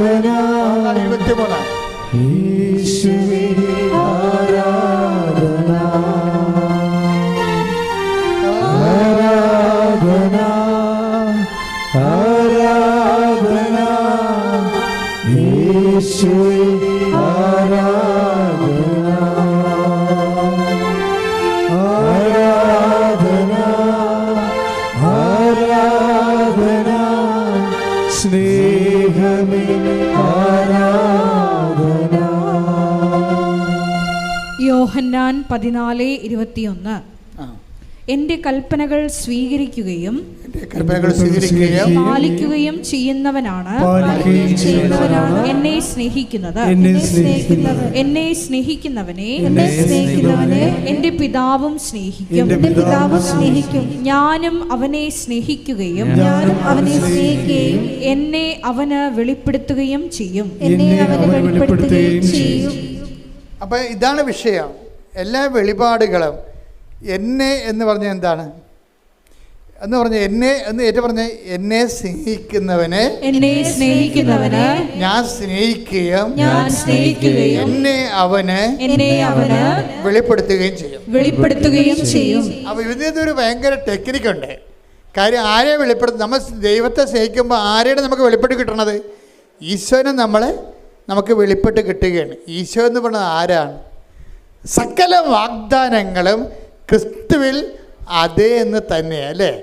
Speaker 3: ആരാധന
Speaker 2: 23
Speaker 3: യേശുവേ ആരാധന ആരാധന ആരാധന യേശുവേ ആരാധന ആരാധന ആരാധന സ്നേഹമേ ആരാധന.
Speaker 1: യോഹന്നാൻ 14:21. എൻ്റെ കൽപ്പനകൾ സ്വീകരിക്കുകയും പാലിക്കുകയും ചെയ്യുന്നവനാണ് എന്നെ സ്നേഹിക്കുന്നത്. എന്നെ സ്നേഹിക്കുന്നവനെ എൻ്റെ പിതാവും സ്നേഹിക്കും. ഞാനും അവനെ സ്നേഹിക്കുകയും എന്നെ അവന് വെളിപ്പെടുത്തുകയും ചെയ്യും.
Speaker 2: അപ്പം ഇതാണ് വിഷയം. എല്ലാ വെളിപാടുകളും എന്നെ എന്ന് പറഞ്ഞാൽ എന്താണ് എന്ന് പറഞ്ഞ എന്നെ എന്ന് ഏറ്റു പറഞ്ഞ എന്നെ സ്നേഹിക്കുന്നവന് ഞാൻ സ്നേഹിക്കുകയും എന്നെ അവന് വെളിപ്പെടുത്തുകയും ചെയ്യും. അപ്പോൾ ഇതിനൊരു ഭയങ്കര ടെക്നിക്കുണ്ട്. കാര്യം ആരെ വെളിപ്പെടുത്തും? നമ്മൾ ദൈവത്തെ സ്നേഹിക്കുമ്പോൾ ആരെയാണ് നമുക്ക് വെളിപ്പെട്ട് കിട്ടണത്? ഈശോനെ നമുക്ക് വെളിപ്പെട്ട് കിട്ടുകയാണ്. ഈശോ എന്ന് പറയുന്നത് ആരാണ്? സകല വാഗ്ദാനങ്ങളും ക്രിസ്തുവിൽ അതേ എന്ന് തന്നെയാണ്, അല്ലേ?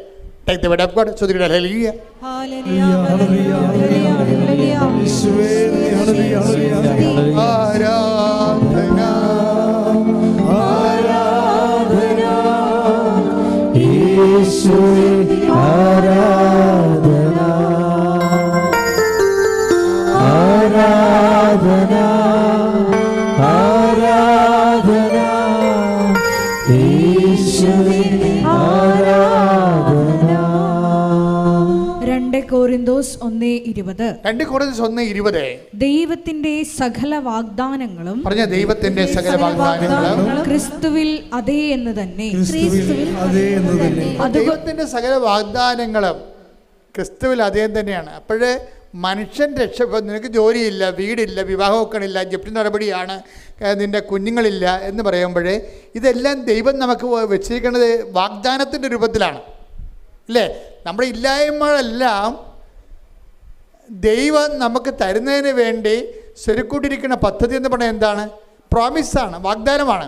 Speaker 1: കൊരിന്തോസ് 1:20
Speaker 3: ദൈവത്തിന്റെ സകല വാഗ്ദാനങ്ങളും
Speaker 1: ക്രിസ്തുവിൽ അതേ എന്ന് തന്നെ.
Speaker 2: ദൈവത്തിന്റെ സകല വാഗ്ദാനങ്ങളും ക്രിസ്തുവിൽ അതേ തന്നെയാണ്. അപ്പോഴേ മനുഷ്യൻ രക്ഷപ്പെടും. നിനക്ക് ജോലിയില്ല, വീടില്ല, വിവാഹമൊക്കണില്ല, ജപ്തി നടപടിയാണ്, നിൻ്റെ കുഞ്ഞുങ്ങളില്ല എന്ന് പറയുമ്പോഴേ ഇതെല്ലാം ദൈവം നമുക്ക് വെച്ചിരിക്കുന്നത് വാഗ്ദാനത്തിൻ്റെ രൂപത്തിലാണ്, അല്ലേ? നമ്മുടെ ഇല്ലായ്മകളെല്ലാം ദൈവം നമുക്ക് തരുന്നതിന് വേണ്ടി സ്വരുക്കൂട്ടിരിക്കുന്ന പദ്ധതി എന്ന് പറഞ്ഞാൽ എന്താണ്? പ്രോമിസാണ്, വാഗ്ദാനമാണ്.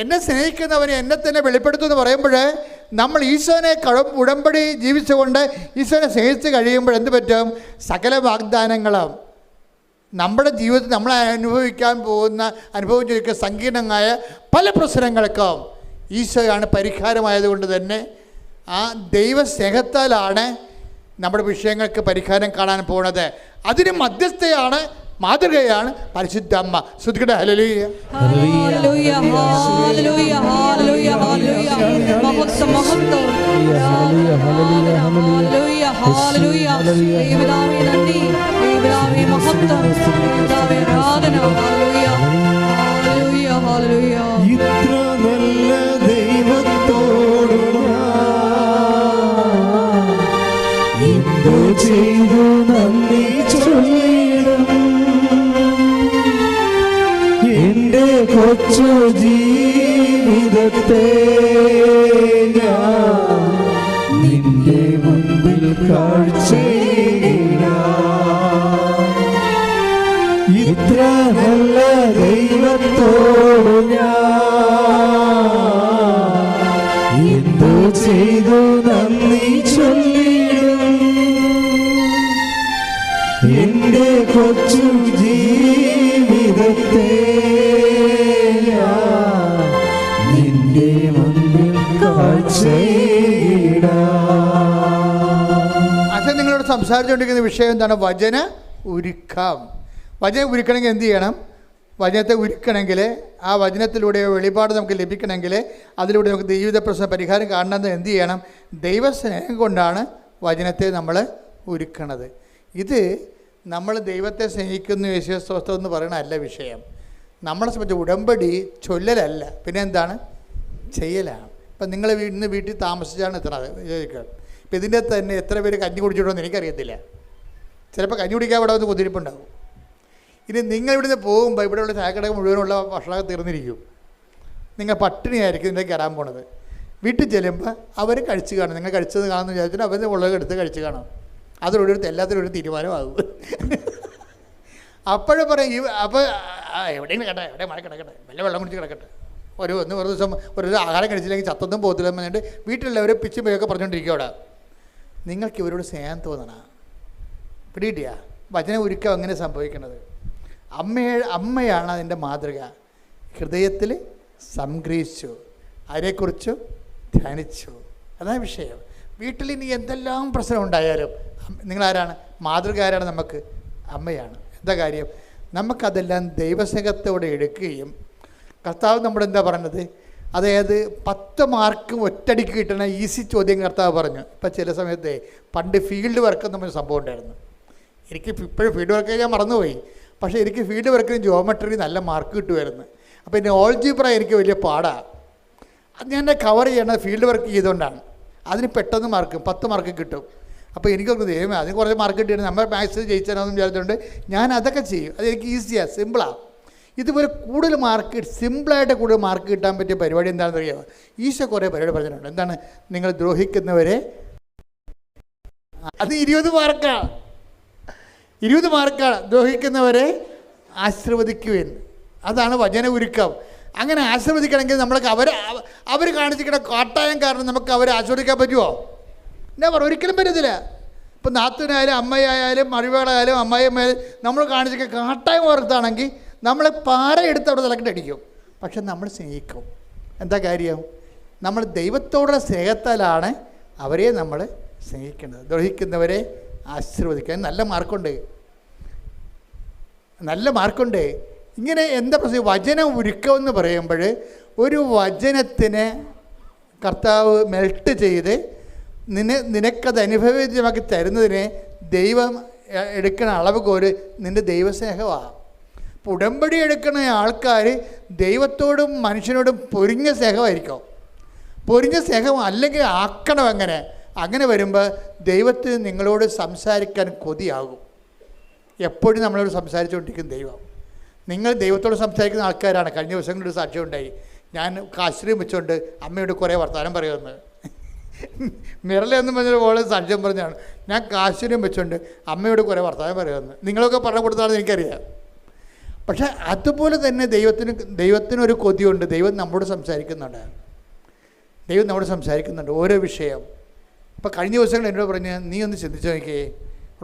Speaker 2: എന്നെ സ്നേഹിക്കുന്നവനെ എന്നെ തന്നെ വെളിപ്പെടുത്തുമെന്ന് പറയുമ്പോൾ നമ്മൾ ഈശോനെ ഉടമ്പടി ജീവിച്ചുകൊണ്ട് ഈശോനെ സ്നേഹിച്ച് കഴിയുമ്പോൾ എന്ത് പറ്റും? സകല വാഗ്ദാനങ്ങളും നമ്മുടെ ജീവിതത്തിൽ നമ്മൾ അനുഭവിച്ചിരിക്കുന്ന സങ്കീർണമായ പല പ്രശ്നങ്ങൾക്കും ഈശോയാണ് പരിഹാരമായതുകൊണ്ട് തന്നെ ആ ദൈവസ്നേഹത്താലാണ് നമ്മുടെ വിഷയങ്ങൾക്ക് പരിഹാരം കാണാൻ പോകുന്നത്. അതിന് മധ്യസ്ഥയാണ്, മാതൃകയാണ് പരിശുദ്ധ അമ്മ. ശ്രുതികട ഹല്ലേലൂയ.
Speaker 1: ഹല്ലേലൂയ ഹല്ലേലൂയ ഹല്ലേലൂയ ഹല്ലേലൂയ മഹത്വം മഹത്വം ഹല്ലേലൂയ ഹല്ലേലൂയ ഹല്ലേലൂയ ദൈവമേ നന്ദി, ദൈവമേ മഹത്വം, ദൈവമേ ആരാധന. ഹല്ലേലൂയ ഹല്ലേലൂയ ഹല്ലേലൂയ.
Speaker 3: ഇത്ര നല്ല ദൈവത്തോട് എന്തു ചെയ്തു നന്ദി ചൊല്ലിടും എന്റെ കൊച്ചു ജീവിതത്തെ ഞാൻ നിന്റെ മുൻപിൽ കാഴ്ചയിടാം. ഇത്ര നല്ല ദൈവത്തോട് ഞാൻ എന്തു ചെയ്തു നന്ദി ചൊല്ലിടും എന്റെ കൊച്ചു ജീവിതത്തെ നിന്റെ മുൻപിൽ കാഴ്ചയിടാം.
Speaker 2: അച്ഛൻ നിങ്ങളോട് സംസാരിച്ചുകൊണ്ടിരിക്കുന്ന വിഷയം എന്താണ്? വചന ഉരുക്കം. വചനം ഉരുക്കണമെങ്കിൽ എന്ത് ചെയ്യണം? വചനത്തെ ഉരുക്കണമെങ്കിൽ, ആ വചനത്തിലൂടെ വെളിപാട് നമുക്ക് ലഭിക്കണമെങ്കിൽ, അതിലൂടെ നമുക്ക് ജീവിത പ്രശ്ന പരിഹാരം കാണണമെന്ന് എന്ത് ചെയ്യണം? ദൈവസ്നേഹം കൊണ്ടാണ് വചനത്തെ നമ്മൾ ഉരുക്കണത്. ഇത് നമ്മൾ ദൈവത്തെ സ്നേഹിക്കുന്നു യേശുസ്തോത്രം എന്ന് പറയണതല്ല വിഷയം. നമ്മളെ സംബന്ധിച്ച് ഉടമ്പടി ചൊല്ലലല്ല, പിന്നെ എന്താണ്? ചെയ്യലാണ്. ഇപ്പം നിങ്ങൾ ഇന്ന് വീട്ടിൽ താമസിച്ചാണ് എത്തണത് ചോദിക്കുക. ഇപ്പം ഇതിൻ്റെ തന്നെ എത്ര പേര് കഞ്ഞി കുടിച്ചിട്ടുണ്ടെന്ന് എനിക്കറിയത്തില്ല. ചിലപ്പോൾ കഞ്ഞി കുടിക്കാൻ ഇവിടെ വന്ന് കുതിരിപ്പുണ്ടാകും. ഇനി നിങ്ങൾ ഇവിടുന്ന് പോകുമ്പോൾ ഇവിടെയുള്ള ചായക്കട മുഴുവനുള്ള ഭക്ഷണം തീർന്നിരിക്കും. നിങ്ങൾ പട്ടിണിയായിരിക്കും ഇതിൻ്റെ കയറാൻ പോണത്. വീട്ടിൽ ചെല്ലുമ്പോൾ അവർ കഴിച്ച് കാണും. നിങ്ങൾ കഴിച്ചത് കാണുമെന്ന് വിചാരിച്ചിട്ട് അവർ ഉള്ളത് എടുത്ത് കഴിച്ച് കാണാം. അതിലൂടെ എല്ലാത്തിനും ഒരു തീരുമാനമാകും. അപ്പോഴും പറയും അപ്പോൾ എവിടെയെങ്കിലും കേട്ടെ, എവിടെ മഴ കിടക്കട്ടെ, വല്ല വെള്ളം കുടിച്ച് കിടക്കട്ടെ, ഒരു ദിവസം ഒരു ആഹാരം കഴിച്ചില്ലെങ്കിൽ ചത്തൊന്നും പോകത്തില്ലെന്ന് പറഞ്ഞിട്ട് വീട്ടിലുള്ളവർ പിച്ചും പേയൊക്കെ പറഞ്ഞുകൊണ്ടിരിക്കും. അവിടെ നിങ്ങൾക്ക് ഇവരോട് സ്നേഹം തോന്നണം. പിടികിട്ടിയ വചനം ഉരുക്കം അങ്ങനെ സംഭവിക്കുന്നത്. അമ്മയാണ് അതിൻ്റെ മാതൃക. ഹൃദയത്തിൽ സംഗ്രഹിച്ചു, അതിനെക്കുറിച്ച് ധ്യാനിച്ചു. അതാണ് വിഷയം. വീട്ടിൽ ഇനി എന്തെല്ലാം പ്രശ്നം ഉണ്ടായാലും നിങ്ങളാരാണ്? മാതൃക ആരാണ്? നമുക്ക് അമ്മയാണ്. എന്താ കാര്യം? നമുക്കതെല്ലാം ദൈവസ്നേഹത്തോടെ എടുക്കുകയും കർത്താവ് നമ്മുടെ എന്താ പറഞ്ഞത്? അതായത് 10 മാർക്കും ഒറ്റടിക്ക് കിട്ടണ ഈസി ചോദ്യം കർത്താവ് പറഞ്ഞു. ഇപ്പം ചില സമയത്ത് പണ്ട് ഫീൽഡ് വർക്ക് എന്നൊരു സംഭവം ഉണ്ടായിരുന്നു. എനിക്ക് ഇപ്പോഴും ഫീൽഡ് വർക്ക് ഞാൻ മറന്നുപോയി. പക്ഷേ എനിക്ക് ഫീൽഡ് വർക്കിന് ജോമെട്രി നല്ല മാർക്ക് കിട്ടുമായിരുന്നു. അപ്പോൾ എൻ്റെ ഓൾജിബ്ര എനിക്ക് വലിയ പാടാണ്. അത് ഞാൻ കവർ ചെയ്യണത് ഫീൽഡ് വർക്ക് ചെയ്തുകൊണ്ടാണ്. അതിന് പെട്ടെന്ന് മാർക്ക് 10 മാർക്ക് കിട്ടും. അപ്പോൾ എനിക്കൊക്കെ ദൈവമേ അതിന് കുറച്ച് മാർക്ക് കിട്ടിയിട്ട് നമ്മൾ മാത്സിൽ ജയിച്ചാലെന്ന് വിചാരിച്ചുകൊണ്ട് ഞാൻ അതൊക്കെ ചെയ്യും. അതെനിക്ക് ഈസിയാണ്, സിമ്പിളാണ്. ഇതുപോലെ കൂടുതൽ മാർക്ക് സിമ്പിളായിട്ട് കൂടുതൽ മാർക്ക് കിട്ടാൻ പറ്റിയ പരിപാടി എന്താണെന്ന് അറിയാമോ? ഈശോ കുറേ പരിപാടി പറഞ്ഞിട്ടുണ്ട്. എന്താണ്? നിങ്ങൾ ദ്രോഹിക്കുന്നവരെ, അത് 20 മാർക്കാണ്. 20 മാർക്കാണ്. ദ്രോഹിക്കുന്നവരെ ആശീർവദിക്കുവാൻ. അതാണ് വചന ഉരുക്കം. അങ്ങനെ ആശീർവദിക്കണമെങ്കിൽ നമ്മൾക്ക് അവർ കാണിച്ചിരിക്കുന്ന കാട്ടായം കാരണം നമുക്ക് അവരെ ആസ്വദിക്കാൻ പറ്റുമോ? എന്നാ പറ, ഒരിക്കലും പറ്റത്തില്ല. ഇപ്പം നാത്തൂനായാലും അമ്മയായാലും മറിവാളായാലും അമ്മായിയമ്മയായാലും നമ്മൾ കാണിച്ചിരിക്കുന്ന കാട്ടായം ഓർത്താണെങ്കിൽ നമ്മൾ പാറ എടുത്ത് അവിടെ തലക്കിട്ടടിക്കും. പക്ഷെ നമ്മൾ സ്നേഹിക്കും. എന്താ കാര്യം? നമ്മൾ ദൈവത്തോടുള്ള സ്നേഹത്താലാണ് അവരെ നമ്മൾ സ്നേഹിക്കേണ്ടത്. ദ്രോഹിക്കുന്നവരെ ആശീർവദിക്കാൻ നല്ല മാർക്കുണ്ട്, നല്ല മാർക്കുണ്ട്. ഇങ്ങനെ എന്താ പ്രശ്നം? വചനം ഉരുക്കമെന്ന് പറയുമ്പോൾ ഒരു വചനത്തിന് കർത്താവ് മെൽട്ട് ചെയ്ത് നിനക്കത് അനുഭവമാക്കി തരുന്നതിന് ദൈവം എടുക്കുന്ന അളവ് കോര് നിൻ്റെ ദൈവസ്നേഹമാണ്. ഇപ്പോൾ ഉടമ്പടി എടുക്കുന്ന ആൾക്കാർ ദൈവത്തോടും മനുഷ്യനോടും പൊരിഞ്ഞ സ്നേഹമായിരിക്കും. പൊരിഞ്ഞ സ്നേഹം അല്ലെങ്കിൽ ആക്കണം. അങ്ങനെ വരുമ്പോൾ ദൈവത്തിന് നിങ്ങളോട് സംസാരിക്കാൻ കൊതിയാകും. എപ്പോഴും നമ്മളോട് സംസാരിച്ചുകൊണ്ടിരിക്കും ദൈവം. നിങ്ങൾ ദൈവത്തോട് സംസാരിക്കുന്ന ആൾക്കാരാണ്. കഴിഞ്ഞ ദിവസങ്ങളിൽ ഒരു സാക്ഷ്യം ഉണ്ടായി. ഞാൻ കാശ്രീം വെച്ചുകൊണ്ട് അമ്മയോട് കുറേ വർത്തമാനം പറയുമെന്ന്. മിറലെന്ന് പറഞ്ഞൊരു പോലെ സാക്ഷ്യം പറഞ്ഞാണ്. ഞാൻ കാശ്രീം വെച്ചുകൊണ്ട് അമ്മയോട് കുറേ വർത്തമാനം പറയുമെന്ന്. നിങ്ങളൊക്കെ പറഞ്ഞു കൊടുത്താണെന്ന് എനിക്കറിയാം. പക്ഷേ അതുപോലെ തന്നെ ദൈവത്തിനൊരു കൊതിയുണ്ട്. ദൈവം നമ്മോട് സംസാരിക്കുന്നുണ്ട്. നമ്മോട് സംസാരിക്കുന്നുണ്ട് ഓരോ വിഷയം. അപ്പോൾ കഴിഞ്ഞ ദിവസങ്ങൾ എന്നോട് പറഞ്ഞ് നീ ഒന്ന് ചിന്തിച്ച് നോക്കിയേ,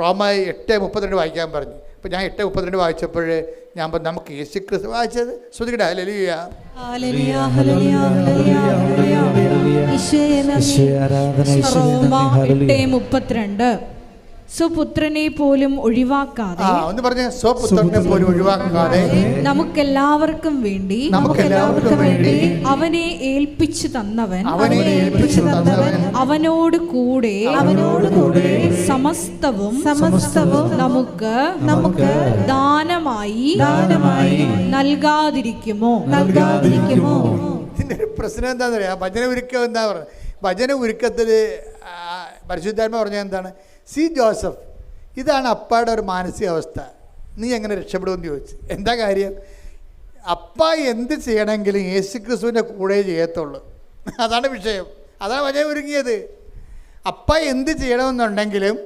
Speaker 2: റോമർ 8:32 വായിക്കാൻ പറഞ്ഞു. അപ്പോൾ ഞാൻ 8:32 വായിച്ചപ്പോൾ ഞാൻ പറഞ്ഞു നമുക്ക് യേശുക്രിസ്തു വായിച്ചത് ശ്രദ്ധിക്കട്ടെ. ഹല്ലേലൂയ,
Speaker 1: റോമ 8:32 സ്വപുത്രനെ പോലും ഒഴിവാക്കാതെ,
Speaker 2: ഒന്ന് പറഞ്ഞ സ്വപുത്രനെ പോലും ഒഴിവാക്കാതെ
Speaker 1: നമുക്കെല്ലാവർക്കും വേണ്ടി അവനെ ഏൽപ്പിച്ചു തന്നവൻ അവനോട് കൂടെ സമസ്തവും നമുക്ക് ദാനമായി നൽകാതിരിക്കുമോ?
Speaker 2: ഇതിൻ്റെ ഒരു പ്രശ്നം എന്താണെന്ന് പറയാം. ഭജന ഉരുക്കം എന്താ പറയുക? ഭജന ഉരുക്കത്തിൽ പരിശുദ്ധാത്മ പറഞ്ഞാൽ എന്താണ്? സി ജോസഫ്, ഇതാണ് അപ്പയുടെ ഒരു മാനസികാവസ്ഥ. നീ എങ്ങനെ രക്ഷപ്പെടുമെന്ന് ചോദിച്ചു. എന്താ കാര്യം? അപ്പ എന്ത് ചെയ്യണമെങ്കിലും യേശുക്രിസ്തുവിൻ്റെ കൂടെ ചെയ്യത്തുള്ളൂ. അതാണ് വിഷയം. അതാണ് ഭജന ഒരുങ്ങിയത്. അപ്പ എന്ത് ചെയ്യണമെന്നുണ്ടെങ്കിലും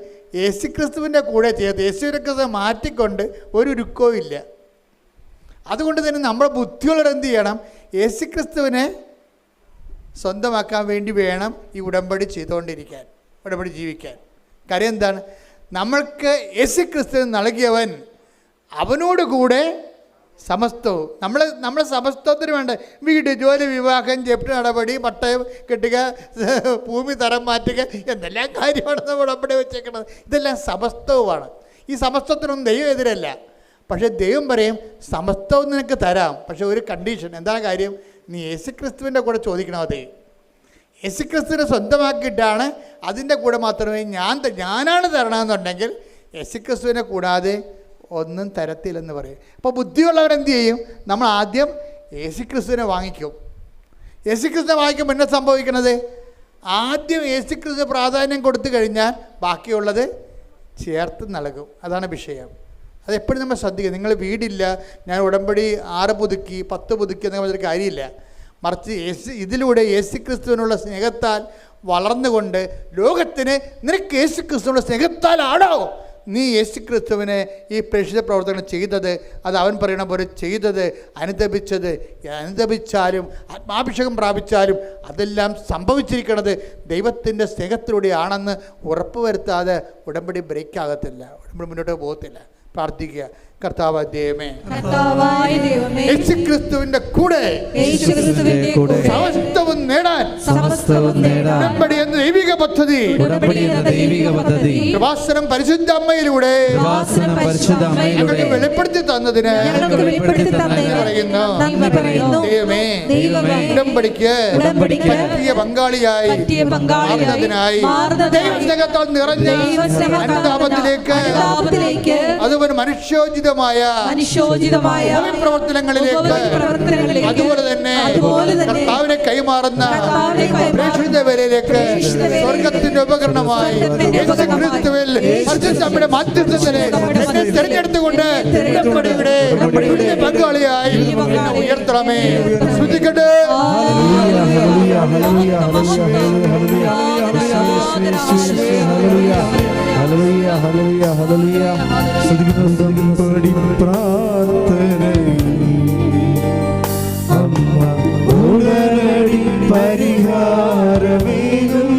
Speaker 2: യേശുക്രിസ്തുവിൻ്റെ കൂടെ ചെയ്യത്ത്. യേശുക്രിസ്തുവിനെ മാറ്റിക്കൊണ്ട് ഒരു ഉരുക്കവും ഇല്ല. അതുകൊണ്ട് തന്നെ നമ്മുടെ ബുദ്ധിയുള്ളവർ എന്ത് ചെയ്യണം? യേശുക്രിസ്തുവിനെ സ്വന്തമാക്കാൻ വേണ്ടി വേണം ഈ ഉടമ്പടി ചെയ്തുകൊണ്ടിരിക്കാൻ, ഉടമ്പടി ജീവിക്കാൻ. കാര്യം എന്താണ്? നമ്മൾക്ക് യേശുക്രിസ്തുവിന് നൽകിയവൻ അവനോട് കൂടെ സമസ്തവും. നമ്മൾ സമസ്തത്തിന് വേണ്ട വീട്, ജോലി, വിവാഹം, ജപ്തി നടപടി, പട്ടയം കെട്ടുക, ഭൂമി തരം മാറ്റുക, എന്തെല്ലാം കാര്യമാണ് നമ്മൾ ഉടമ്പടി വെച്ചേക്കുന്നത്. ഇതെല്ലാം സമസ്തവുമാണ്. ഈ സമസ്തത്തിനൊന്നും ദൈവം എതിരല്ല. പക്ഷേ ദൈവം പറയും സമസ്തവും നിനക്ക് തരാം, പക്ഷേ ഒരു കണ്ടീഷൻ. എന്താണ് കാര്യം? നീ യേശുക്രിസ്തുവിൻ്റെ കൂടെ ചോദിക്കണം. അതേ യേശുക്രിസ്തുവിനെ സ്വന്തമാക്കിയിട്ടാണ് അതിൻ്റെ കൂടെ മാത്രമേ ഞാനാണ് തരണമെന്നുണ്ടെങ്കിൽ യേശുക്രിസ്തുവിനെ കൂടാതെ ഒന്നും തരത്തില്ലെന്ന് പറയും. അപ്പോൾ ബുദ്ധിയുള്ളവരെന്ത് ചെയ്യും? നമ്മൾ ആദ്യം യേശുക്രിസ്തുവിനെ വാങ്ങിക്കും. യേശുക്രിസ്തുവിനെ വാങ്ങിക്കുമ്പോൾ എന്നാ സംഭവിക്കണത്? ആദ്യം യേശുക്രിസ്തു പ്രാധാന്യം കൊടുത്തു കഴിഞ്ഞാൽ ബാക്കിയുള്ളത് ചേർത്ത് നൽകും. അതാണ് വിഷയം. അതെപ്പോഴും നമ്മൾ ശ്രദ്ധിക്കുക. നിങ്ങൾ വീടില്ല, ഞാൻ ഉടമ്പടി 6 പുതുക്കി 10 പുതുക്കി എന്നൊക്കെ പറഞ്ഞൊരു കാര്യമില്ല. മറിച്ച് ഇതിലൂടെ യേശുക്രിസ്തുവിനുള്ള സ്നേഹത്താൽ വളർന്നുകൊണ്ട് ലോകത്തിന് നിനക്ക് യേശുക്രിസ്തുവിനുള്ള സ്നേഹത്താലാണോ നീ യേശുക്രിസ്തുവിനെ ഈ പ്രേക്ഷിത പ്രവർത്തനം ചെയ്തത്? അത് അവൻ പറയണ പോലെ ചെയ്തത്, അനുദപിച്ചാലും ആത്മാഭിഷേകം പ്രാപിച്ചാലും അതെല്ലാം സംഭവിച്ചിരിക്കുന്നത് ദൈവത്തിൻ്റെ സ്നേഹത്തിലൂടെയാണെന്ന് ഉറപ്പുവരുത്താതെ ഉടമ്പടി ബ്രേക്ക് ആകത്തില്ല, ഉടമ്പടി മുന്നോട്ട് പോകത്തില്ല. പ്രാർത്ഥിക്കുക. കർത്താവായ ദൈവമേ, യേശുക്രിസ്തുവിന്റെ കൂടെ സമസ്തവും നേടാൻ ഉടമ്പടി എന്ന എന്ന ദൈവിക പദ്ധതി കൃപാസനം പരിശുദ്ധ അമ്മയിലൂടെ ഞങ്ങൾക്ക് വെളിപ്പെടുത്തി തന്നതിന് പറയുന്നു. ദൈവമേ, ഉടമ്പടിക്ക് പറ്റിയ പങ്കാളിയായി ദൈവസ്നേഹത്താൽ നിറഞ്ഞ അനുതാപത്തിലേക്ക് അതുപോലെ മനുഷ്യോചിതമായ പ്രവർത്തനങ്ങളിലേക്ക് അതുപോലെ തന്നെ കർത്താവിനെ കൈമാറുന്ന പ്രേക്ഷിതവരിലേക്ക് സ്വർഗത്തിന്റെ ഉപകരണമായി യേശുക്രിസ്തുവിൽ പരിശുദ്ധമ്മയുടെ മാധ്യസ്ഥനെ തിരഞ്ഞെടുത്തുകൊണ്ട് പങ്കാളിയായി ഉയർത്തണമേ. ശ്രദ്ധിക്കട്ടെ.
Speaker 3: പരിഹാരമേകും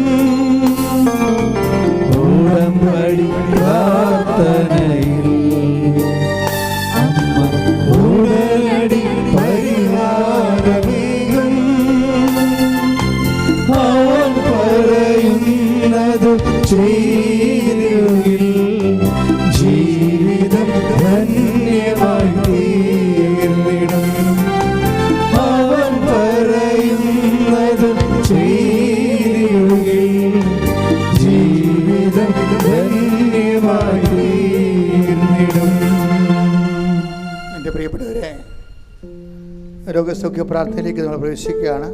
Speaker 3: ഉടമ്പടി പ്രാർത്ഥനയിൽ അമ്മ ഉടനടി പരിഹാരമേകും. അവൻ പറയുന്നത് ചെയ്തെങ്കിൽ ജീവിതം ധന്യമായി തീർന്നിടും. അവൻ പറയുന്നത് ചെയ്തെങ്കിൽ ജീവിതം ധന്യമായി തീർന്നിടും.
Speaker 2: എൻ്റെ പ്രിയപ്പെട്ടവരെ, രോഗസൗഖ്യ പ്രാർത്ഥനയിലേക്ക് നമ്മൾ പ്രവേശിക്കുകയാണ്.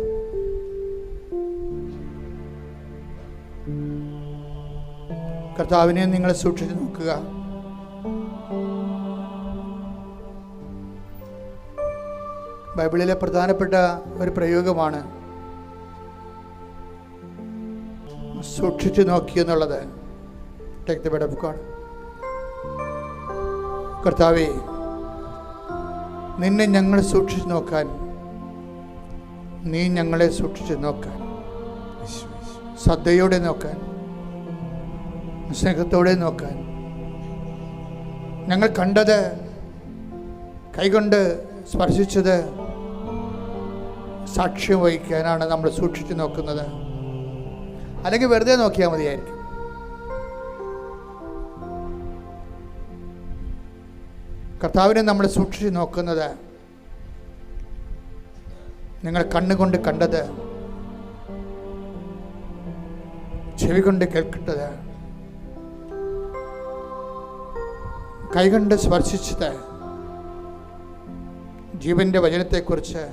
Speaker 2: കർത്താവിനെ നിങ്ങൾ സൂക്ഷിച്ചു നോക്കുക. ബൈബിളിലെ പ്രധാനപ്പെട്ട ഒരു പ്രയോഗമാണ് സൂക്ഷിച്ചു നോക്കി എന്നുള്ളത്. Take the word of God. കർത്താവേ, നിന്നെ ഞങ്ങൾ സൂക്ഷിച്ചു നോക്കാൻ, നീ ഞങ്ങളെ സൂക്ഷിച്ചു നോക്കാൻ, ശ്രദ്ധയോടെ നോക്കാൻ, സ്നേഹത്തോടെ നോക്കാൻ, ഞങ്ങൾ കണ്ടത്, കൈകൊണ്ട് സ്പർശിച്ചത് സാക്ഷ്യം വഹിക്കാനാണ് നമ്മൾ സൂക്ഷിച്ചു നോക്കുന്നത്. അല്ലെങ്കിൽ വെറുതെ നോക്കിയാൽ മതിയായിരിക്കും. കർത്താവിനെ നമ്മൾ സൂക്ഷിച്ച് നോക്കുന്നത്, നിങ്ങൾ കണ്ണുകൊണ്ട് കണ്ടത്, ചെവി കൊണ്ട് കേൾക്കട്ടത്, കൈകൊണ്ട് സ്പർശിച്ചത്, ജീവന്റെ വചനത്തെക്കുറിച്ച്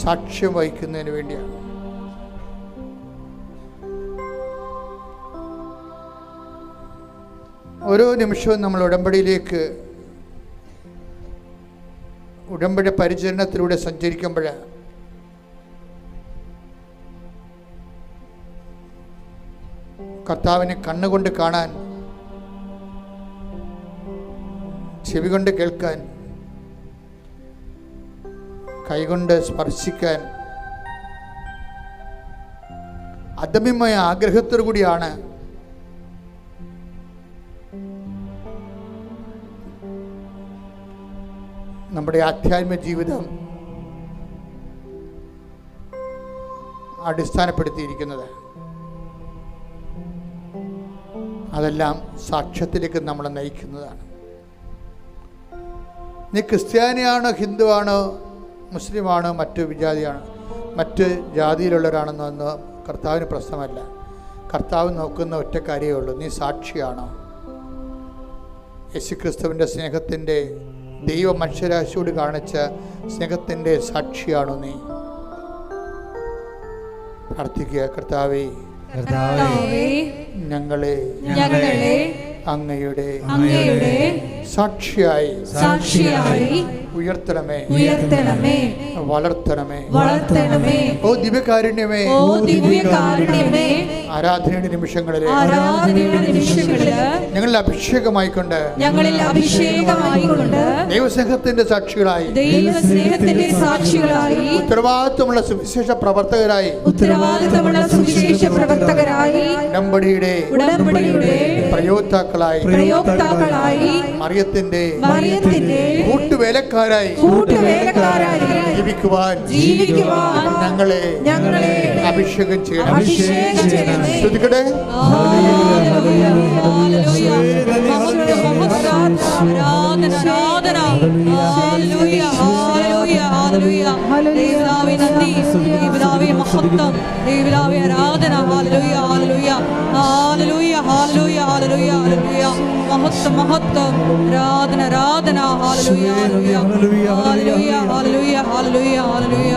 Speaker 2: സാക്ഷ്യം വഹിക്കുന്നതിന് വേണ്ടിയാണ്. ഓരോ നിമിഷവും നമ്മൾ ഉടമ്പടി പരിചരണത്തിലൂടെ സഞ്ചരിക്കുമ്പോൾ കർത്താവിനെ കണ്ണുകൊണ്ട് കാണാൻ, ചെവി കൊണ്ട് കേൾക്കാൻ, കൈകൊണ്ട് സ്പർശിക്കാൻ അദമ്യമായ ആഗ്രഹത്തോടു കൂടിയാണ് നമ്മുടെ ആധ്യാത്മിക ജീവിതം അടിസ്ഥാനപ്പെടുത്തിയിരിക്കുന്നത്. അതെല്ലാം സാക്ഷ്യത്തിലേക്ക് നമ്മളെ നയിക്കുന്നതാണ്. നീ ക്രിസ്ത്യാനിയാണോ, ഹിന്ദുവാണോ, മുസ്ലിമാണോ, മറ്റു വിജാതിയാണോ, മറ്റ് ജാതിയിലുള്ളവരാണെന്നൊന്നും കർത്താവിന് പ്രശ്നമല്ല. കർത്താവ് നോക്കുന്ന ഒറ്റ കാര്യമേ ഉള്ളൂ, നീ സാക്ഷിയാണോ? യേശുക്രിസ്തുവിൻ്റെ സ്നേഹത്തിൻ്റെ, ദൈവ മനുഷ്യരാശിയോട് കാണിച്ച സ്നേഹത്തിൻ്റെ സാക്ഷിയാണോ നീ? പ്രാർത്ഥിക്കുക. കർത്താവേ, ഞങ്ങളെ അങ്ങയുടെ സാക്ഷിയായി ഉയർത്തണമേ, വളർത്തണമേ. ഓ ദിവ്യകാരുണ്യമേ, ആരാധനയുടെ നിമിഷങ്ങളിൽ ഞങ്ങളിൽ അഭിഷേകമായിക്കൊണ്ട് ദൈവസ്നേഹത്തിന്റെ സാക്ഷികളായി, ഉത്തരവാദിത്വമുള്ള സുവിശേഷ പ്രവർത്തകരായി, ഉടമ്പടിയുടെ പ്രയോക്താക്കളായി, മറിയത്തിന്റെ കൂട്ടുവേലക്കാരായി കൂട്ടുവേലക്കാരായി ജീവിക്കുവാൻ ഞങ്ങളെ അഭിഷേകം ചെയ്യണം. ശ്രദ്ധിക്കട്ടെ.
Speaker 1: മഹത്വം ആരാധന ആരാധന ഹല്ലേലൂയ ഹല്ലേലൂയ ഹല്ലേലൂയ ഹല്ലേലൂയ ഹല്ലേലൂയ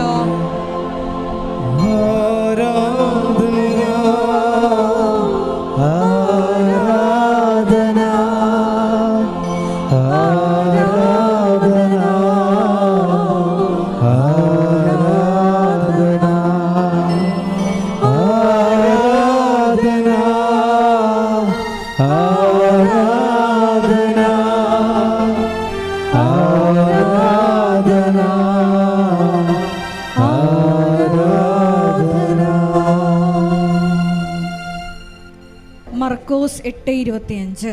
Speaker 1: മർക്കോസ് 8:25.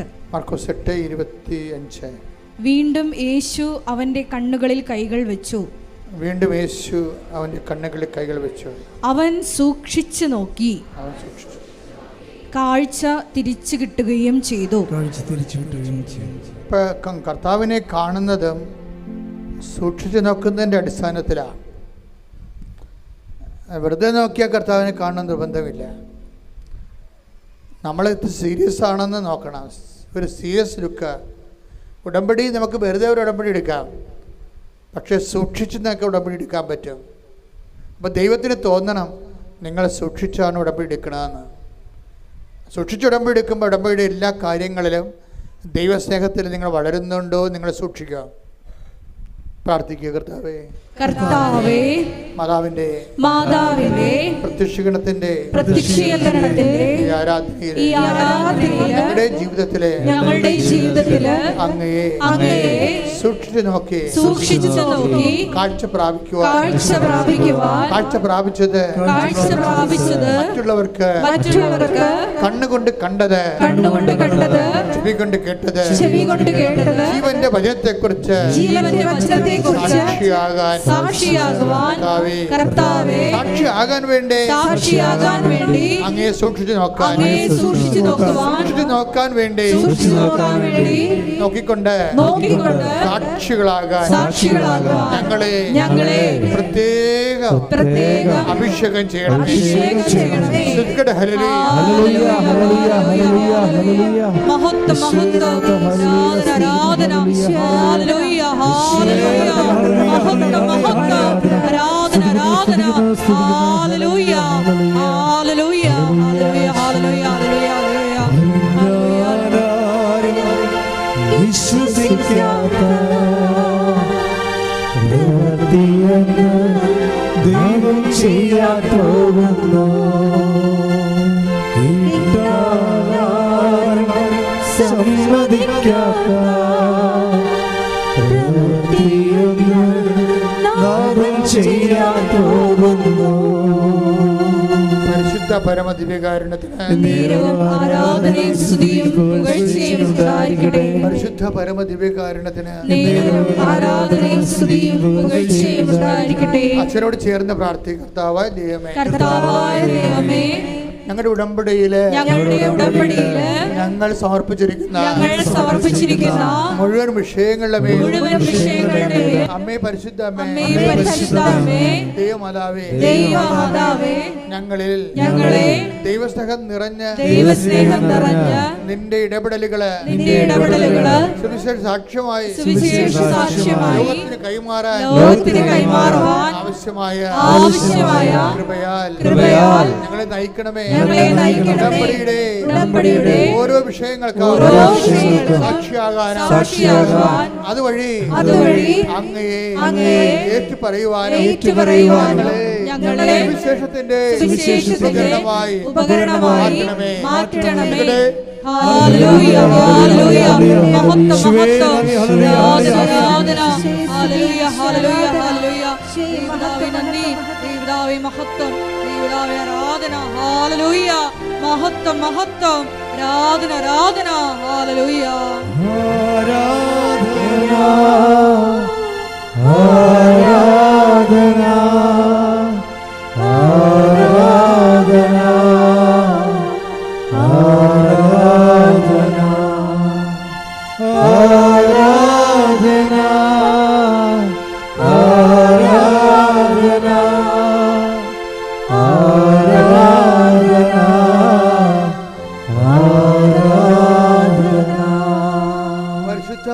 Speaker 1: വീണ്ടും യേശു അവന്റെ കണ്ണുകളിൽ കൈകൾ വെച്ചു. അവൻ സൂക്ഷിച്ചു നോക്കി. കാഴ്ച തിരിച്ചു കിട്ടുകയും ചെയ്തു.
Speaker 2: കർത്താവിനെ കാണുന്നതും സൂക്ഷിച്ചു നോക്കുന്നതിൻ്റെ അടിസ്ഥാനത്തിലാണ്. വെറുതെ നോക്കിയാൽ കർത്താവിനെ കാണുന്ന നിർബന്ധമില്ല. നമ്മൾ സീരിയസ് ആണെന്ന് നോക്കണം. ഒരു സീരിയസ് ലുക്ക്. ഉടമ്പടി നമുക്ക് വെറുതെ ഒരു ഉടമ്പടി എടുക്കാം, പക്ഷേ സൂക്ഷിച്ച് നമുക്ക് ഉടമ്പടി എടുക്കാൻ പറ്റും. അപ്പോൾ ദൈവത്തിന് തോന്നണം നിങ്ങൾ സൂക്ഷിച്ചാണ് ഉടമ്പടി എടുക്കണമെന്ന്. സൂക്ഷിച്ച് ഉടമ്പടി എടുക്കുമ്പോൾ ഉടമ്പടിയുടെ എല്ലാ കാര്യങ്ങളിലും ദൈവസ്നേഹത്തിൽ നിങ്ങൾ വളരുന്നുണ്ടോ നിങ്ങൾ സൂക്ഷിക്കുക. പ്രാർത്ഥിക്കുക. കർത്താവേ മാതാവിന്റെ പ്രത്യക്ഷീകരണത്തിന്റെ ഞങ്ങളുടെ ജീവിതത്തിലെ അങ്ങയെ സൂക്ഷിച്ചു നോക്കി കാഴ്ച പ്രാപിക്കുവാൻ കാഴ്ച പ്രാപിച്ചത് മറ്റുള്ളവർക്ക് കണ്ണുകൊണ്ട് കണ്ടത് ചെവി കൊണ്ട് കേട്ടത് ജീവന്റെ വചനത്തെക്കുറിച്ച് സാക്ഷിയാകാൻ വേണ്ടി അങ്ങയെ സൂക്ഷിച്ചു നോക്കാൻ വേണ്ടി നോക്കിക്കൊണ്ട് സാക്ഷികളാകാൻ പ്രത്യേക അഭിഷേകം ചെയ്യണം.
Speaker 3: ദൈവം ചെയ്യാത്തോകുന്നു സമ്മതിക്കാത്ത ചെയ്യാത്തോകുന്നു.
Speaker 2: പരിശുദ്ധ പരമദിവ്യകാരുണ്യത്തിന് പരിശുദ്ധ പരമദിവ്യകാരുണ്യത്തിന് അച്ഛനോട് ചേർന്ന് പ്രാർത്ഥിക്കുക. കർത്താവായ ദൈവമേ ഞങ്ങളുടെ ഉടമ്പടിയില് ഞങ്ങൾ സമർപ്പിച്ചിരിക്കുന്ന മുഴുവൻ വിഷയങ്ങളുടെ അമ്മേ പരിശുദ്ധ അമ്മേ ദൈവമാതാവേ ഞങ്ങളിൽ ദൈവസ്നേഹം നിറഞ്ഞ് നിന്റെ ഇടപെടലുകള് സുവിശേഷ സാക്ഷ്യമായി ലോകത്തിന് കൈമാറാൻ ആവശ്യമായ കൃപയാൽ ഞങ്ങളെ നയിക്കണമേ. ഉടമ്പടിയുടെ ഓരോ വിഷയങ്ങൾക്കും സാക്ഷിയാകാൻ അതുവഴി അങ്ങയെ ഏറ്റുപറയുവാനും വിശേഷത്തിന്റെ ഉപകരണമായി മാറ്റണമേ. ഹല്ലേലൂയ ഹല്ലേലൂയ മഹത്വം ആരാധന ഹല്ലേലൂയ മഹത്വം ആരാധന ഹല്ലേലൂയ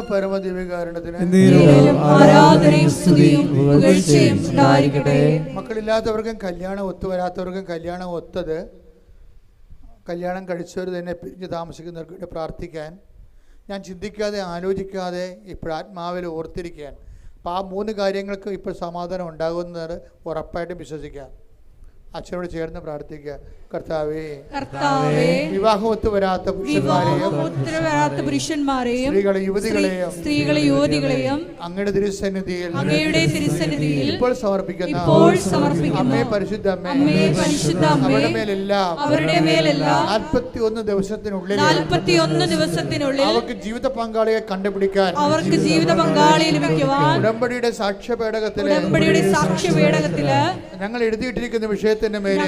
Speaker 2: പരമദിവ്യകാരുണ്യത്തിന്
Speaker 1: ആരാധനയും സ്തുതിയും പുകഴ്ചയും ഉണ്ടായിരിക്കട്ടെ.
Speaker 2: മക്കളില്ലാത്തവർക്കും കല്യാണം ഒത്തുവരാത്തവർക്കും കല്യാണം ഒത്തത്, കല്യാണം കഴിച്ചവർ തന്നെ പിരിഞ്ഞ് താമസിക്കുന്നവർക്ക് വേണ്ടി പ്രാർത്ഥിക്കാൻ, ഞാൻ ചിന്തിക്കാതെ ആലോചിക്കാതെ ഇപ്പോൾ ആത്മാവിൽ ഓർത്തിരിക്കാൻ. അപ്പോൾ ആ 3 കാര്യങ്ങൾക്ക് ഇപ്പോൾ സമാധാനം ഉണ്ടാകുന്നത് ഉറപ്പായിട്ടും വിശ്വസിക്കാം. അച്ഛനോട് ചേർന്ന് പ്രാർത്ഥിക്കുക. കർത്താവേ, വിവാഹം ഒത്തുവരാത്ത
Speaker 1: പുരുഷന്മാരെയും
Speaker 2: സ്ത്രീകളെ യുവതികളെയും അങ്ങയുടെ തിരുസന്നിധിയിൽ ഇപ്പോൾ സമർപ്പിക്കുന്ന അമ്മേ, പരിശുദ്ധ അമ്മേ, അവരുടെ മേലെല്ലാം 41 ദിവസത്തിനുള്ളിൽ അവർക്ക് ജീവിത പങ്കാളിയെ കണ്ടുപിടിക്കാൻ, അവർക്ക് ജീവിത പങ്കാളിയെ ലഭിക്കുവാൻ ഉടമ്പടിയുടെ സാക്ഷ്യപേടകത്തില് ഞങ്ങൾ എഴുതിയിട്ടിരിക്കുന്ന വിഷയത്തിന്റെ മേലെ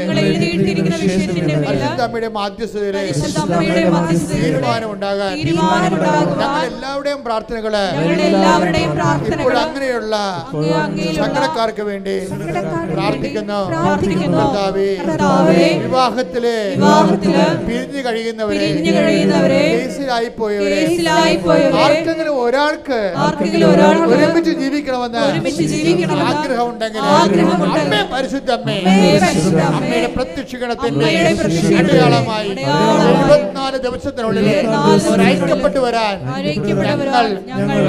Speaker 2: പരിശുദ്ധമ്മയുടെ മാധ്യസ്ഥതയിലെ തീരുമാനം ഉണ്ടാകാൻ ഞങ്ങൾ എല്ലാവരുടെയും പ്രാർത്ഥനകള് ഇപ്പോൾ അങ്ങനെയുള്ള സങ്കടക്കാർക്ക് വേണ്ടി പ്രാർത്ഥിക്കുന്നു. വിവാഹത്തില് പിരിഞ്ഞു കഴിയുന്നവരെ, കേസിലായി പോയവരെ, ആർക്കെങ്കിലും ഒരാൾക്ക് ഒരുമിച്ച് ജീവിക്കണമെന്ന് ആഗ്രഹം ഉണ്ടെങ്കിൽ അമ്മേ, പരിശുദ്ധ അമ്മേ, അമ്മയുടെ പ്രത്യക്ഷീകരണത്തിന്റെ അടയാളമായി 74 ദിവസത്തിനുള്ളിൽ ഐക്യപ്പെട്ടു വരാൻ ഞങ്ങൾ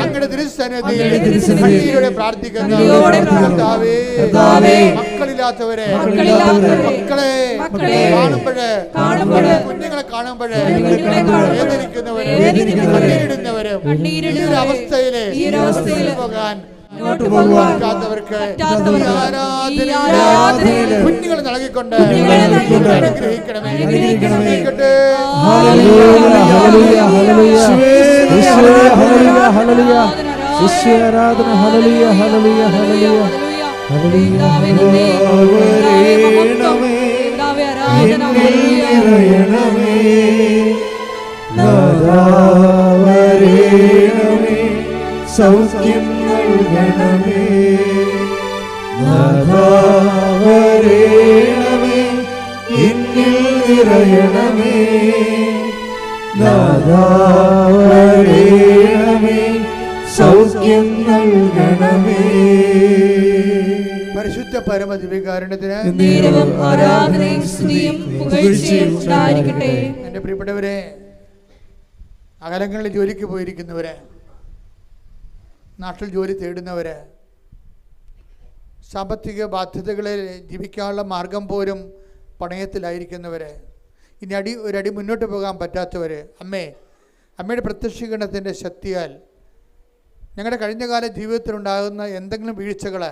Speaker 2: അങ്ങയുടെ തിരുസന്നിധിയിൽ പ്രാർത്ഥിക്കുന്നു. മക്കളില്ലാത്തവരെ മക്കളെ കാണുമ്പോഴേ, കുഞ്ഞുങ്ങളെ കാണുമ്പോഴേ വേദനിക്കുന്നവരും കണ്ണീരിടുന്നവരും ഈ ഒരു അവസ്ഥയില് പോകാൻ കുഞ്ഞുങ്ങൾ നൽകിക്കൊണ്ട് അനുഗ്രഹിക്കണമേ.
Speaker 3: സൗഖ്യം നൽകണമേ, നാഥാവരേണമേ, എന്നിൽ നിറയണമേ, നാഥാവരേണമേ, സൗഖ്യം നൽകണമേ.
Speaker 2: പരിശുദ്ധ പരമദിവ്യകാരുണ്യത്തിന്
Speaker 1: ആരാധനയും സ്തുതിയും പുകഴ്ചയും ഉണ്ടായിരിക്കട്ടെ.
Speaker 2: എൻ്റെ പ്രിയപ്പെട്ടവരെ, അകലങ്ങളിൽ ജോലിക്ക് പോയിരിക്കുന്നവരെ, നാട്ടിൽ ജോലി തേടുന്നവർ, സാമ്പത്തിക ബാധ്യതകളിൽ ജീവിക്കാനുള്ള മാർഗം പോലും പണയത്തിലായിരിക്കുന്നവർ, ഇനി ഒരടി മുന്നോട്ട് പോകാൻ പറ്റാത്തവർ, അമ്മയുടെ പ്രത്യക്ഷീകരണത്തിൻ്റെ ശക്തിയാൽ ഞങ്ങളുടെ കഴിഞ്ഞകാല ജീവിതത്തിലുണ്ടാകുന്ന എന്തെങ്കിലും വീഴ്ചകൾ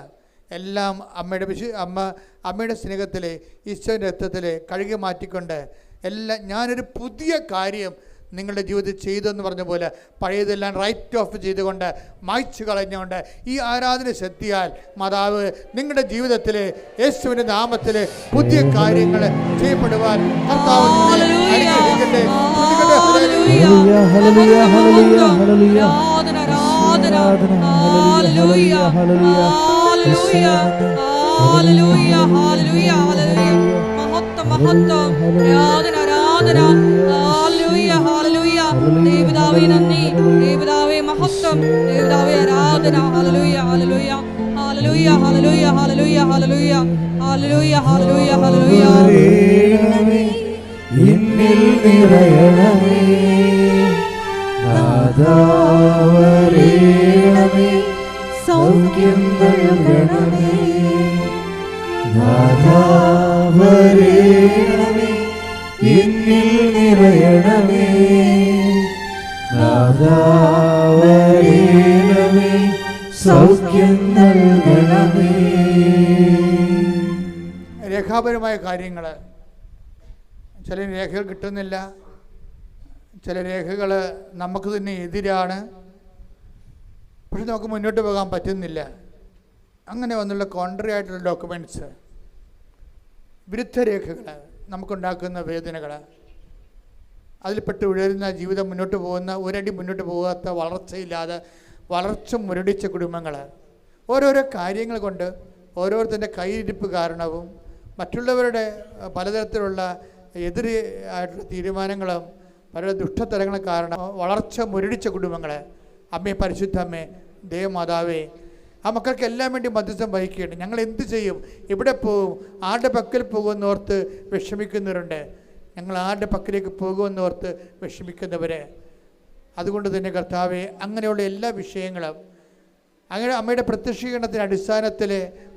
Speaker 2: എല്ലാം അമ്മയുടെ സ്നേഹത്തിൽ, ഈശോയുടെ രക്തത്തിൽ കഴുകി മാറ്റിക്കൊണ്ട് എല്ലാം ഞാനൊരു പുതിയ കാര്യം നിങ്ങളുടെ ജീവിതത്തിൽ ചെയ്തെന്ന് പറഞ്ഞ പോലെ പഴയതെല്ലാം റൈറ്റ് ഓഫ് ചെയ്തുകൊണ്ട് മായ്ച്ചു കളഞ്ഞുകൊണ്ട് ഈ ആരാധന ശക്തിയാൽ മാതാവ് നിങ്ങളുടെ ജീവിതത്തിൽ യേശുവിൻ്റെ നാമത്തിൽ പുതിയ കാര്യങ്ങൾ ചെയ്യപ്പെടുവാൻ കർത്താവ് അനുഗ്രഹിക്കട്ടെ.
Speaker 1: ദേവദാവേ നന്ദി, ദേവദാവേ മഹത്വം, ദേവദാവേ ആരാധന. ഹല്ലേലൂയ, ഹല്ലേലൂയ, ഹല്ലേലൂയ, ഹല്ലേലൂയ, ഹല്ലേലൂയ, ഹല്ലേലൂയ, ഹല്ലേലൂയ, ഹല്ലേലൂയ, ഹല്ലേലൂയ.
Speaker 3: എന്നിൽ നിറയണമേ, നാഥാവരേണമേ, സൗഖ്യം നൽകണമേ, നാഥാവരേണമേ, എന്നിൽ നിറയണമേ, നാഥാവരേണമേ, സൗഖ്യം നൽകണമേ.
Speaker 2: രേഖാപരമായ കാര്യങ്ങൾ, ചില രേഖകൾ കിട്ടുന്നില്ല, ചില രേഖകൾ നമുക്ക് തന്നെ എതിരാണ്, പക്ഷെ നമുക്ക് മുന്നോട്ട് പോകാൻ പറ്റുന്നില്ല. അങ്ങനെ വന്നുള്ള കോൺട്രി ആയിട്ടുള്ള ഡോക്യുമെൻറ്റ്സ്, വിരുദ്ധ രേഖകൾ നമുക്കുണ്ടാക്കുന്ന വേദനകൾ, അതിൽപ്പെട്ട് ഉയരുന്ന ജീവിതം മുന്നോട്ട് പോകുന്ന, ഒരടി മുന്നോട്ട് പോകാത്ത, വളർച്ചയില്ലാതെ വളർച്ച മുരടിച്ച കുടുംബങ്ങൾ, ഓരോരോ കാര്യങ്ങൾ കൊണ്ട് ഓരോരുത്തരുടെ കയ്യിരിപ്പ് കാരണവും മറ്റുള്ളവരുടെ പലതരത്തിലുള്ള എതിരായിട്ടുള്ള തീരുമാനങ്ങളും പല ദുഷ്ടതരങ്ങളും കാരണം വളർച്ച മുരടിച്ച കുടുംബങ്ങൾ അമ്മേ, പരിശുദ്ധ അമ്മേ, ദേവമാതാവേ, ആ മക്കൾക്കെല്ലാം വേണ്ടി മധ്യസ്ഥം വഹിക്കുകയാണ്. ഞങ്ങൾ എന്ത് ചെയ്യും, എവിടെ പോകും, ആരുടെ പക്കൽ പോകുമെന്നോർത്ത് വിഷമിക്കുന്നവരുണ്ട്. ഞങ്ങൾ ആരുടെ പക്കലേക്ക് പോകുമെന്നോർത്ത് വിഷമിക്കുന്നവരെ. അതുകൊണ്ട് തന്നെ കർത്താവെ, അങ്ങനെയുള്ള എല്ലാ വിഷയങ്ങളും അങ്ങനെ അമ്മയുടെ പ്രത്യക്ഷീകരണത്തിൻ്റെ അടിസ്ഥാനത്തിൽ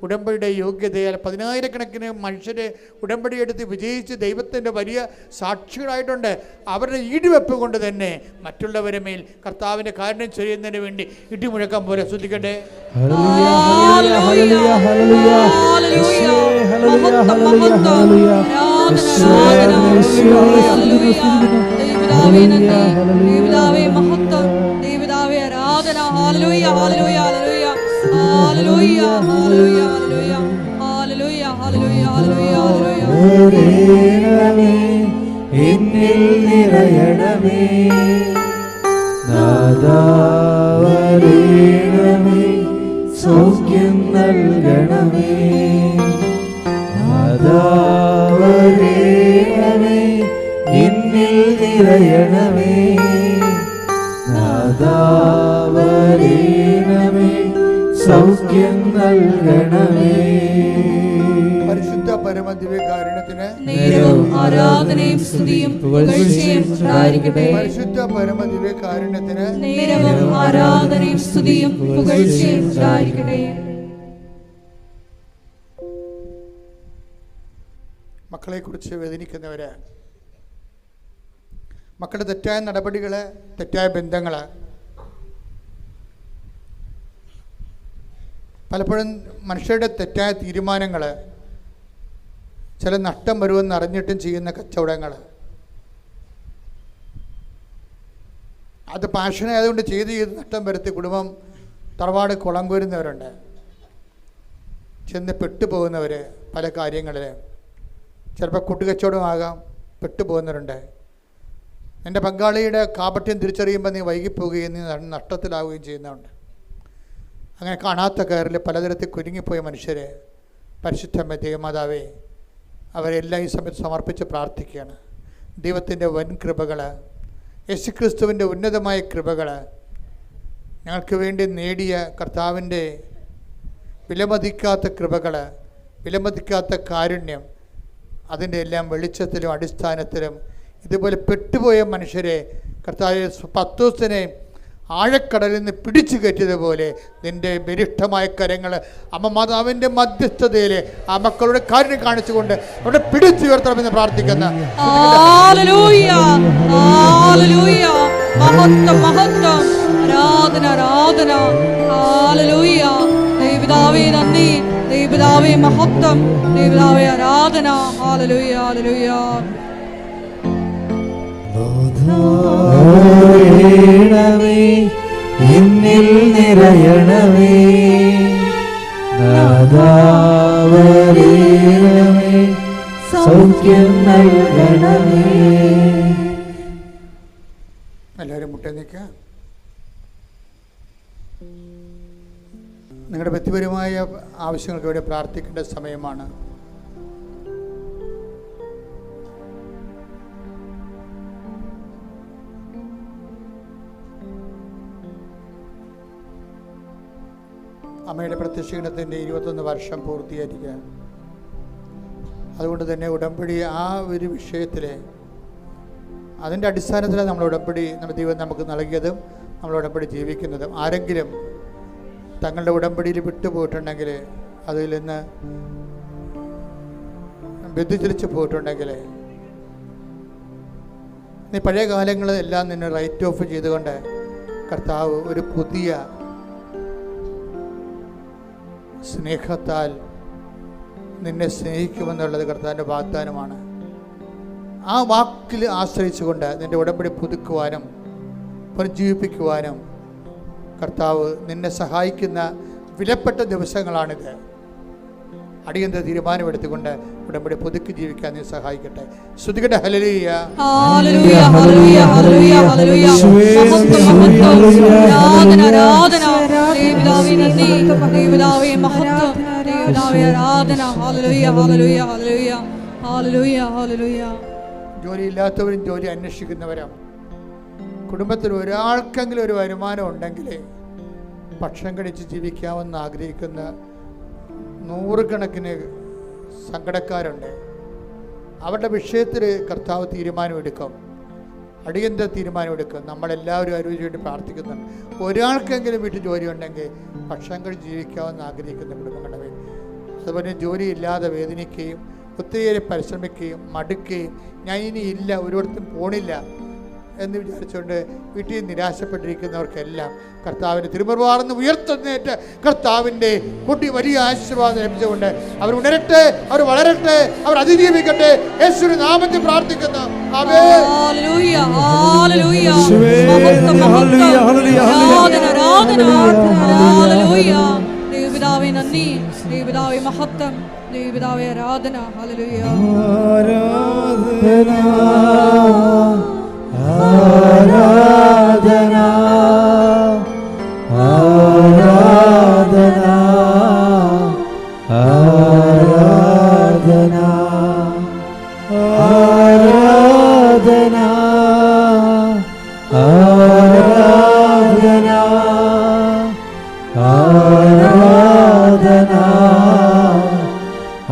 Speaker 2: ഉടമ്പടിയുടെ യോഗ്യതയാൽ 10,000-കണക്കിന് മനുഷ്യരെ ഉടമ്പടി എടുത്ത് വിജയിച്ച് ദൈവത്തിൻ്റെ വലിയ സാക്ഷികളായിട്ടുണ്ട്. അവരുടെ ഈടുവെപ്പ് കൊണ്ട് തന്നെ മറ്റുള്ളവരെ മേൽ കർത്താവിൻ്റെ കാരുണ്യം ചെയ്യുന്നതിന് വേണ്ടി ഇടിമുഴക്കം പോലെ ശ്രദ്ധിക്കട്ടെ.
Speaker 3: എന്നിൽ നിറയണമേ, നാഥാ വരേണമേ, സൗഖ്യം നൽകണമേ, നാഥാ വരേണമേ, എന്നിൽ നിറയണമേ, നാഥാ വരേണമേ, സൗഖ്യം നൽകണമേ.
Speaker 2: പരിശുദ്ധ പരമദിവ്യകാരുണ്യത്തിന്
Speaker 1: നേരവും ആരാധനയും സ്തുതിയും പുകഴ്ചയും ഉണ്ടായിരിക്കട്ടെ.
Speaker 2: പരിശുദ്ധ പരമദിവ്യകാരുണ്യത്തിന്
Speaker 1: നേരവും ആരാധനയും സ്തുതിയും പുകഴ്ചയും ഉണ്ടായിരിക്കട്ടെ.
Speaker 2: മക്കളെക്കുറിച്ച് വേദനിക്കുന്നവര്, മക്കളുടെ തെറ്റായ നടപടികൾ, തെറ്റായ ബന്ധങ്ങൾ, പലപ്പോഴും മനുഷ്യരുടെ തെറ്റായ തീരുമാനങ്ങൾ, ചില നഷ്ടം വരുമെന്ന് അറിഞ്ഞിട്ടും ചെയ്യുന്ന കച്ചവടങ്ങൾ, അത് പാഷനായതുകൊണ്ട് ചെയ്ത് നഷ്ടം വരുത്തി കുടുംബം തറവാട് കുളം കോരുന്നവരുണ്ട്. ചെന്ന് പെട്ടുപോകുന്നവർ പല കാര്യങ്ങളിൽ, ചിലപ്പോൾ കൂട്ടുകച്ചവടമാകാം, പെട്ടുപോകുന്നവരുണ്ട്. എൻ്റെ പങ്കാളിയുടെ കാപട്യം തിരിച്ചറിയുമ്പോൾ നീ വൈകിപ്പോവുകയും നീ നഷ്ടത്തിലാവുകയും ചെയ്യുന്നവരുണ്ട്. അങ്ങനെ കാണാത്ത കയറിൽ പലതരത്തിൽ കുരുങ്ങിപ്പോയ മനുഷ്യരെ പരിശുദ്ധമ്മ ദേവമാതാവേ, അവരെല്ലാം ഈ സമയത്ത് സമർപ്പിച്ച് പ്രാർത്ഥിക്കുകയാണ്. ദൈവത്തിൻ്റെ വൻ കൃപകൾ, യേശുക്രിസ്തുവിൻ്റെ ഉന്നതമായ കൃപകൾ, ഞങ്ങൾക്ക് വേണ്ടി നേടിയ കർത്താവിൻ്റെ വിലമതിക്കാത്ത കൃപകൾ, വിലമതിക്കാത്ത കാരുണ്യം, അതിൻ്റെ എല്ലാം വെളിച്ചത്തിലും അടിസ്ഥാനത്തിലും ഇതുപോലെ പെട്ടുപോയ മനുഷ്യരെ കർത്താവ് പത്തോസിനെ ആഴക്കടലിൽ നിന്ന് പിടിച്ചു കയറ്റിയതുപോലെ നിൻ്റെ ബലിഷ്ഠമായ കരങ്ങൾ അമ്മ മാതാവിൻ്റെ മധ്യസ്ഥതയിൽ ആ മക്കളുടെ കാര്യം കാണിച്ചുകൊണ്ട് അവിടെ പിടിച്ചുയർത്തണമെന്ന് പ്രാർത്ഥിക്കുന്ന
Speaker 1: ദൈവപിതാവേ നന്ദി, ദൈവപിതാവേ മഹത്വം, ദൈവപിതാവേ ആരാധന. ഹല്ലേലൂയ, ഹല്ലേലൂയ.
Speaker 3: വരേണമേ, എന്നിൽ നിറയണമേ, നാഥാ വരേണമേ, സൗഖ്യം നൽകണമേ.
Speaker 2: എല്ലാവരും മുട്ടേ നിൽക്കുക. നിങ്ങളുടെ വ്യക്തിപരമായ ആവശ്യങ്ങൾക്ക് വേണ്ടി പ്രാർത്ഥിക്കേണ്ട സമയമാണ്. അമ്മയുടെ പ്രത്യക്ഷീകരണത്തിൻ്റെ 21 വർഷം പൂർത്തീകരിക്കുക. അതുകൊണ്ട് തന്നെ ഉടമ്പടി ആ ഒരു വിഷയത്തിൽ അതിൻ്റെ അടിസ്ഥാനത്തിലാണ് നമ്മൾ ഉടമ്പടി ദൈവം നമുക്ക് നൽകിയതും നമ്മൾ ഉടമ്പടി ജീവിക്കുന്നതും. ആരെങ്കിലും തങ്ങളുടെ ഉടമ്പടിയിൽ വിട്ടുപോയിട്ടുണ്ടെങ്കിൽ, അതിൽ നിന്ന് വ്യതിചലിച്ച് പോയിട്ടുണ്ടെങ്കിൽ, നീ പഴയ കാലങ്ങളെല്ലാം നിന്നെ റൈറ്റ് ഓഫ് ചെയ്തുകൊണ്ട് കർത്താവ് ഒരു പുതിയ സ്നേഹത്താൽ നിന്നെ സ്നേഹിക്കുമെന്നുള്ളത് കർത്താവിൻ്റെ വാഗ്ദാനമാണ്. ആ വാക്കിൽ ആശ്രയിച്ചുകൊണ്ട് നിൻ്റെ ഉടമ്പടി പുതുക്കുവാനും പുനർജീവിപ്പിക്കുവാനും കർത്താവ് നിന്നെ സഹായിക്കുന്ന വിലപ്പെട്ട ദിവസങ്ങളാണിത്. അടിയന്തര തീരുമാനമെടുത്തുകൊണ്ട് ഉടമ്പടി പുതുക്കി ജീവിക്കാൻ നീ സഹായിക്കട്ടെ. ശ്രുതികട്ടെ ഹല്ലേലൂയ,
Speaker 1: ഹല്ലേലൂയ, ഹല്ലേലൂയ, ഹല്ലേലൂയ, ഹല്ലേലൂയ. ആരാധന, ആരാധന. ദൈവപിതാവേ നന്ദി, ദൈവപിതാവേ മഹത്വം, ദൈവപിതാവേ ആരാധന. ഹല്ലേലൂയ, ഹല്ലേലൂയ, ഹല്ലേലൂയ, ഹല്ലേലൂയ, ഹല്ലേലൂയ.
Speaker 2: ജോലിയില്ലാത്തവരും ജോലി അന്വേഷിക്കുന്നവരും കുടുംബത്തിൽ ഒരാൾക്കെങ്കിലും ഒരു വരുമാനം ഉണ്ടെങ്കിൽ ഭക്ഷണം കഴിച്ച് ജീവിക്കാമെന്ന് ആഗ്രഹിക്കുന്ന നൂറുകണക്കിന് സങ്കടക്കാരുണ്ട്. അവരുടെ വിഷയത്തിൽ കർത്താവ് തീരുമാനമെടുക്കും, അടിയന്തര തീരുമാനമെടുക്കും. നമ്മളെല്ലാവരും അതിനു വേണ്ടി പ്രാർത്ഥിക്കുന്നുണ്ട്. ഒരാൾക്കെങ്കിലും വീട്ടിൽ ജോലി ഉണ്ടെങ്കിൽ ഭക്ഷണം കഴിച്ച് ജീവിക്കാമെന്ന് ആഗ്രഹിക്കുന്ന കുടുംബങ്ങളുടെ പേര്. അതുപോലെ ജോലിയില്ലാതെ വേദനിക്കുകയും ഒത്തിരി പരിശ്രമിക്കുകയും മടുക്കുകയും ഞാൻ ഇനി ഇല്ല, ഒരിടത്തും പോണില്ല എന്ന് വിചാരിച്ചുകൊണ്ട് വീട്ടിൽ നിരാശപ്പെട്ടിരിക്കുന്നവർക്കെല്ലാം കർത്താവിൻ്റെ തിരുമുറുവാർന്ന് ഉയർത്തുന്നേറ്റ് കർത്താവിൻ്റെ കുട്ടി വലിയ ആശീർവാദം ലഭിച്ചുകൊണ്ട് അവർ ഉണരട്ടെ, അവർ വളരട്ടെ, അവർ അതിജീവിക്കട്ടെ. യേശുവിന്റെ നാമത്തിൽ പ്രാർത്ഥിക്കുന്നു.
Speaker 1: ദൈവപിതാവേ നന്ദി, ദൈവപിതാവേ മഹത്വം, ദൈവപിതാവേ ആരാധന. ഹല്ലേലൂയ.
Speaker 3: ആരാധന ആരാധന ആരാധന ആരാധന ആരാധന ആരാധന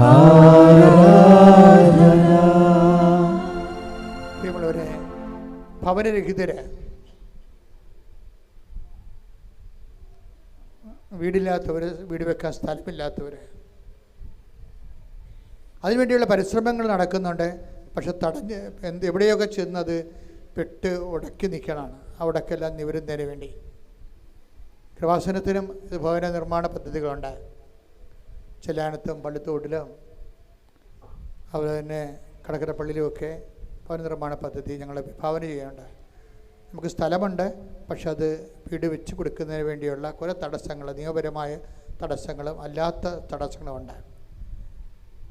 Speaker 3: ആരാധന.
Speaker 2: ഭവനരഹിതര്, വീടില്ലാത്തവര്, വീട് വെക്കാൻ സ്ഥലമില്ലാത്തവര്, അതിനുവേണ്ടിയുള്ള പരിശ്രമങ്ങൾ നടക്കുന്നുണ്ട്. പക്ഷെ തടഞ്ഞ് എവിടെയൊക്കെ ചെന്നത് പെട്ട് ഉടക്കി നിൽക്കണമാണ്. അവിടേക്കെല്ലാം നിവരുന്നതിന് വേണ്ടി കൃപാസനത്തിനും ഭവന നിർമ്മാണ പദ്ധതികളുണ്ട്. ചെല്ലാനത്തും പള്ളിത്തോട്ടിലും അതുപോലെ തന്നെ കടക്കരപ്പള്ളിയിലുമൊക്കെ ഭവന നിർമ്മാണ പദ്ധതി ഞങ്ങൾ വിഭാവന ചെയ്യുന്നുണ്ട്. നമുക്ക് സ്ഥലമുണ്ട്, പക്ഷെ അത് വീട് വെച്ച് കൊടുക്കുന്നതിന് വേണ്ടിയുള്ള കുറേ തടസ്സങ്ങൾ, നിയമപരമായ തടസ്സങ്ങളും അല്ലാത്ത തടസ്സങ്ങളുമുണ്ട്.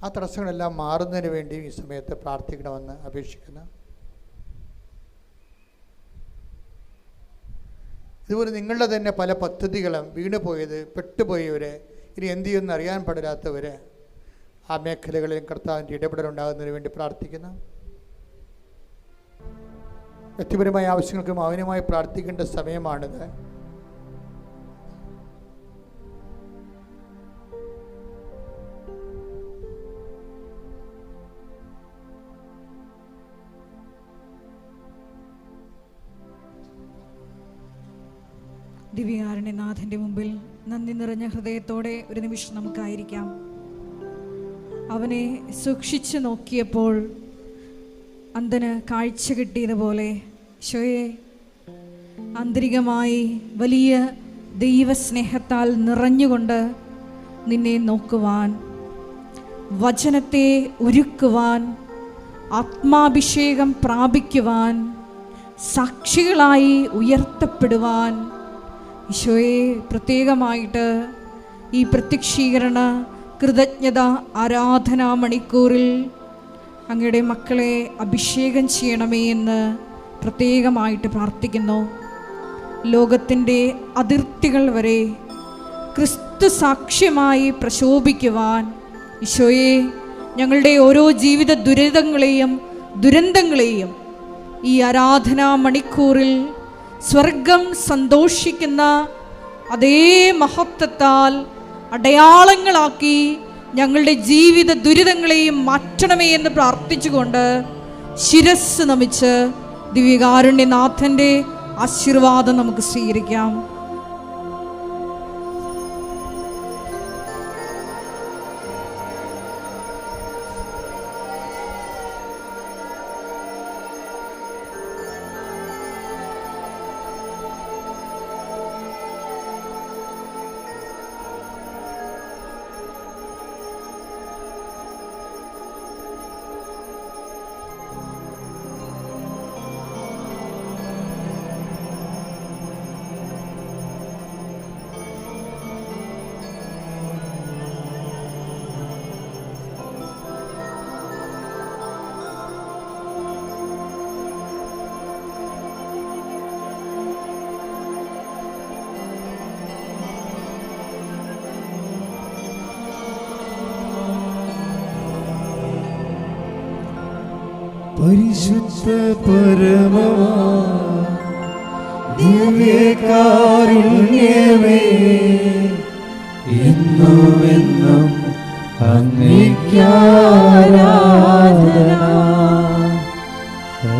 Speaker 2: ആ തടസ്സങ്ങളെല്ലാം മാറുന്നതിന് വേണ്ടി ഈ സമയത്ത് പ്രാർത്ഥിക്കണമെന്ന് അപേക്ഷിക്കുന്നു. ഇതുപോലെ നിങ്ങളുടെ തന്നെ പല പദ്ധതികളും വീണുപോയത്, പെട്ടുപോയവർ, ഇനി എന്ത് ചെയ്യുമെന്ന് അറിയാൻ പാടില്ലാത്തവർ, ആ മേഖലകളിൽ കർത്താവിൻ്റെ ഇടപെടലുണ്ടാകുന്നതിന് വേണ്ടി പ്രാർത്ഥിക്കുന്നു. വ്യക്തിപരമായ ആവശ്യങ്ങൾക്ക് മൗനമായി പ്രാർത്ഥിക്കേണ്ട സമയമാണിത്.
Speaker 1: ദിവ്യകാരുണ്യനാഥൻ്റെ മുമ്പിൽ നന്ദി നിറഞ്ഞ ഹൃദയത്തോടെ ഒരു നിമിഷം നമുക്കായിരിക്കാം. അവനെ സൂക്ഷിച്ചു നോക്കിയപ്പോൾ അന്ധന് കാഴ്ച കിട്ടിയതുപോലെ ഈശോയെ, ആന്തരികമായി വലിയ ദൈവസ്നേഹത്താൽ നിറഞ്ഞുകൊണ്ട് നിന്നെ നോക്കുവാൻ, വചനത്തെ ഒരുക്കുവാൻ, ആത്മാഭിഷേകം പ്രാപിക്കുവാൻ, സാക്ഷികളായി ഉയർത്തപ്പെടുവാൻ ഈശോയെ പ്രത്യേകമായിട്ട് ഈ പ്രത്യക്ഷീകരണ കൃതജ്ഞത ആരാധനാ മണിക്കൂറിൽ അങ്ങയുടെ മക്കളെ അഭിഷേകം ചെയ്യണമേ എന്ന് പ്രത്യേകമായിട്ട് പ്രാർത്ഥിക്കുന്നു. ലോകത്തിൻ്റെ അതിർത്തികൾ വരെ ക്രിസ്തു സാക്ഷ്യമായി പ്രശോഭിക്കുവാൻ ഈശോയെ, ഞങ്ങളുടെ ഓരോ ജീവിത ദുരന്തങ്ങളെയും ഈ ആരാധനാ മണിക്കൂറിൽ സ്വർഗം സന്തോഷിക്കുന്ന അതേ മഹത്വത്താൽ അടയാളങ്ങളാക്കി ഞങ്ങളുടെ ജീവിത ദുരിതങ്ങളെയും മാറ്റണമേ എന്ന് പ്രാർത്ഥിച്ചുകൊണ്ട് ശിരസ് നമിച്ച് ദിവ്യകാരുണ്യനാഥൻ്റെ ആശീർവാദം നമുക്ക് സ്വീകരിക്കാം.
Speaker 3: പരിശുദ്ധ പരമ ദിവ്യകാരുണ്യമേ എന്നുമെന്നും അങ്ങേയ്ക്കാരാധന.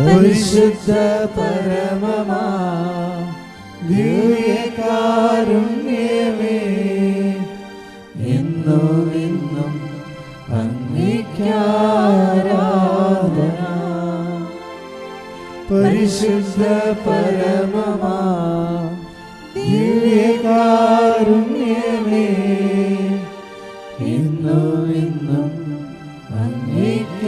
Speaker 3: പരിശുദ്ധ പരമമാ ദിവ്യകാരുണ്യമേ എന്നുമെന്നും അങ്ങേയ്ക്കാരാധന. പരിശുദ്ധ പരമമാ ദിവ്യകാരുണ്യമേ എന്നുമെന്നും അങ്ങേയ്ക്കാരാധന.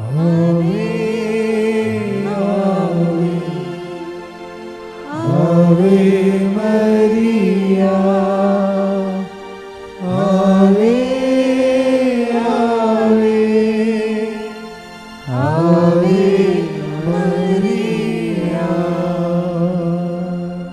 Speaker 3: ആവേ ആവേ ആവേ മരിയ. ആവേ ആവേ ആവേ